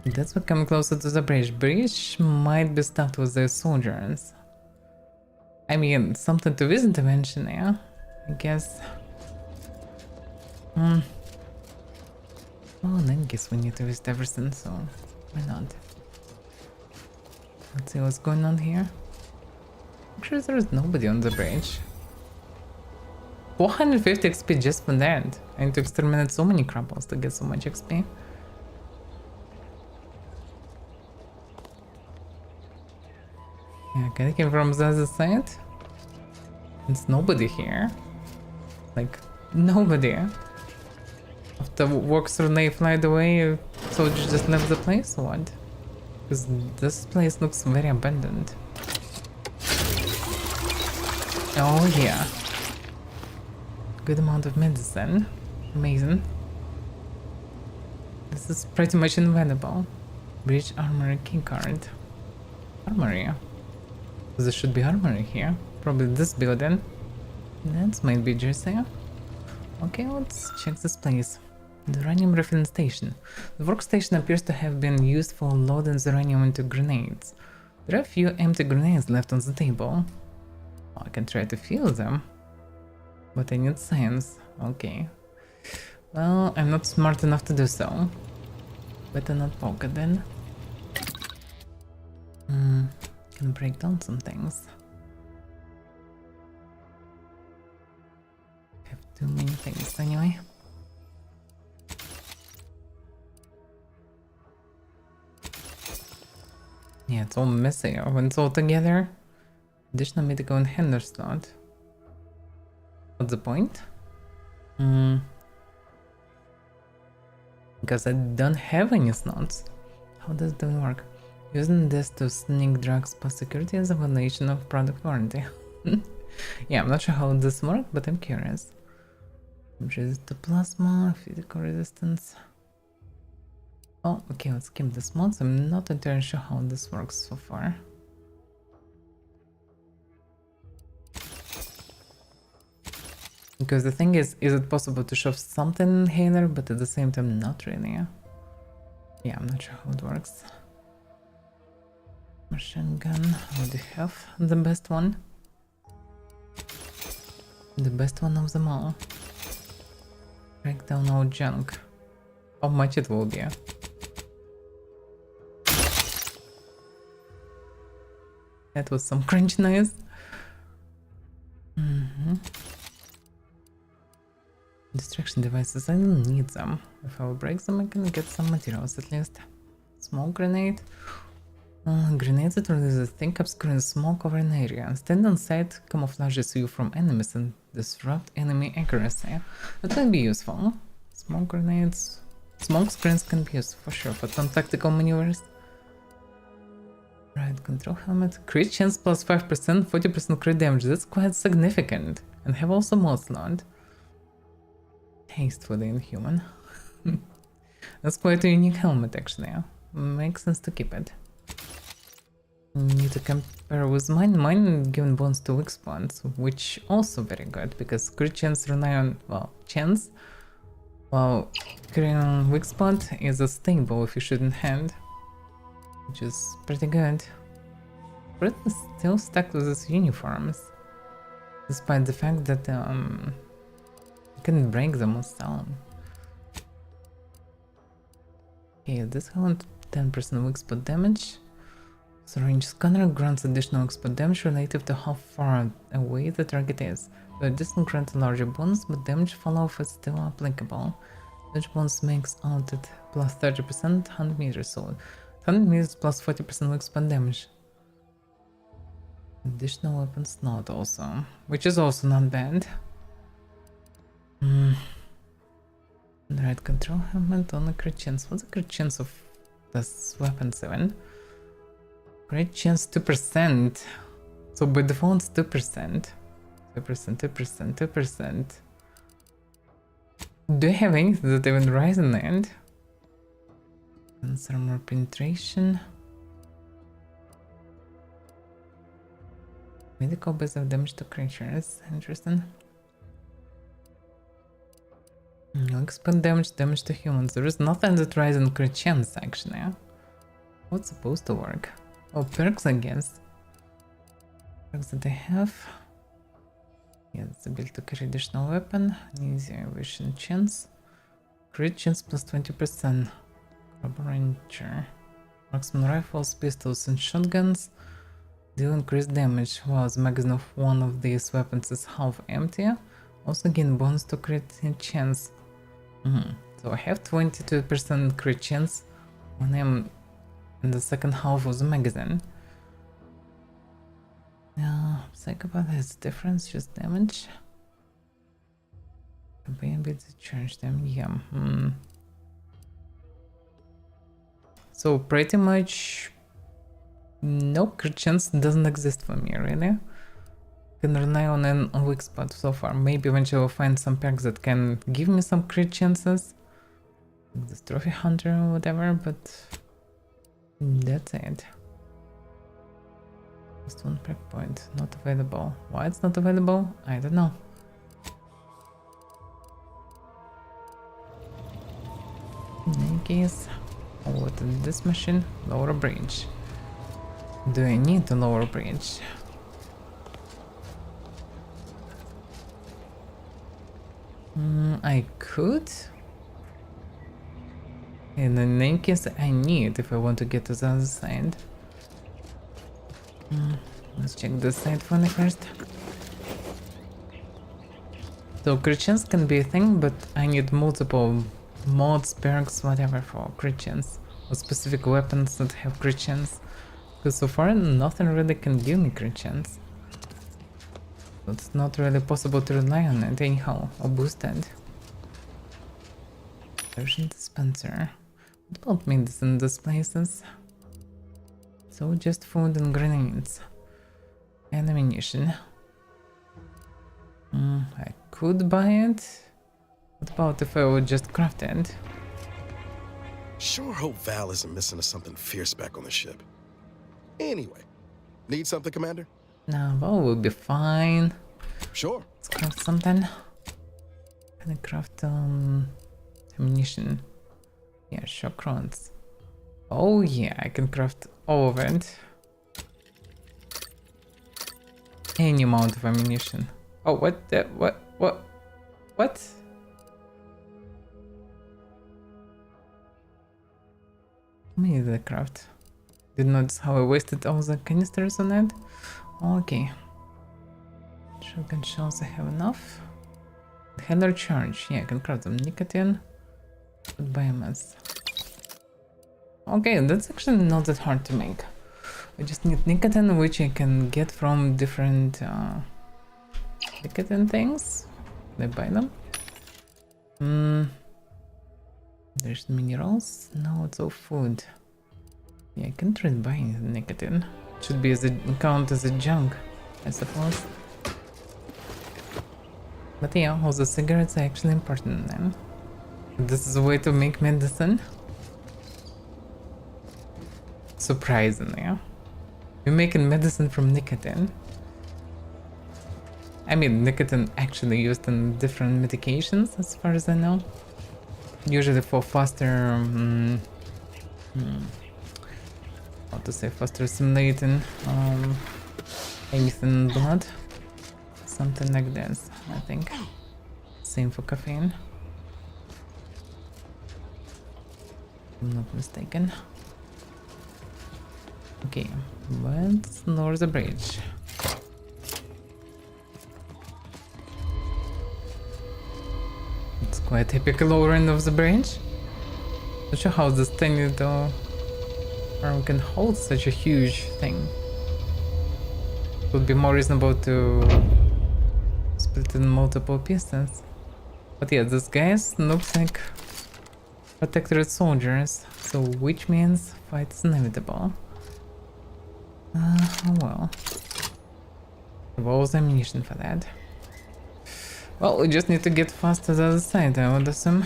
That's what coming closer to the bridge. Bridge might be stuffed with the soldiers. I mean, something to visit eventually, yeah? I guess. Well, I guess we need to visit everything, so why not? Let's see what's going on here. I'm sure there is nobody on the bridge. 450 XP just for that. I need to exterminate so many crumbles to get so much XP. Yeah, can I came from the other side? There's nobody here. Like, nobody. After walk through Nay flied away, soldiers just left the place or what? Because this place looks very abandoned. Oh yeah. Good amount of medicine. Amazing. This is pretty much invaluable. Bridge armory keycard. Armory. There should be armory here. Probably this building. That might be Jersey. Okay, let's check this place. The uranium refining station. The workstation appears to have been used for loading the uranium into grenades. There are a few empty grenades left on the table. I can try to fill them, but I need science. Okay. Well, I'm not smart enough to do so. Better not poke it then. Can break down some things. Have too many things anyway. Yeah, it's all messy when it's all together. Additional medical and handler slot. What's the point? Because I don't have any slots. How does that work? Using this to sneak drugs past security is a violation of product warranty. Yeah, I'm not sure how this works, but I'm curious. Resist to plasma, physical resistance. Oh, okay, let's skip this mod. I'm not entirely sure how this works so far. Because the thing is it possible to shove something in here, but at the same time not really? Yeah, I'm not sure how it works. Machine gun, I already have the best one. The best one of them all. Break down all junk. How much it will be? That was some cringe noise. Distraction devices, I don't need them. If I will break them, I can get some materials at least. Smoke grenade. Grenades that release a thick obscuring smoke over an area. Stand on sight camouflages you from enemies and disrupt enemy accuracy. That can be useful. Smoke grenades. Smoke screens can be used for sure for some tactical maneuvers. Right, control helmet. Crit chance plus 5%, 40% crit damage. That's quite significant. And have also mod slot. Haste for the inhuman. That's quite a unique helmet actually. Makes sense to keep it. Need to compare with mine. Mine given bonus to weak spots, which also very good because crit chance rely on, well, chance, while crit on weak spot is a stable if you shoot in hand, which is pretty good. But it's still stuck with his uniforms, despite the fact that you can break them with sound. Okay, this helmet 10% weak spot damage. So range scanner grants additional weak spot damage relative to how far away the target is. The distance grants a larger bonus, but damage follow-up is still applicable. Damage bonus makes out at plus 30%, 100 meters, so 100 meters plus 40% weak spot damage. Additional weapon slot also, which is also not bad. Right, control helmet on a crit chance. What's the crit chance of this weapon 7? Crit chance 2%. So by default it's 2%. 2%. Do you have anything that even rise in the end? Answer more penetration. Medical base of damage to creatures. Interesting. Expand damage to humans. There is nothing that rises in crit chance actually. What's supposed to work? Oh, perks I guess. Perks that I have. Yeah, it's the ability to carry additional weapon. Easy evasion chance. Crit chance plus 20%. Rubber Ranger. Marksman rifles, pistols and shotguns deal increased damage, while the magazine of one of these weapons is half empty. Also gain bonus to crit chance. So I have 22% crit chance when I'm in the second half of the magazine. Psychopath has difference, just damage. Maybe to charge them, yeah. So pretty much no crit chance doesn't exist for me really. Can rely on an weak spot so far. Maybe eventually I'll find some perks that can give me some crit chances. Like this trophy hunter or whatever, but that's it. Just one perk point, not available. Why it's not available? I don't know. In any case, what is this machine? Lower bridge. Do I need to lower bridge? I could. In any case, I need if I want to get to the other side. Let's check this side for me first. So crit chance can be a thing, but I need multiple mods, perks, whatever for crit chance. Or specific weapons that have crit chance. Because so far nothing really can give me crit chance. It's not really possible to rely on it anyhow, or boosted. Version dispenser. What about medicine in these places? So just food and grenades. And ammunition. I could buy it. What about if I would just craft it? Sure hope Val isn't missing us something fierce back on the ship. Anyway, need something, Commander? No, Val will be fine. Sure. Let's craft something. Can I craft ammunition? Yeah, shock rods. Oh yeah, I can craft all of it. Any amount of ammunition. Oh, what? What? How many did I craft? Did notice how I wasted all the canisters on it. Okay. Shotgun shells, I have enough. Handler charge. Yeah, I can craft them. Nicotine. Biomass. Okay, that's actually not that hard to make. I just need nicotine, which I can get from different nicotine things. Can I buy them? There's minerals. No, it's all food. Yeah, I can try buying nicotine. Should be as a count as a junk, I suppose. But yeah, all the cigarettes are actually important then. This is a way to make medicine. Surprising, yeah. We're making medicine from nicotine. I mean, nicotine actually used in different medications, as far as I know. Usually for faster, how to say, faster assimilating anything in blood. Something like this, I think. Same for caffeine. I'm not mistaken. Okay, let's lower the bridge. It's quite typical lowering of the bridge. Not sure how this tiny though arm can hold such a huge thing. It would be more reasonable to split it in multiple pieces. But yeah, these guys looks like protectorate soldiers, so which means fight is inevitable. Oh well. Revolves ammunition for that. Well, we just need to get fast to the other side, I would assume.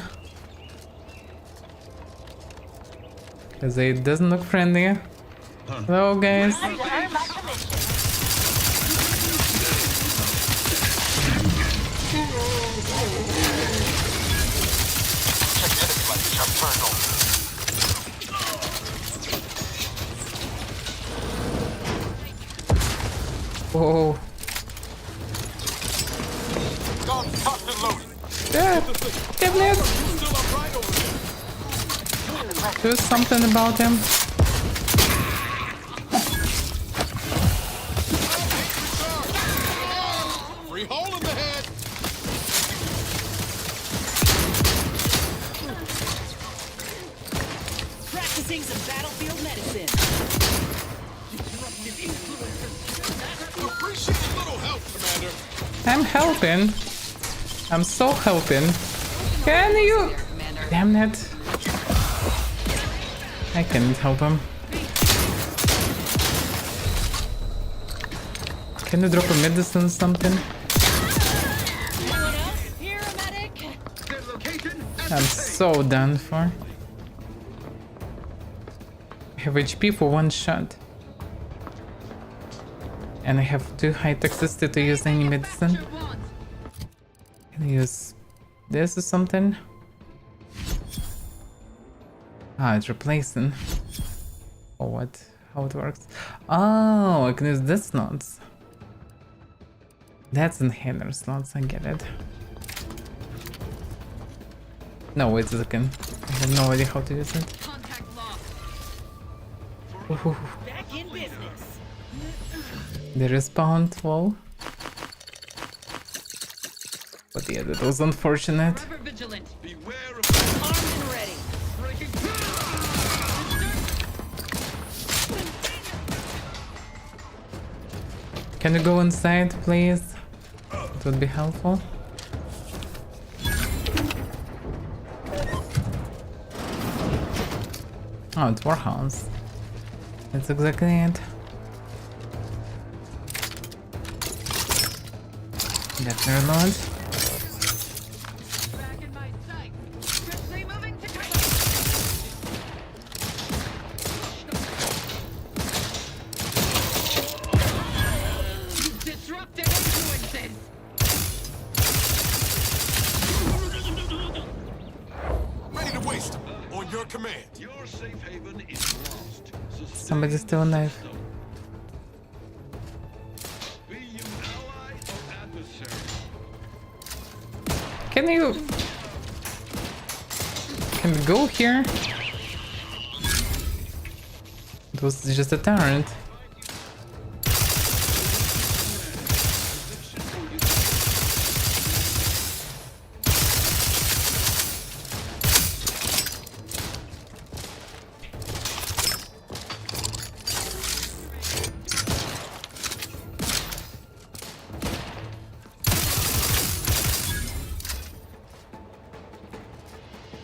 Because it doesn't look friendly. Hello, guys. Whoa. Yeah, damn it. Do something about him. Free hole in the head. Practicing some battlefield medicine. Appreciate a little help, Commander. I'm helping. I'm so helping. Can you? Damn it. I can't help him. Can you drop a medicine or something? I'm so done for. I have HP for one shot. And I have too high toxicity to use any medicine. Can I use this or something? Ah, it's replacing. Or what? How it works? Oh, I can use this slots. That's inhaler slots, I get it. No, wait a second. I have no idea how to use it. Ooh. Back in business. The respawn wall. But yeah, that was unfortunate. Armed and ready. Can you go inside, please? It would be helpful. Oh, it's warehouse. That's exactly it. Get their load. Ready to waste them on your command. Your safe haven is lost. Somebody's still alive. Can you go here? It was just a turret.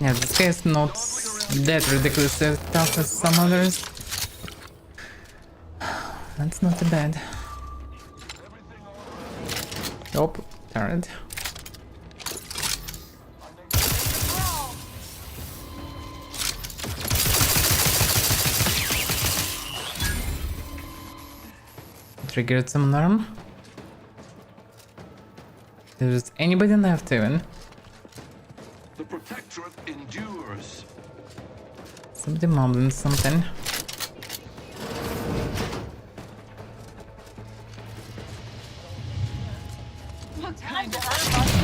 Yeah, this guy is not that ridiculously tough as some others. That's not too bad. Oh, turret. Triggered some alarm. There's anybody left even. The protectorate endures. Somebody mumbling something. What kind of herb?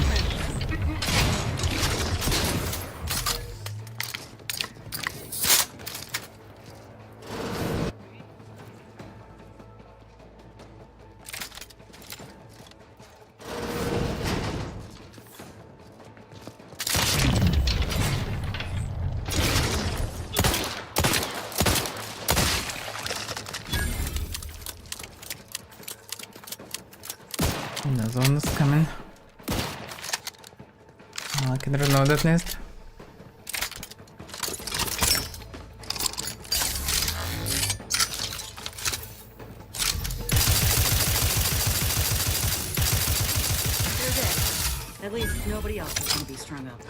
Another one is coming. Oh, I can reload at least. They're dead. At least nobody else is gonna be strung up.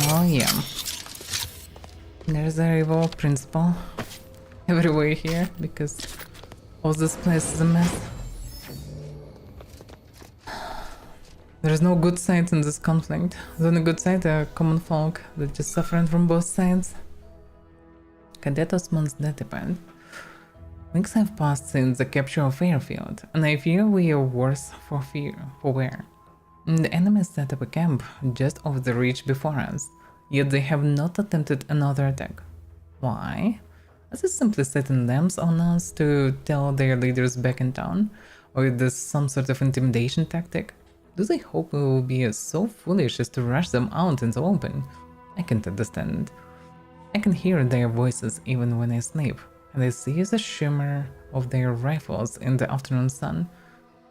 Oh yeah. There's a rival principal everywhere here because all this place is a mess. There is no good sides in this conflict. The only good side are common folk that just suffering from both sides. Cadet Osman's deathbed. Weeks have passed since the capture of Airfield, and I fear we are worse for wear. The enemy set up a camp just off the reach before us, yet they have not attempted another attack. Why? Is it simply setting lamps on us to tell their leaders back in town? Or is this some sort of intimidation tactic? Do they hope we will be so foolish as to rush them out in the open? I can't understand. I can hear their voices even when I sleep, and I see the shimmer of their rifles in the afternoon sun.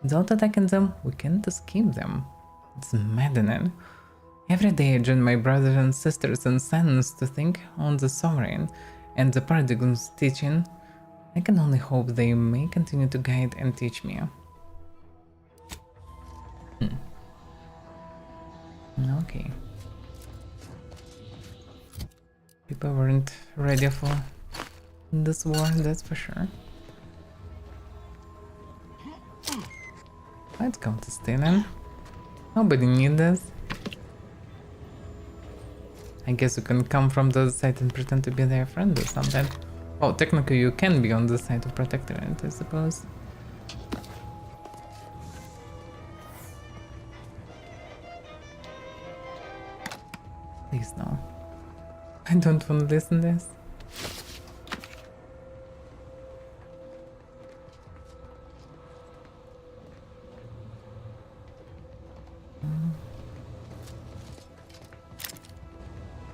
Without attacking them, we can't escape them. It's maddening. Every day I join my brothers and sisters in silence to think on the Sovereign and the Paradigm's teaching. I can only hope they may continue to guide and teach me. Okay. People weren't ready for this war, that's for sure. Let's come to stealing. Nobody needs this. I guess you can come from the other side and pretend to be their friend or something. Oh, technically you can be on the side of Protectorate, I suppose. Please no. I don't want to listen to this.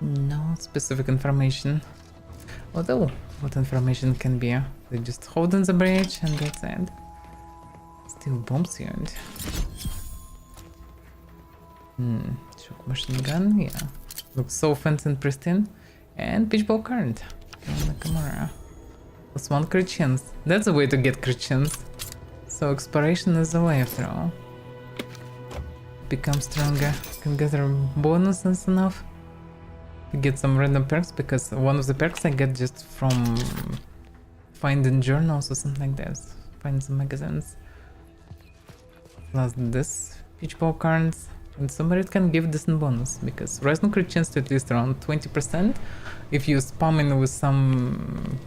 No specific information. Although, what information can be? They just hold on the bridge and that's it. Still bomb sealed. Shock machine gun, yeah. Looks so fancy and pristine. And pitchball current. On the camera. Plus 1 crit chance. That's a way to get crit chance. So exploration is the way after all. Become stronger. Can gather bonuses enough to get some random perks, because one of the perks I get just from finding journals or something like this. Find some magazines. Plus this pitchball cards. And somebody can give decent bonus, because rise no crit chance to at least around 20%. If you spam in with some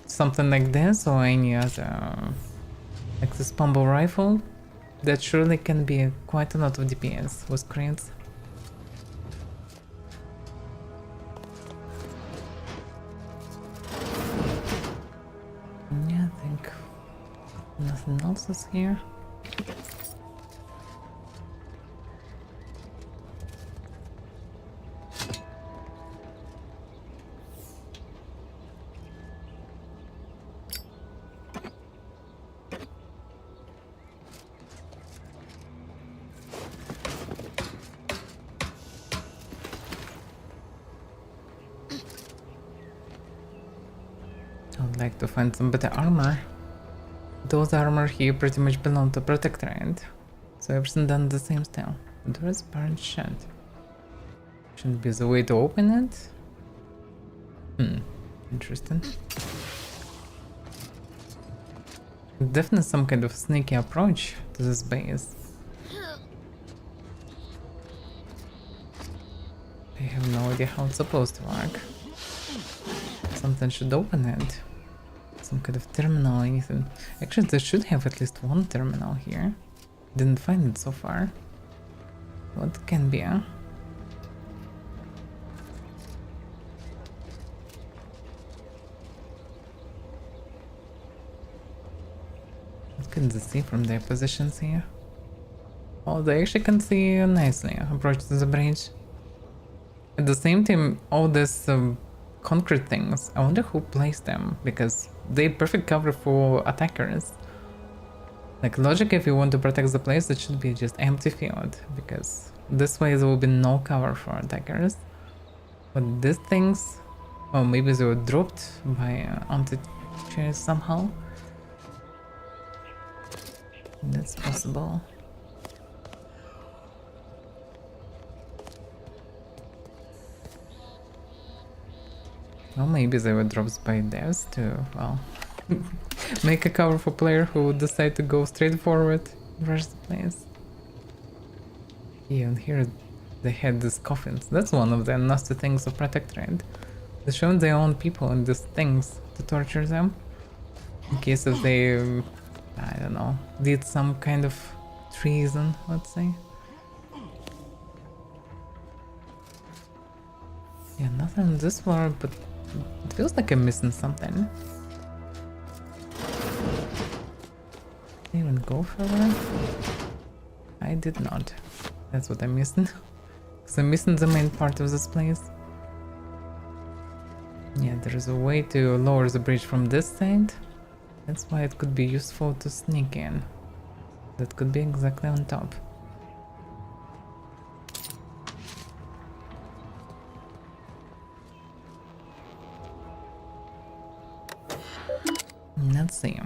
something like this or any other, like this pummel rifle, that surely can be quite a lot of DPS with crits. Yeah, I think nothing else is here. To find some better armor. Those armor here pretty much belong to Protectorate, so everything done the same style. The door is barred shut. Shouldn't be the way to open it. Interesting. Definitely some kind of sneaky approach to this base. I have no idea how it's supposed to work. Something should open it. Some kind of terminal or anything. Actually, they should have at least one terminal here. Didn't find it so far. What can be? What can they see from their positions here? Oh, they actually can see nicely approach to the bridge. At the same time, all this concrete things, I wonder who placed them, because they perfect cover for attackers. Like logic, if you want to protect the place, it should be just empty field, because this way there will be no cover for attackers. But these things, well, maybe they were dropped by anti-chairs somehow. That's possible. Well, maybe they were dropped by devs to, well, make a cover for player who would decide to go straight forward versus the place. Yeah, and here they had these coffins. That's one of the nasty things of Protectorate. They showed their own people in these things to torture them. In case if they, I don't know, did some kind of treason, let's say. Yeah, nothing in this world, but it feels like I'm missing something. Did I even go further? I did not. That's what I'm missing. Because I'm missing the main part of this place. Yeah, there is a way to lower the bridge from this side. That's why it could be useful to sneak in. That could be exactly on top. Let's see.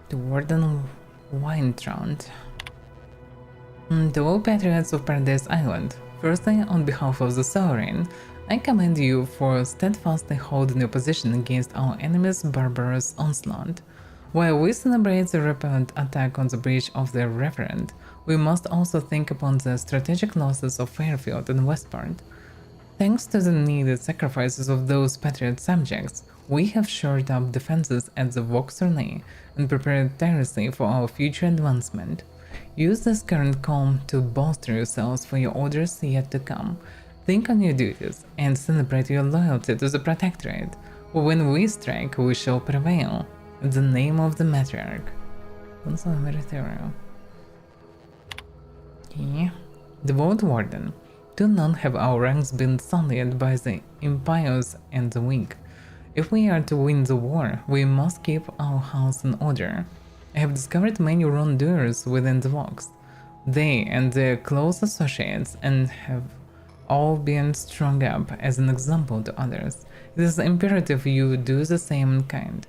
The Warden Weintraund. To all patriots of Paradise Island, firstly, on behalf of the Sovereign, I commend you for steadfastly holding your position against our enemy's barbarous onslaught. While we celebrate the repellent attack on the bridge of the Reverend, we must also think upon the strategic losses of Fairfield and Westport. Thanks to the needed sacrifices of those patriot subjects, we have shored up defenses at the Vauxhall and prepared tirelessly for our future advancement. Use this current calm to bolster yourselves for your orders yet to come. Think on your duties and celebrate your loyalty to the Protectorate. When we strike, we shall prevail. In the name of the Matriarch. Okay. The Vault Warden. Till none have our ranks been sullied by the impious and the weak. If we are to win the war, we must keep our house in order. I have discovered many wrongdoers within the Vox. They and their close associates and have all been strung up as an example to others. It is imperative you do the same in kind.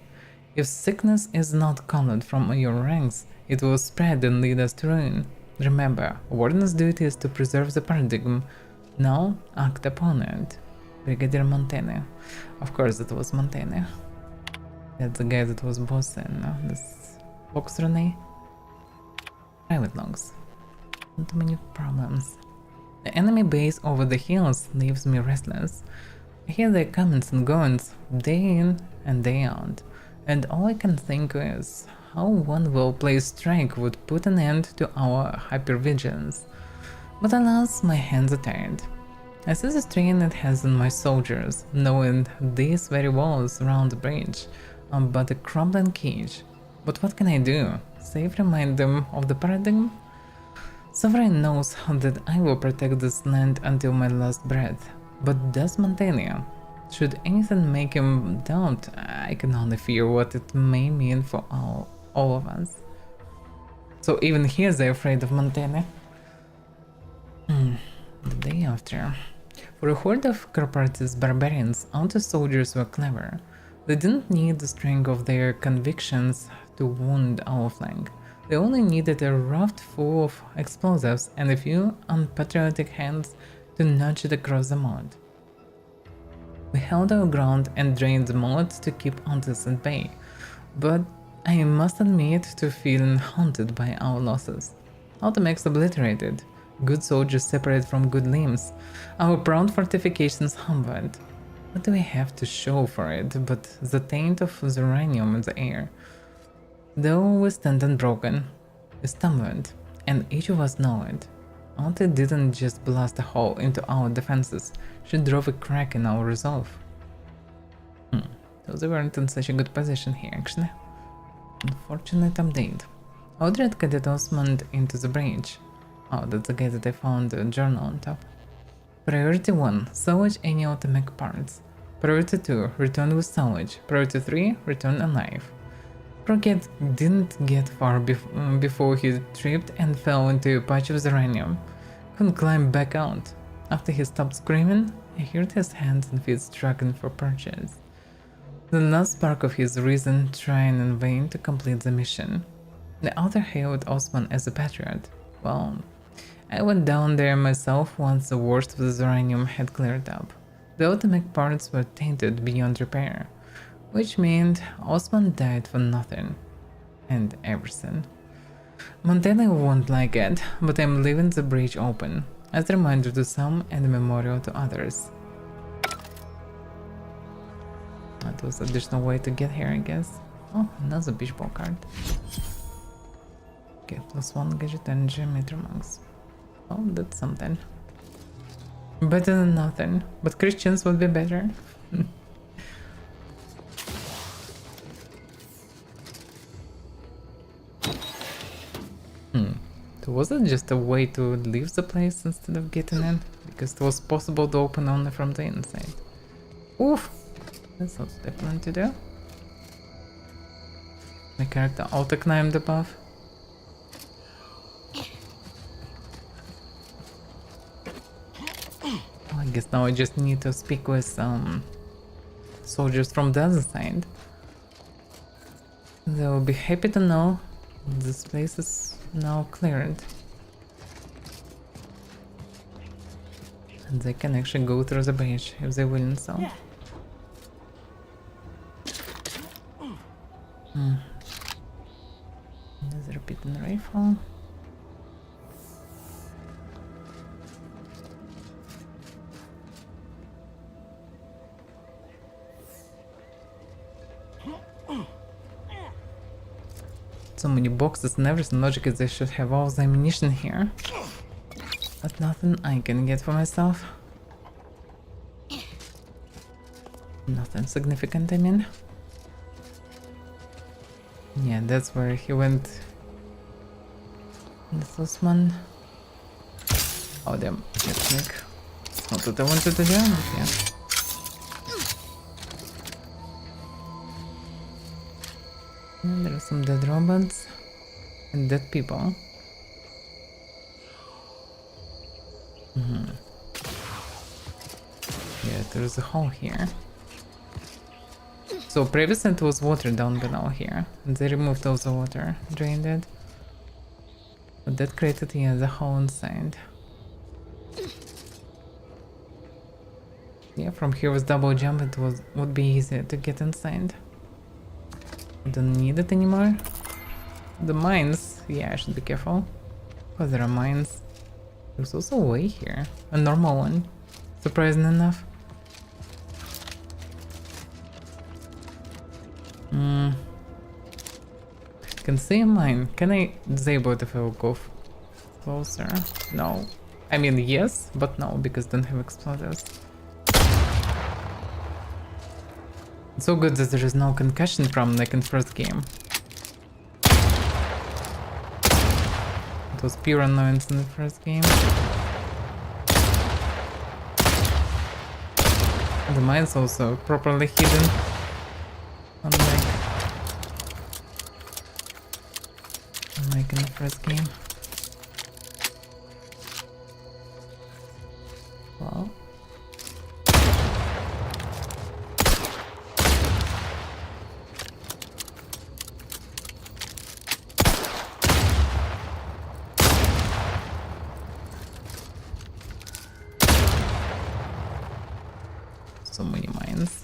If sickness is not called from your ranks, it will spread and lead us to ruin. Remember, Warden's duty is to preserve the paradigm. Now, act upon it. Brigadier Montaigne. Of course it was Montaigne. That's the guy that was boss in this Vox Rene. Private logs. Not too many problems. The enemy base over the hills leaves me restless. I hear their comments and goings day in and day out, and all I can think is how one well-placed strike would put an end to our hypervigilance. But alas, my hands are tied. I see the strain it has on my soldiers, knowing these very walls around the bridge are but a crumbling cage. But what can I do? Save remind them of the paradigm? Sovereign knows that I will protect this land until my last breath, but does Montaigne? Should anything make him doubt, I can only fear what it may mean for all of us. So even here they're afraid of Montaigne. The day after. For a horde of corporatist barbarians, outer soldiers were clever. They didn't need the strength of their convictions to wound our flank. They only needed a raft full of explosives and a few unpatriotic hands to nudge it across the mud. We held our ground and drained the mud to keep hunters at bay, but I must admit to feeling haunted by our losses. Automax obliterated, good soldiers separated from good limbs, our proud fortifications humbled. What do we have to show for it but the taint of uranium in the air? Though we stand unbroken, we stumbled, and each of us know it. Auntie didn't just blast a hole into our defenses, she drove a crack in our resolve. So they weren't in such a good position here, actually. Unfortunate update. Audred cadet Osmond into the breach. Oh, that's the guy that I found a journal on top. Priority 1, salvage any automatic parts. Priority 2, return with salvage. Priority 3, return alive. Rocket didn't get far before he tripped and fell into a patch of uranium. Couldn't climb back out. After he stopped screaming, I heard his hands and feet struggling for purchase. The last spark of his reason trying in vain to complete the mission. The author hailed Osman as a patriot. Well, I went down there myself once the worst of the uranium had cleared up. The automatic parts were tainted beyond repair, which meant Osman died for nothing and everything. Montaigne won't like it, but I'm leaving the bridge open, as a reminder to some and a memorial to others. That was additional way to get here, I guess. Oh, another beach ball card. Okay, +1 gadget energy meter monks. Oh, that's something. Better than nothing, but Christians would be better. So was it just a way to leave the place instead of getting in? Because it was possible to open only from the inside. Oof! That's not what I planned to do. My character auto-climbed above. Oh, I guess now I just need to speak with soldiers from the other side. They will be happy to know this place is now cleared. And they can actually go through the bridge if they willing so. There's a repeating rifle. So many boxes and everything. Logic is they should have all the ammunition here. But nothing I can get for myself. Nothing significant, I mean. Yeah, that's where he went. This one. Oh damn, that's Nick. It's not what I wanted to do, but yeah. And there are some dead robots. And dead people. Yeah, there's a hole here. So previously it was water down below here. And they removed all the water, drained it. But that created, yeah, the hole inside. Yeah, from here with double jump it would be easier to get inside. Don't need it anymore. The mines, yeah, I should be careful. Because there are mines. There's also a way here. A normal one. Surprising enough. Can see a mine. Can I disable it if I will go closer? No. I mean yes, but no, because don't have explosives. It's so good that there is no concussion problem like in first game. It was pure annoyance in the first game. The mine's also properly hidden. Unlike in the first game. Well. So many mines.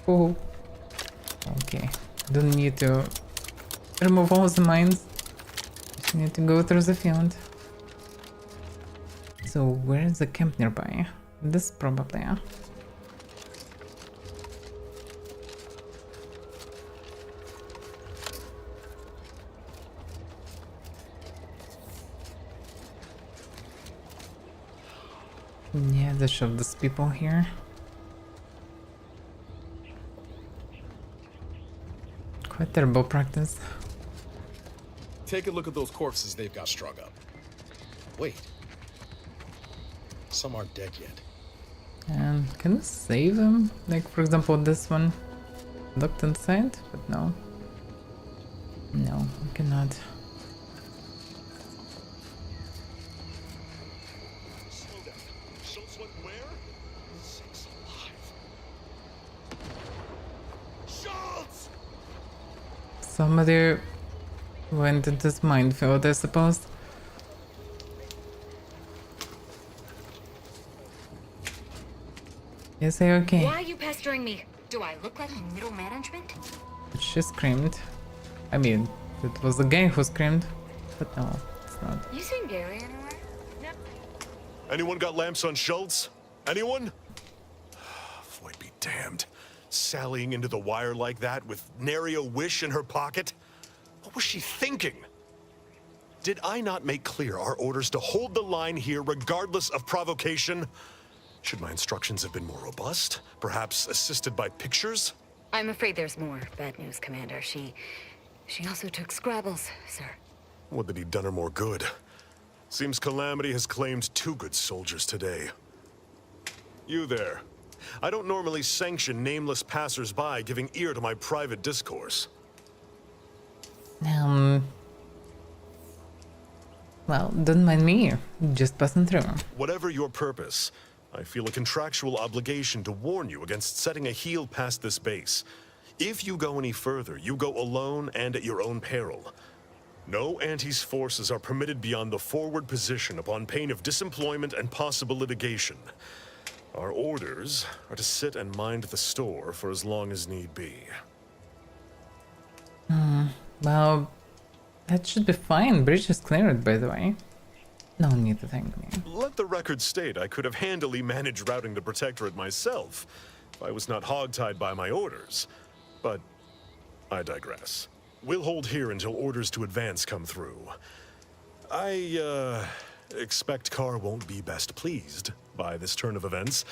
Oh, okay. Don't need to remove all the mines. Just need to go through the field. So where is the camp nearby? This probably. Yeah, they showed these people here. Quite terrible practice. Take a look at those corpses they've got strung up. Wait. Some aren't dead yet. And can we save them? Like, for example, this one looked inside, but no. No, we cannot. Somebody went into this minefield, I suppose. Is he okay? Why are you pestering me? Do I look like middle management? She screamed. I mean, it was the guy who screamed, but no, it's not. You seen Gary anywhere? No. Anyone got lamps on Schultz? Anyone? Floyd be damned. Sallying into the wire like that with nary a wish in her pocket? What was she thinking? Did I not make clear our orders to hold the line here regardless of provocation? Should my instructions have been more robust? Perhaps assisted by pictures? I'm afraid there's more bad news, Commander. She also took Scrabbles, sir. Would that he'd done her more good. Seems Calamity has claimed 2 good soldiers today. You there. I don't normally sanction nameless passers-by giving ear to my private discourse. Well, don't mind me. Just passing through. Whatever your purpose, I feel a contractual obligation to warn you against setting a heel past this base. If you go any further, you go alone and at your own peril. No Antes forces are permitted beyond the forward position upon pain of disemployment and possible litigation. Our orders are to sit and mind the store for as long as need be. Well, that should be fine. Bridge is cleared, by the way. No need to thank me. Let the record state I could have handily managed routing the Protectorate myself if I was not hogtied by my orders. But I digress. We'll hold here until orders to advance come through. I expect Carr won't be best pleased by this turn of events,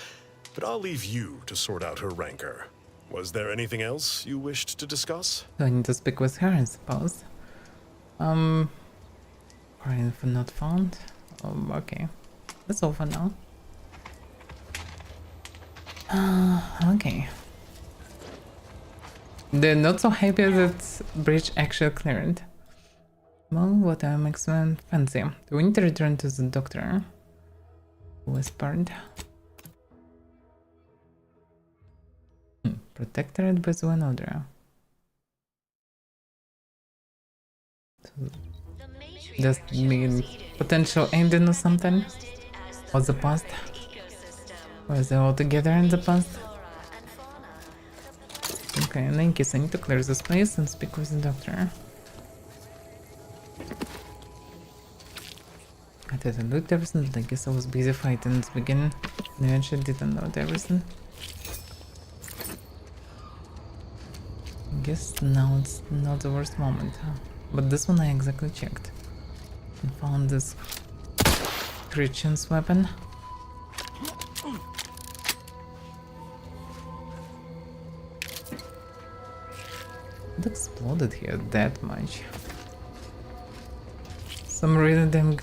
but I'll leave you to sort out her rancor. Was there anything else you wished to discuss? So I need to speak with her, I suppose. Or info not found. Okay. That's all for now. Okay. They're not so happy that bridge actually cleared. Well, what makes them fancy? We need to return to the doctor. Whispered. Protectorate by one order. Does it mean potential ending or something? Or the past? Or is it all together in the past? Okay, in any case, I need to clear this place and speak with the doctor. I didn't loot everything, but I guess I was busy fighting at the beginning. And eventually didn't loot everything. I guess now it's not the worst moment, huh? But this one I exactly checked. And found this Christian's weapon. It exploded here that much. Some really damn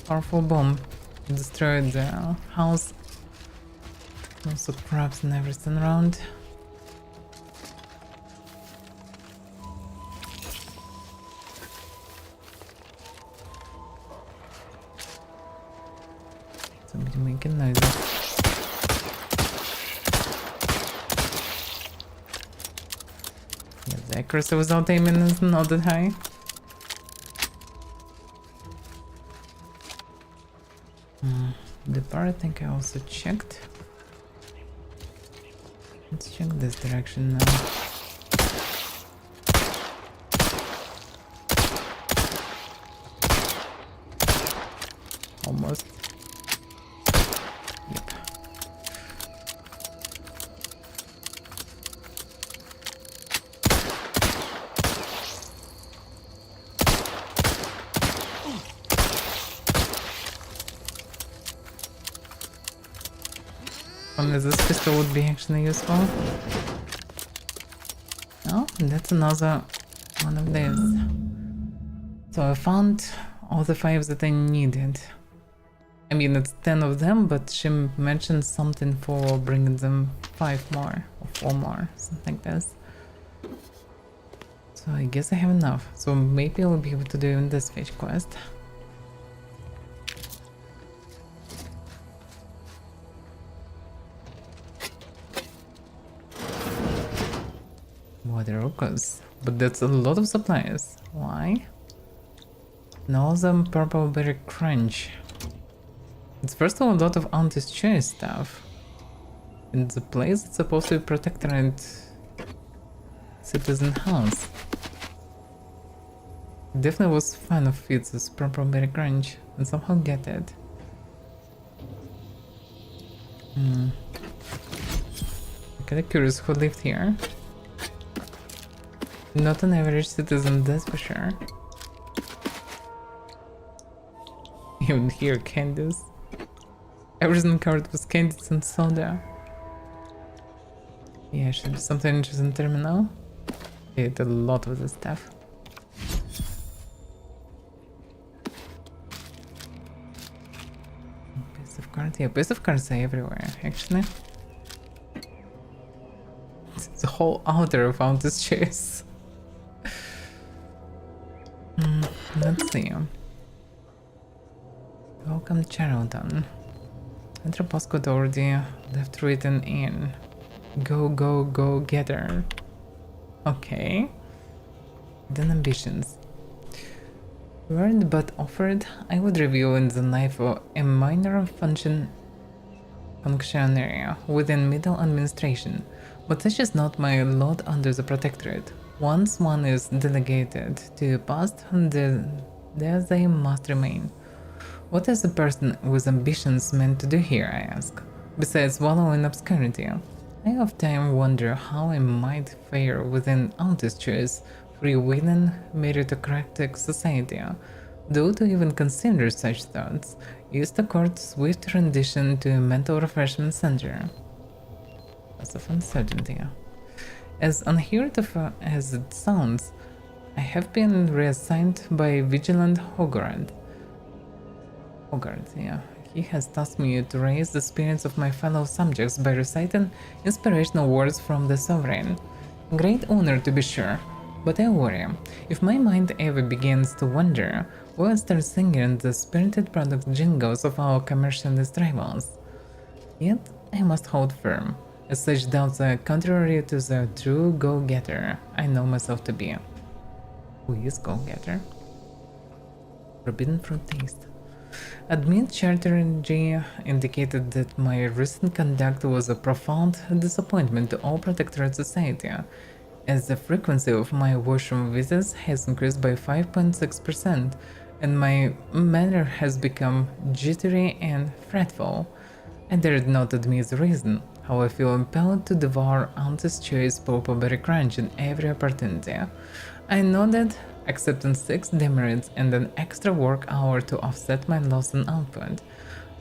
powerful bomb destroyed the house. Also crabs and everything around. Somebody making noises. Yeah, the accuracy without aiming is not that high. The bar I think I also checked. Let's check this direction now. Almost. Yep. Only this pistol would be actually useful. Oh, that's another one of these. So I found all the 5 that I needed. I mean, it's 10 of them, but she mentioned something for bringing them 5 more, or 4 more, something like this. So I guess I have enough. So maybe I'll be able to do even this fish quest. Water rockers, but that's a lot of supplies. Why? And all them purple berry crunch. It's first of all a lot of Auntie's choice stuff. And the place is supposed to be protectorate citizen house. Definitely was fan of Fitz's purple berry crunch and somehow get it. I'm kinda curious who lived here. Not an average citizen, that's for sure. Even here, candies. Everything covered with candies and soda. Yeah, should be something interesting in terminal. I ate a lot of this stuff. Piece of cards, yeah, piece of cards are everywhere, actually. The whole outer found this chase. Let's see. Welcome Charlton. Enter postcode already left written in. Go, go, go, getter. Okay. Then ambitions. Learned but offered, I would review in the knife a minor function area within middle administration, but this is not my lot under the protectorate. Once one is delegated to the past, there they must remain. What is a person with ambitions meant to do here, I ask? Besides wallow in obscurity, I often wonder how I might fare within Auntie's choice, free-willing, meritocratic society. Though to even consider such thoughts is to court swift rendition to a mental refreshment center. Lots of uncertainty. As unheard of as it sounds, I have been reassigned by Vigilant Hogarth. Yeah. he has tasked me to raise the spirits of my fellow subjects by reciting inspirational words from the Sovereign. Great honor to be sure, but I worry, if my mind ever begins to wander, we'll start singing the spirited product jingles of our commercialist rivals. Yet, I must hold firm, as such doubts are contrary to the true go-getter I know myself to be. Who is go-getter? Forbidden fruit taste. Admin Charter G indicated that my recent conduct was a profound disappointment to all Protectorate society, as the frequency of my washroom visits has increased by 5.6% and my manner has become jittery and fretful. I dared not admit the reason, how I feel impelled to devour Auntie's choice purple berry crunch in every opportunity. I nodded, accepting 6 demerits and an extra work hour to offset my loss in output.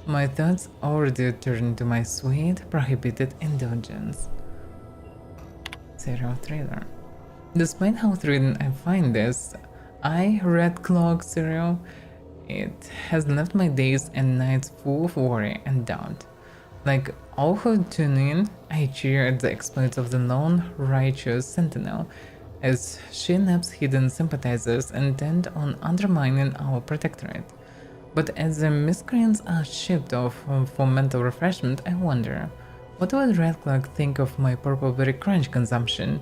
My thoughts already turned to my sweet, prohibited indulgence. Serial trailer. Despite how thrilling I find this Red Clock serial, it has left my days and nights full of worry and doubt. Like all who tune in, I cheer at the exploits of the lone righteous sentinel, as she naps hidden sympathizers intent on undermining our protectorate. But as the miscreants are shipped off for mental refreshment, I wonder, what would Red Clock think of my purple berry crunch consumption,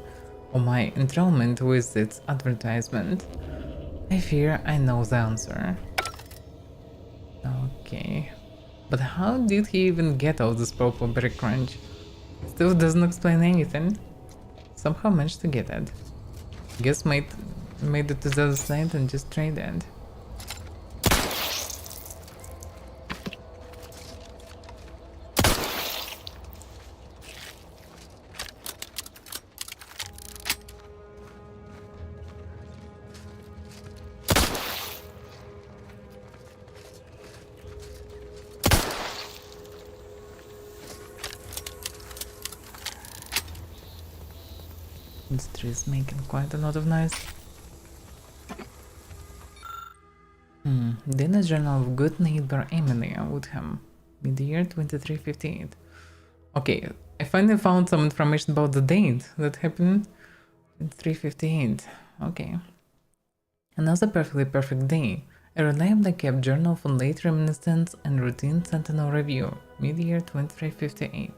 or my enthrallment with its advertisement? I fear I know the answer. Okay. But how did he even get all this purple berry crunch? Still doesn't explain anything. Somehow managed to get it. Guess made it to the other side and just traded. This tree is making quite a lot of noise. Dinner Journal of Good Neighbor Emily Woodham, mid-year 2358. Okay, I finally found some information about the date that happened in 358. Okay. Another perfectly perfect day. A reliably kept journal for late reminiscence and routine sentinel review, mid-year 2358.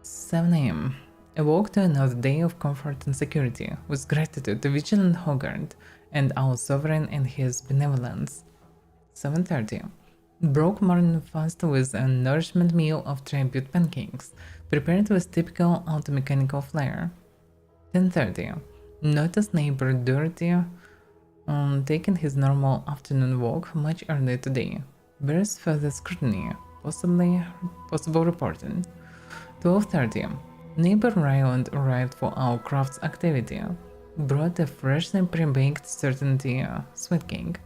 7 AM. Awoke to another day of comfort and security, with gratitude to Vigilant Hogarth and our Sovereign and his benevolence. 7:30. Broke morning fast with a nourishment meal of tribute pancakes, prepared with typical auto-mechanical flair. 10:30. Noticed neighbor Dirty taking his normal afternoon walk much earlier today. Bears further scrutiny, possible reporting. 12:30. Neighbor Ryland arrived for our crafts activity. Brought a freshly pre-baked certainty sweet cake.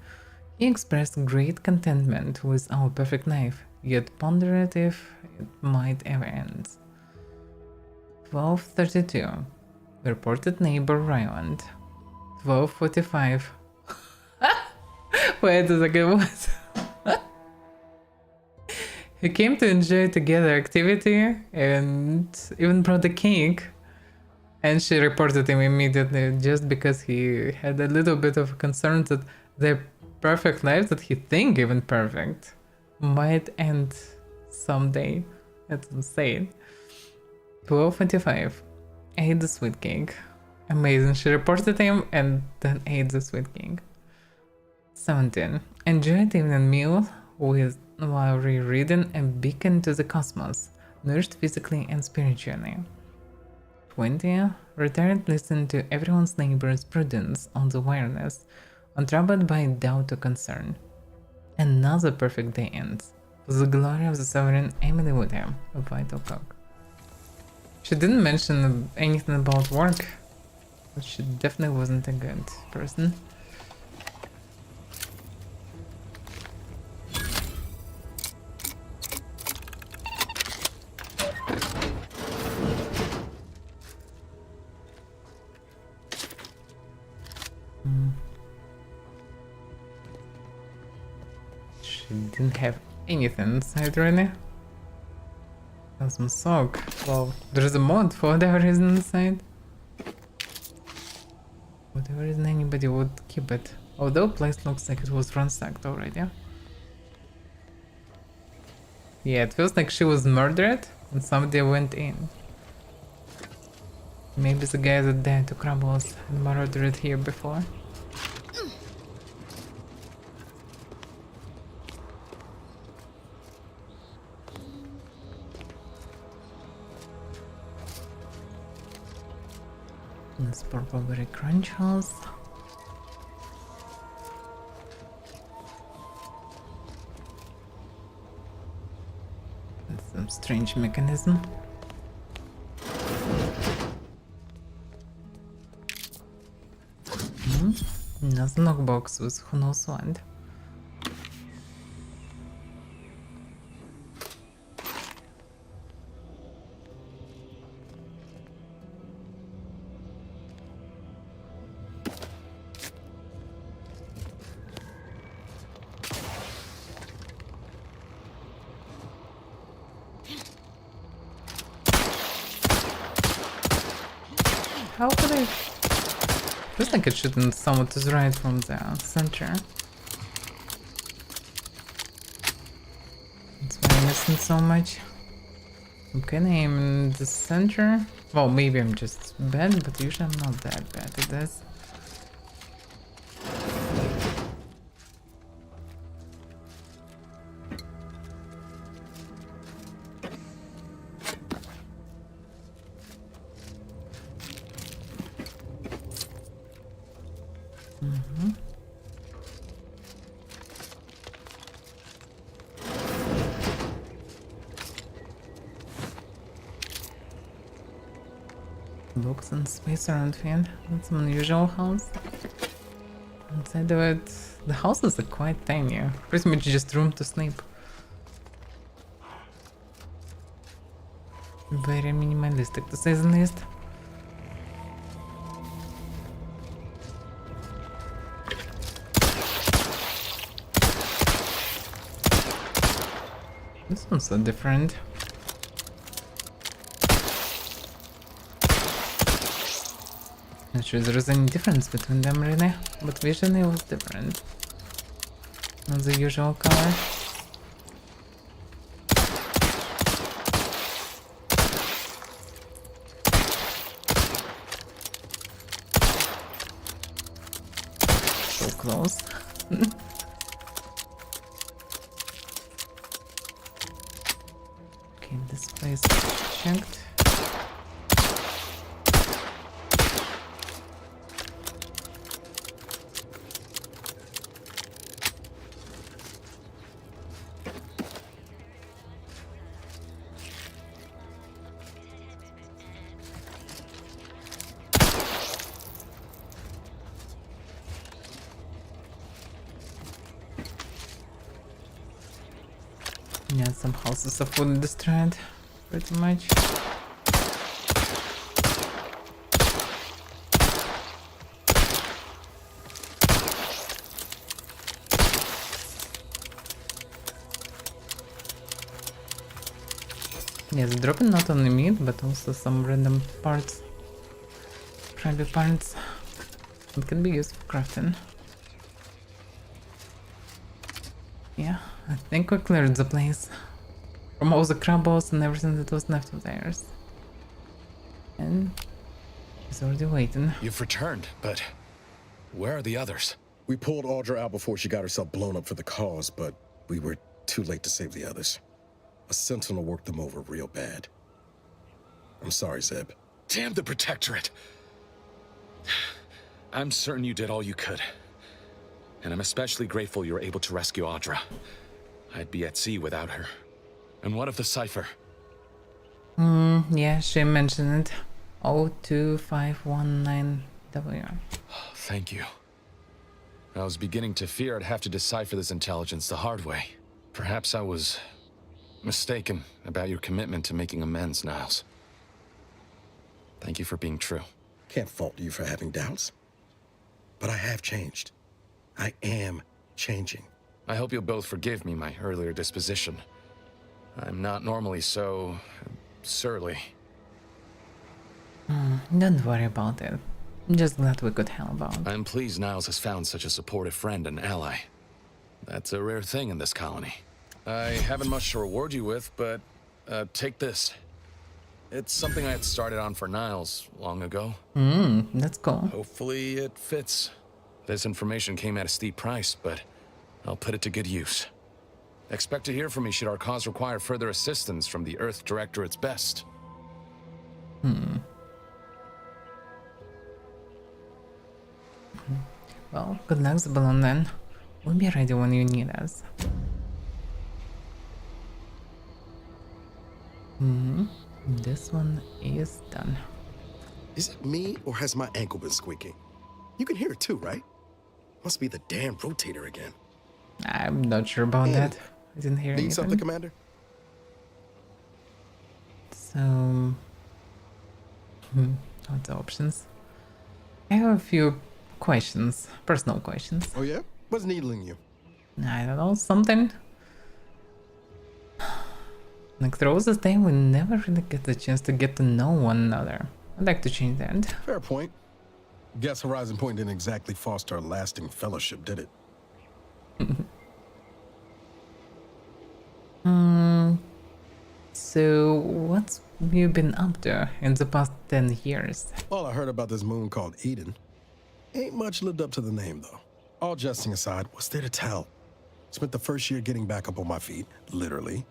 He expressed great contentment with our perfect knife, yet pondered if it might ever end. 12:32. Reported neighbor Ryland. 12:45. Wait a second, what? He came to enjoy together activity and even brought a cake. And she reported him immediately just because he had a little bit of concern that their perfect lives that he think even perfect might end someday. That's insane. 12:25. Ate the sweet cake. Amazing. She reported him and then ate the sweet cake. 17. Enjoyed evening meal while rereading A Beacon to the Cosmos, nourished physically and spiritually. 20. Retired listened to everyone's neighbor's prudence on the wireless, untroubled by doubt or concern. Another perfect day ends, with the glory of the Sovereign Emily Woodham, a vital cook. She didn't mention anything about work, but she definitely wasn't a good person. She didn't have anything inside really. Some sock. Well, there's a mod for whatever reason inside. Whatever reason anybody would keep it. Although place looks like it was ransacked already. Yeah, it feels like she was murdered and somebody went in. Maybe the guy that died to crumbles and murdered here before. This purple berry crunch house. And some strange mechanism. Another knockbox with who knows what. How could I? Feels like it shouldn't somewhat is right from the center. That's why I'm missing so much. Okay, aim in the center. Well, maybe I'm just bad, but usually I'm not that bad at this. Books and space around here. That's an unusual house. Inside of it, the houses are quite tiny. Pretty much just room to sleep. Very minimalistic to say the least. This one's so different. Not sure there is any difference between them really, but visually it was different. Not the usual color. So close. Okay, this place is checked. Yeah, some houses are fully destroyed, pretty much. Yes, dropping not only meat, but also some random parts, private parts that can be used for crafting. Yeah, I think we cleared the place from all the crabbles and everything that was left of theirs. And he's already waiting. You've returned, but where are the others? We pulled Audra out before she got herself blown up for the cause, but we were too late to save the others. A sentinel worked them over real bad. I'm sorry, Zeb. Damn the Protectorate! I'm certain you did all you could. And I'm especially grateful you were able to rescue Audra. I'd be at sea without her. And what of the cipher? Yeah, she mentioned it. 02519W. Thank you. I was beginning to fear I'd have to decipher this intelligence the hard way. Perhaps I was mistaken about your commitment to making amends, Niles. Thank you for being true. Can't fault you for having doubts. But I have changed. I am changing. I hope you'll both forgive me my earlier disposition. I'm not normally so... surly. Don't worry about it. I'm just glad we could help out. I'm pleased Niles has found such a supportive friend and ally. That's a rare thing in this colony. I haven't much to reward you with, but take this. It's something I had started on for Niles long ago. That's cool. Hopefully it fits. This information came at a steep price, but I'll put it to good use. Expect to hear from me should our cause require further assistance from the Earth Directorate's best. Well, good luck, Balloon, then. We'll be ready when you need us. This one is done. Is it me, or has my ankle been squeaking? You can hear it too, right? Must be the damn rotator again. I'm not sure about that. I didn't hear anything. Need something, Commander? So... what's the options? I have a few questions. Personal questions. Oh yeah? What's needling you? I don't know, something. Like throughout this day, we never really get the chance to get to know one another. I'd like to change that. Fair point. Guess Horizon Point didn't exactly foster a lasting fellowship, did it? So, what's you been up to in the past 10 years? Well, I heard about this moon called Eden. Ain't much lived up to the name, though. All jesting aside, what's there to tell? Spent the first year getting back up on my feet, literally.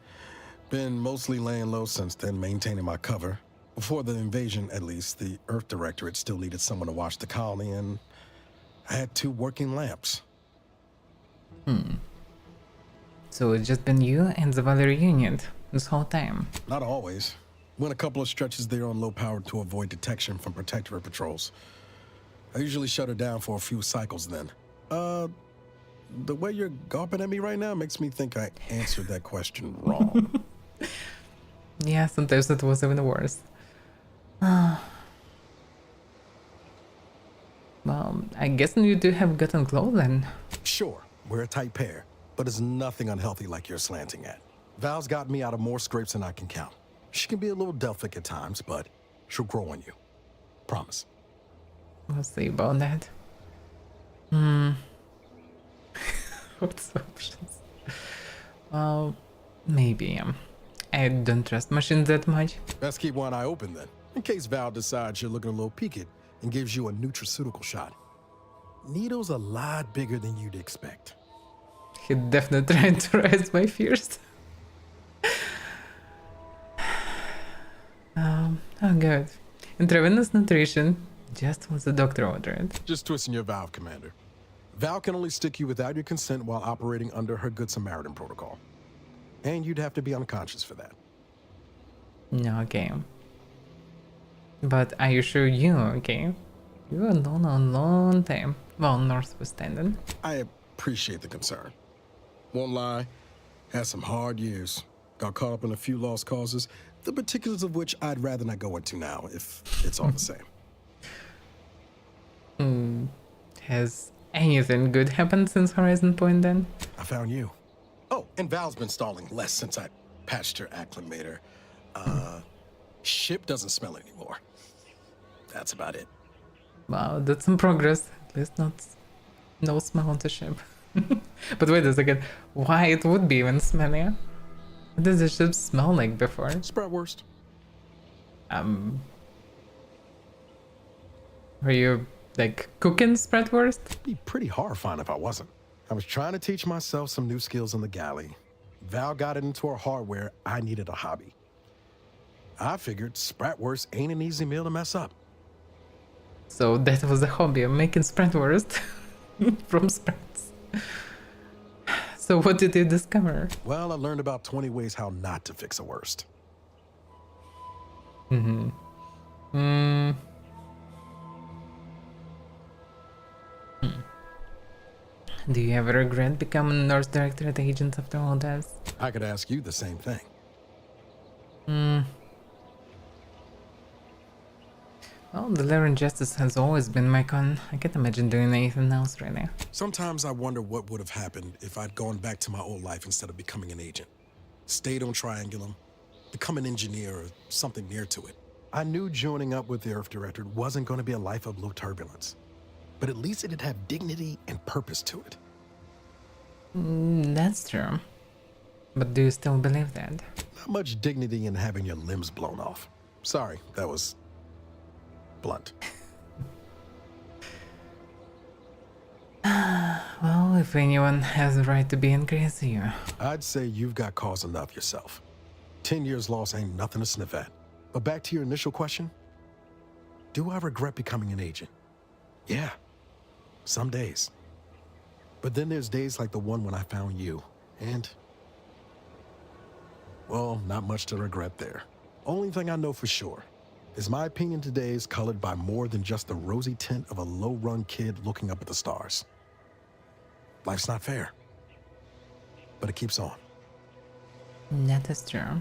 Been mostly laying low since then, maintaining my cover. Before the invasion, at least, the Earth Directorate still needed someone to watch the colony, and I had 2 working lamps. So it's just been you and the Valerie Unit this whole time? Not always. Went a couple of stretches there on low power to avoid detection from Protectorate patrols. I usually shut her down for a few cycles then. The way you're gawping at me right now makes me think I answered that question wrong. Yeah, sometimes it was even worse. Well, I guess you do have gotten clothes then. Sure, we're a tight pair, but it's nothing unhealthy like you're slanting at. Val's got me out of more scrapes than I can count. She can be a little Delphic at times, but she'll grow on you. Promise. We'll see about that. What's the options? Well, maybe. I don't trust machines that much. Best keep one eye open then, in case Val decides you're looking a little peaked and gives you a nutraceutical shot. Needle's a lot bigger than you'd expect. He definitely tried to raise my fears. Oh good. Intravenous nutrition, just what the doctor ordered. Just twisting your valve, Commander. Val can only stick you without your consent while operating under her Good Samaritan protocol. And you'd have to be unconscious for that. No, okay. But are you sure you're okay? You were alone a long time. Well, notwithstanding. I appreciate the concern. Won't lie, had some hard years. Got caught up in a few lost causes, the particulars of which I'd rather not go into now, if it's all the same. Has anything good happened since Horizon Point then? I found you. Oh, and Val's been stalling less since I patched her acclimator. Ship doesn't smell anymore. That's about it. Wow, that's some progress. At least no smell on the ship. But wait a second, why it would be even smellier? What does the ship smell like before? Spratwurst. Were you like cooking Spratwurst? It'd be pretty horrifying if I wasn't. I was trying to teach myself some new skills in the galley. Val got it into her hardware, I needed a hobby. I figured Spratwurst ain't an easy meal to mess up. So that was the hobby of making Spratwurst from sprats. So what did you discover? Well, I learned about 20 ways how not to fix a worst. Do you ever regret becoming Nurse Directorate agent after all this? I could ask you the same thing. Well, the Lair Justice has always been my con. I can't imagine doing anything else really. Sometimes I wonder what would have happened if I'd gone back to my old life instead of becoming an agent. Stayed on Triangulum, become an engineer or something near to it. I knew joining up with the Earth Directorate wasn't going to be a life of low turbulence, but at least it'd have dignity and purpose to it. That's true. But do you still believe that? Not much dignity in having your limbs blown off. Sorry, that was blunt. Well, if anyone has the right to be angry, it's you. I'd say you've got cause enough yourself. 10 years lost ain't nothing to sniff at. But back to your initial question, do I regret becoming an agent? Yeah, some days. But then there's days like the one when I found you, and well, not much to regret there. Only thing I know for sure is my opinion today is colored by more than just the rosy tint of a low-run kid looking up at the stars. Life's not fair, but it keeps on. That is true.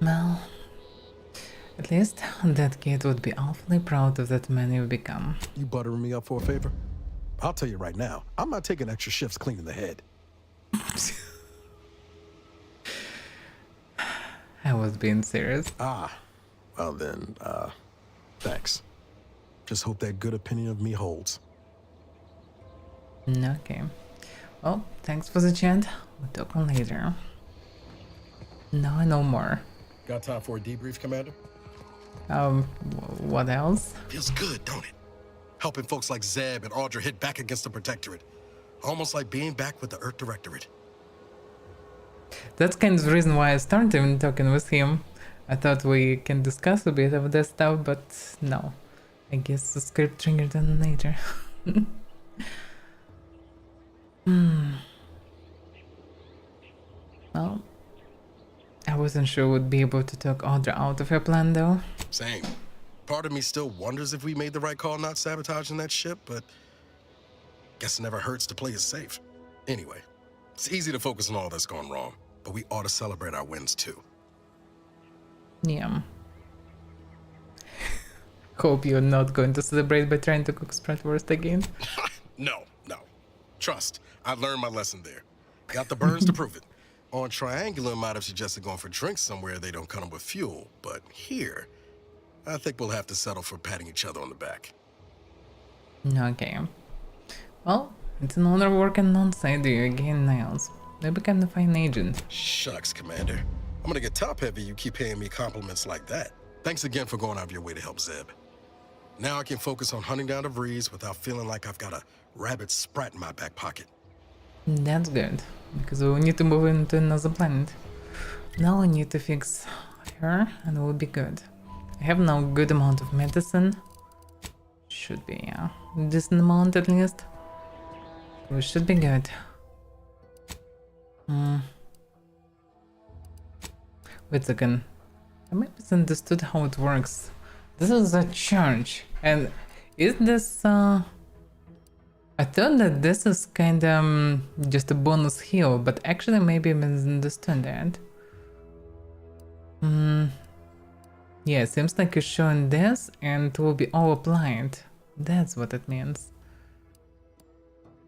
Well, at least that kid would be awfully proud of that man you've become. You buttering me up for a favor? I'll tell you right now, I'm not taking extra shifts cleaning the head. I was being serious. Ah, well then, thanks. Just hope that good opinion of me holds. Okay. Well, thanks for the chat. We'll talk on later. Now I know more. Got time for a debrief, Commander? What else? Feels good, don't it? Helping folks like Zeb and Audra hit back against the Protectorate. Almost like being back with the Earth Directorate. That's kind of the reason why I started even talking with him. I thought we can discuss a bit of this stuff, but no. I guess the script triggered on later. Well, I wasn't sure we'd be able to talk Audra out of her plan though. Same. Part of me still wonders if we made the right call not sabotaging that ship, but guess it never hurts to play it safe. Anyway, it's easy to focus on all that's gone wrong, but we ought to celebrate our wins too. Yeah. Hope you're not going to celebrate by trying to cook Spratwurst again. No. Trust, I learned my lesson there. Got the burns to prove it. On Triangulum, I might have suggested going for drinks somewhere they don't come with fuel, but here, I think we'll have to settle for patting each other on the back. Okay. Well, it's an honor working alongside you again, Niles. You become a fine agent. Shucks, Commander. I'm gonna get top-heavy you keep paying me compliments like that. Thanks again for going out of your way to help Zeb. Now I can focus on hunting down the Vrees without feeling like I've got a rabid sprat in my back pocket. That's good, because we need to move into another planet. Now I need to fix her and we'll be good. I have now a good amount of medicine. Should be, yeah. Decent amount at least. We should be good. Wait a second. I might have misunderstood how it works. This is a charge. And is this I thought that this is kinda just a bonus heal, but actually maybe I misunderstood that. Yeah, it seems like it's showing this and it will be all applied. That's what it means.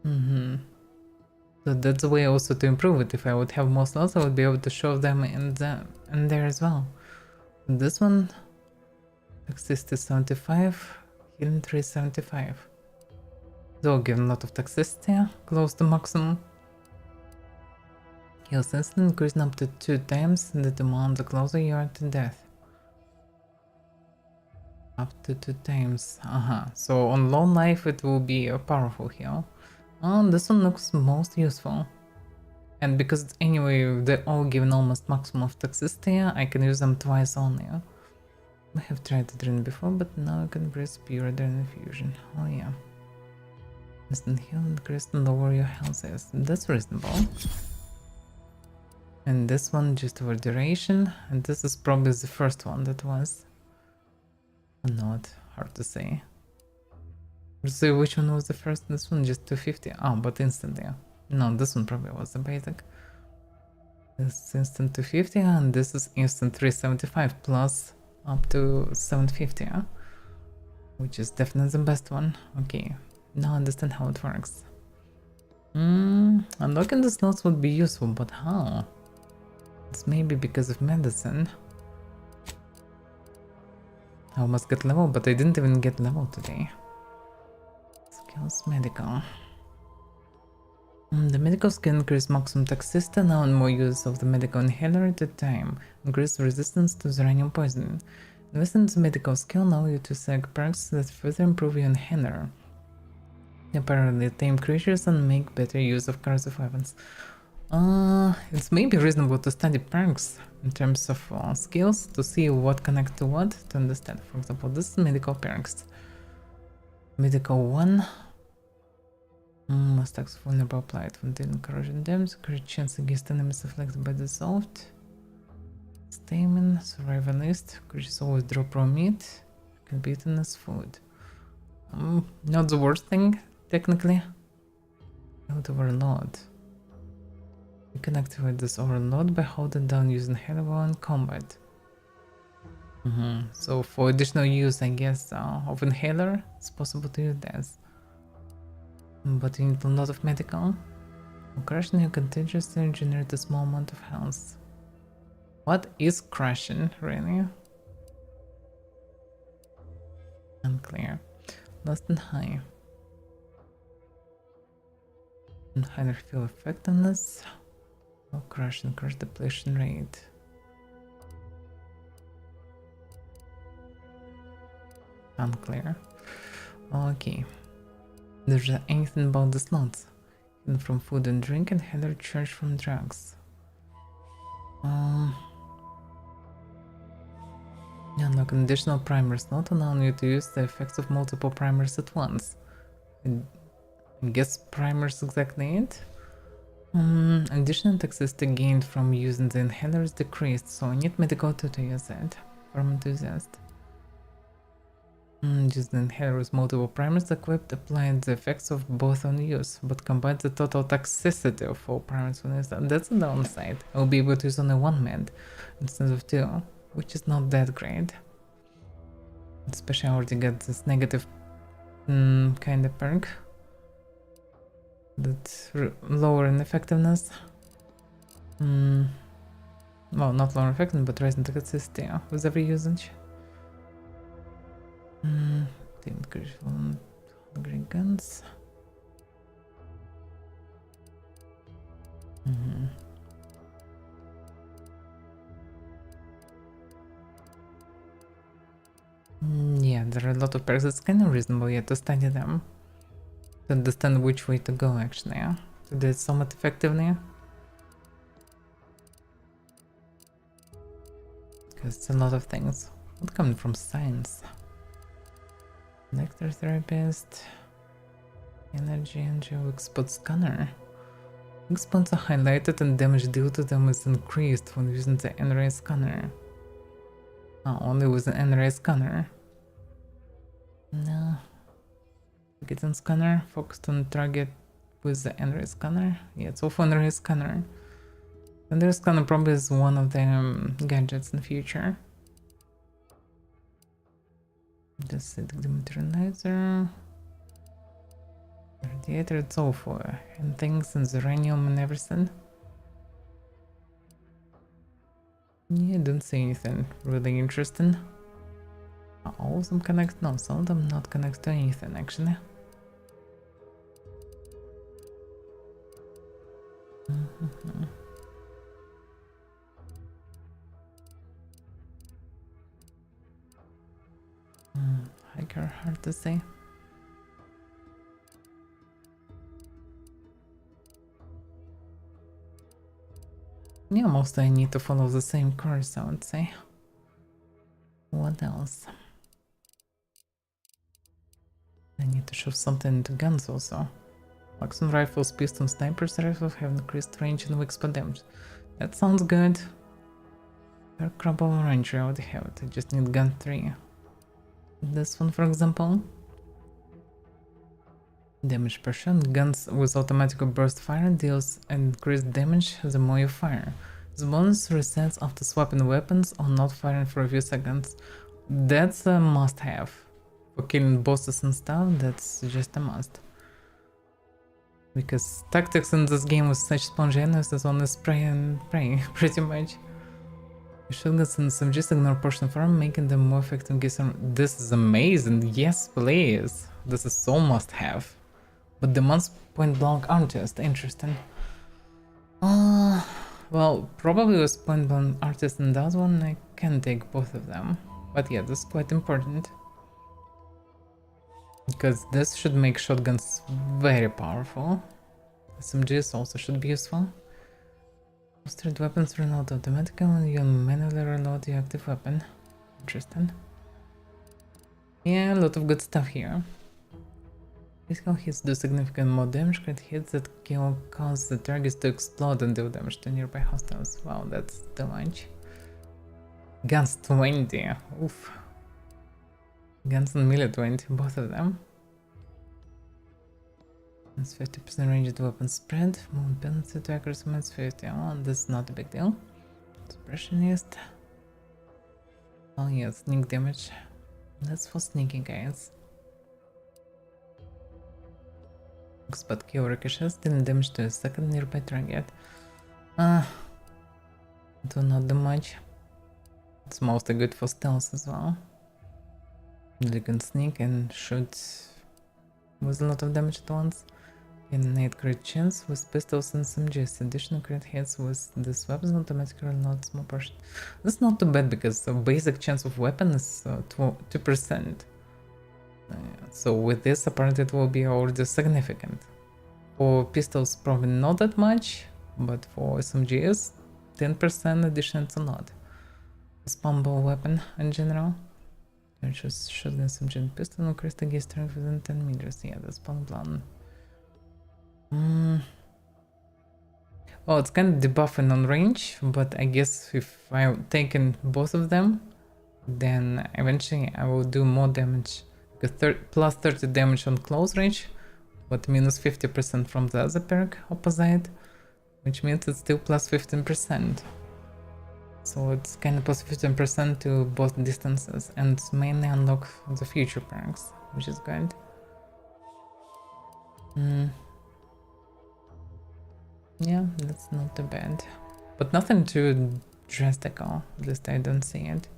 So that's a way also to improve it. If I would have more slots, I would be able to show them in there as well. This one, toxicity 75, healing 375. They'll give a lot of toxicity, close to maximum. Heals instant, increasing up to 2 times the amount the closer you are to death. Up to 2 times. So on low life it will be a powerful heal. This one looks most useful. And because anyway they're all given almost maximum of toxicity, I can use them twice only. I have tried to drain before, but now I can breathe pure during infusion. Oh yeah. Instant heal, increase and lower your health is. That's reasonable. And this one just for duration, and this is probably the first one that was. Not hard to say. Let's see which one was the first. This one just 250. Oh, but instantly. No, this one probably was the basic. This is instant 250 and this is instant 375 plus up to 750, huh? Which is definitely the best one. Okay, now I understand how it works. Unlocking the slots would be useful, but how? It's maybe because of medicine. I almost get level, but I didn't even get level today. Skills medical. The medical skill increase maximum toxicity, now and more use of the medical inhaler at a time. Increase resistance to the uranium poison. Invest in the medical skill, allow you to select perks that further improve your inhaler. Apparently tame creatures and make better use of corrosive weapons. It's maybe reasonable to study perks in terms of skills to see what connects to what, to understand. For example, this is medical perks. Medical 1. Must act vulnerable applied when dealing corrosion damage. Great chance against enemies affected by dissolved. Stamen, survivalist. Creatures always drop raw meat. Can be eaten as food. Not the worst thing, technically. Not overload. You can activate this overload by holding down using Halo in combat. So for additional use, I guess, of inhaler, it's possible to use this. But you need a lot of medical. Crushing you continuously generate a small amount of health. What is crushing, really? Unclear. Less than high. And higher fuel effectiveness. Oh, crush and crush depletion rate. Unclear. Okay. There's anything about the slots. Hidden from food and drink and header charge from drugs. Unlock an additional primer slot, allowing you to use the effects of multiple primers at once. I guess primer's exactly it. Additional toxicity gained from using the inhaler is decreased, so I need medical to use it. From enthusiast. Use the inhaler with multiple primers equipped, applying the effects of both on use, but combine the total toxicity of all primers when used. That's the downside. I'll be able to use only one med instead of two, which is not that great. Especially I already got this negative kind of perk. That's lower in effectiveness. Well, not lower effectiveness, but raising toxicity with every usage. Increase hungry guns. Yeah, there are a lot of perks. It's kind of reasonable yet to study them. To understand which way to go, actually. To do it somewhat effectively. Because it's a lot of things. What coming from science? Nectar therapist. Energy and weak spot scanner. Weak spots are highlighted and damage due to them is increased when using the N-ray scanner. Only with an N-ray scanner. No. Target scanner, focused on target with the N-ray scanner. Yeah, it's also N-ray scanner. N-ray scanner probably is one of the gadgets in the future. Just dematerializer. Radiator, it's all for and things and uranium and everything. Yeah, don't see anything really interesting. All of them connect? No, some of them not connect to anything actually. Hiker, hard to say. Yeah, mostly I need to follow the same course, I would say. What else? I need to shove something into guns also. Maximum rifles, pistons, snipers rifles have increased range and weak spot damage. That sounds good. Crumble Ranger, I already have it. I just need gun 3. This one, for example. Damage per shot. Guns with automatic burst fire deals increased damage the more you fire. The bonus resets after swapping weapons or not firing for a few seconds. That's a must-have. For killing bosses and stuff, that's just a must. Because tactics in this game with such spontaneous is only spray and pray, pretty much. Shotguns and SMGs ignore portion of arm, making them more effective against arm. This is amazing, yes please. This is so must-have. But the ones point blank aren't just interesting. Well, probably with point blank artist and that one, I can take both of them. But yeah, this is quite important. Because this should make shotguns very powerful. SMGs also should be useful. Holstered weapons reload automatically when you manually reload your active weapon. Interesting. Yeah, a lot of good stuff here. Critical hits do significant more damage. Crit hits that kill cause the targets to explode and deal damage to nearby hostiles. Wow, that's too much. Guns 20. Oof. Guns and melee 20, both of them. It's 50% ranged weapon spread. Movement penalty to accuracy minus 50. Oh, that's not a big deal. Suppressionist. Oh yeah, sneak damage. That's for sneaking, guys. Spot kill ricochets, dealing damage to a second nearby target. Do not do much. It's mostly good for stealth as well. You can sneak and shoot with a lot of damage at once. Innate crit chance with pistols and SMGs. Additional crit hits with this weapon automatically reload small portion. That's not too bad because the basic chance of weapon is 2%. So with this apparently it will be already significant. For pistols probably not that much, but for SMGs 10% addition to lot. Spammable weapon in general. Just shotgun, SMG and pistol increase the gauge strength within 10 meters. Yeah, that's one plan. Well, it's kind of debuffing on range, but I guess if I've taken both of them, then eventually I will do more damage. Because plus 30 damage on close range, but minus 50% from the other perk opposite, which means it's still plus 15%. So it's kind of plus 15% to both distances, and mainly unlock the future perks, which is good. Yeah, that's not too bad. But nothing too drastic, at least I don't see it.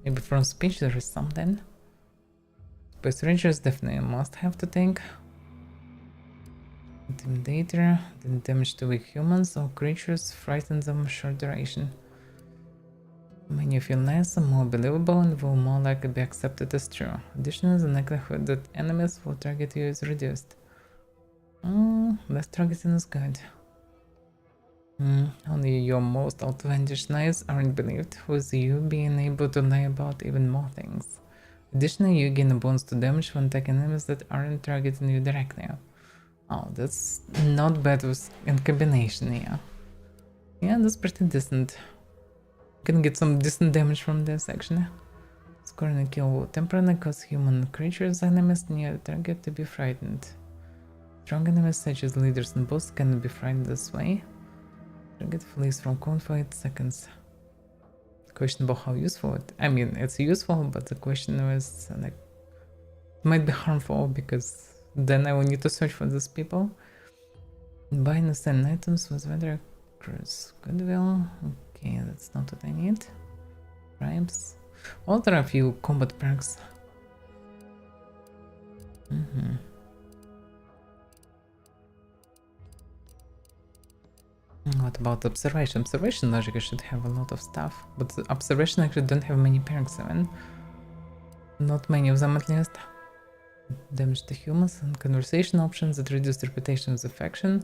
Maybe from speech there is something. Space Rangers definitely a must have to take. Intimidator, the damage to weak humans or creatures, frighten them short duration. When you feel nicer, more believable and will more likely be accepted as true. Additionally, the likelihood that enemies will target you is reduced. Less targeting is good. Only your most outlandish lies aren't believed, with you being able to lie about even more things. Additionally, you gain a bonus to damage when attacking enemies that aren't targeting you directly. Oh, that's not bad in combination, yeah. Yeah, that's pretty decent. Can get some decent damage from this actually. Scoring a kill will temporarily cause human creatures enemies near the target to be frightened. Strong enemies such as leaders and boss cannot be frightened this way. Target flees from conflict seconds. Question about how useful it. I mean, it's useful, but the question was like, it might be harmful because then I will need to search for these people. Buy and sell items with weather cruise. Goodwill. Okay, that's not what I need. Bribes. Well, there are a few combat perks. What about observation? Observation logic should have a lot of stuff, but the observation actually don't have many perks even. Not many of them at least. Damage to humans and conversation options that reduce the reputation of the faction.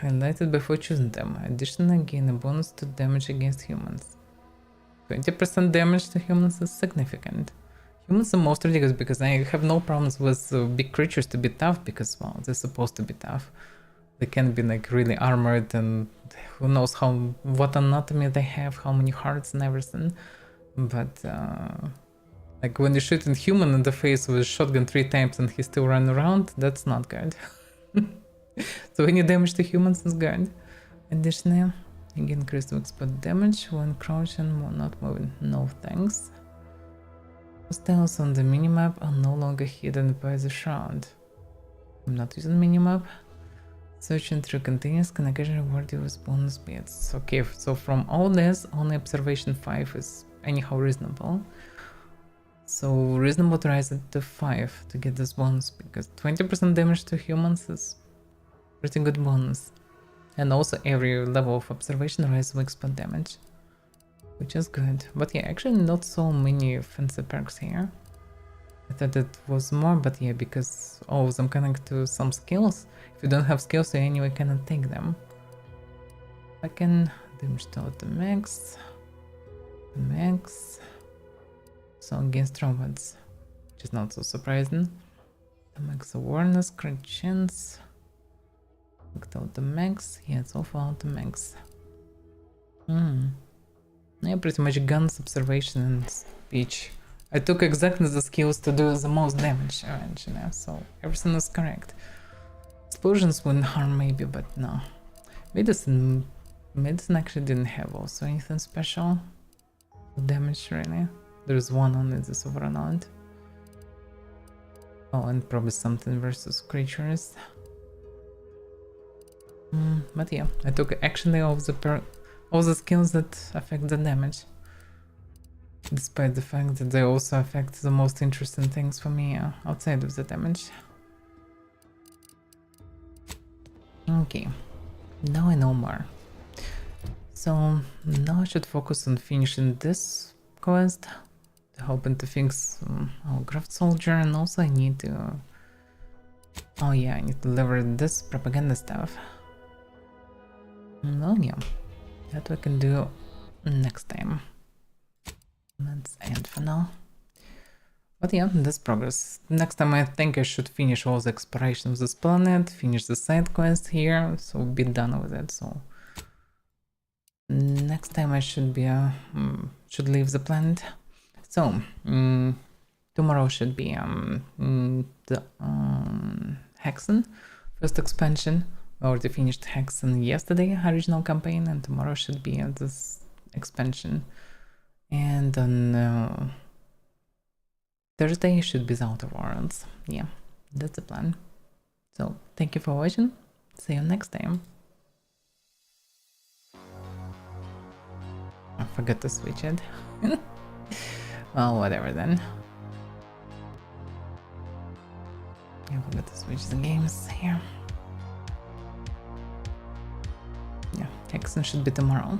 Highlighted before choosing them. Additionally, gain a bonus to damage against humans. 20% damage to humans is significant. Humans are most ridiculous because I have no problems with big creatures to be tough because, well, they're supposed to be tough. They can be like really armored and who knows what anatomy they have, how many hearts and everything. But like when you shoot a human in the face with a shotgun 3 times and he still runs around, that's not good. So any damage to humans is good. Additionally, Again, increased expert damage when crouching or not moving. No thanks. Hostiles on the minimap are no longer hidden by the shroud. I'm not using minimap. Searching through containers can occasionally reward you with bonus bits. Okay, so from all this, only observation 5 is anyhow reasonable. So reasonable to rise it to 5 to get this bonus, because 20% damage to humans is pretty good bonus. And also every level of observation raises expert damage, which is good. But yeah, actually not so many fancy perks here. I thought it was more, but yeah, because all of them connect to some skills. If you don't have skills, you anyway cannot take them. I can damage to the max. So against robots, which is not so surprising. The max awareness, crit chance. Looked out the max. Yeah, it's all out the max. Yeah, pretty much guns, observation, and speech. I took exactly the skills to do the most damage eventually, so everything is correct. Explosions wouldn't harm maybe, but no. Medicine actually didn't have also anything special. Damage really. There's one only this overload. Oh, and probably something versus creatures. But yeah, I took actually all the skills that affect the damage. Despite the fact that they also affect the most interesting things for me outside of the damage. Okay, now I know more. So now I should focus on finishing this quest, hoping to fix our craft soldier, and also I need to... Oh yeah, I need to deliver this propaganda stuff. Well yeah, that we can do next time. Let's end for now. But yeah, this progress. Next time I think I should finish all the exploration of this planet, finish the side quest here, so be done with it. So next time I should be should leave the planet. So tomorrow should be the Hexen first expansion. I already finished Hexen yesterday, original campaign, and tomorrow should be this expansion. And on Thursday should be the Outer Worlds. Yeah, that's the plan. So thank you for watching. See you next time. I forgot to switch it. Well, whatever then. I forgot to switch the games here. Yeah, Hexen should be tomorrow.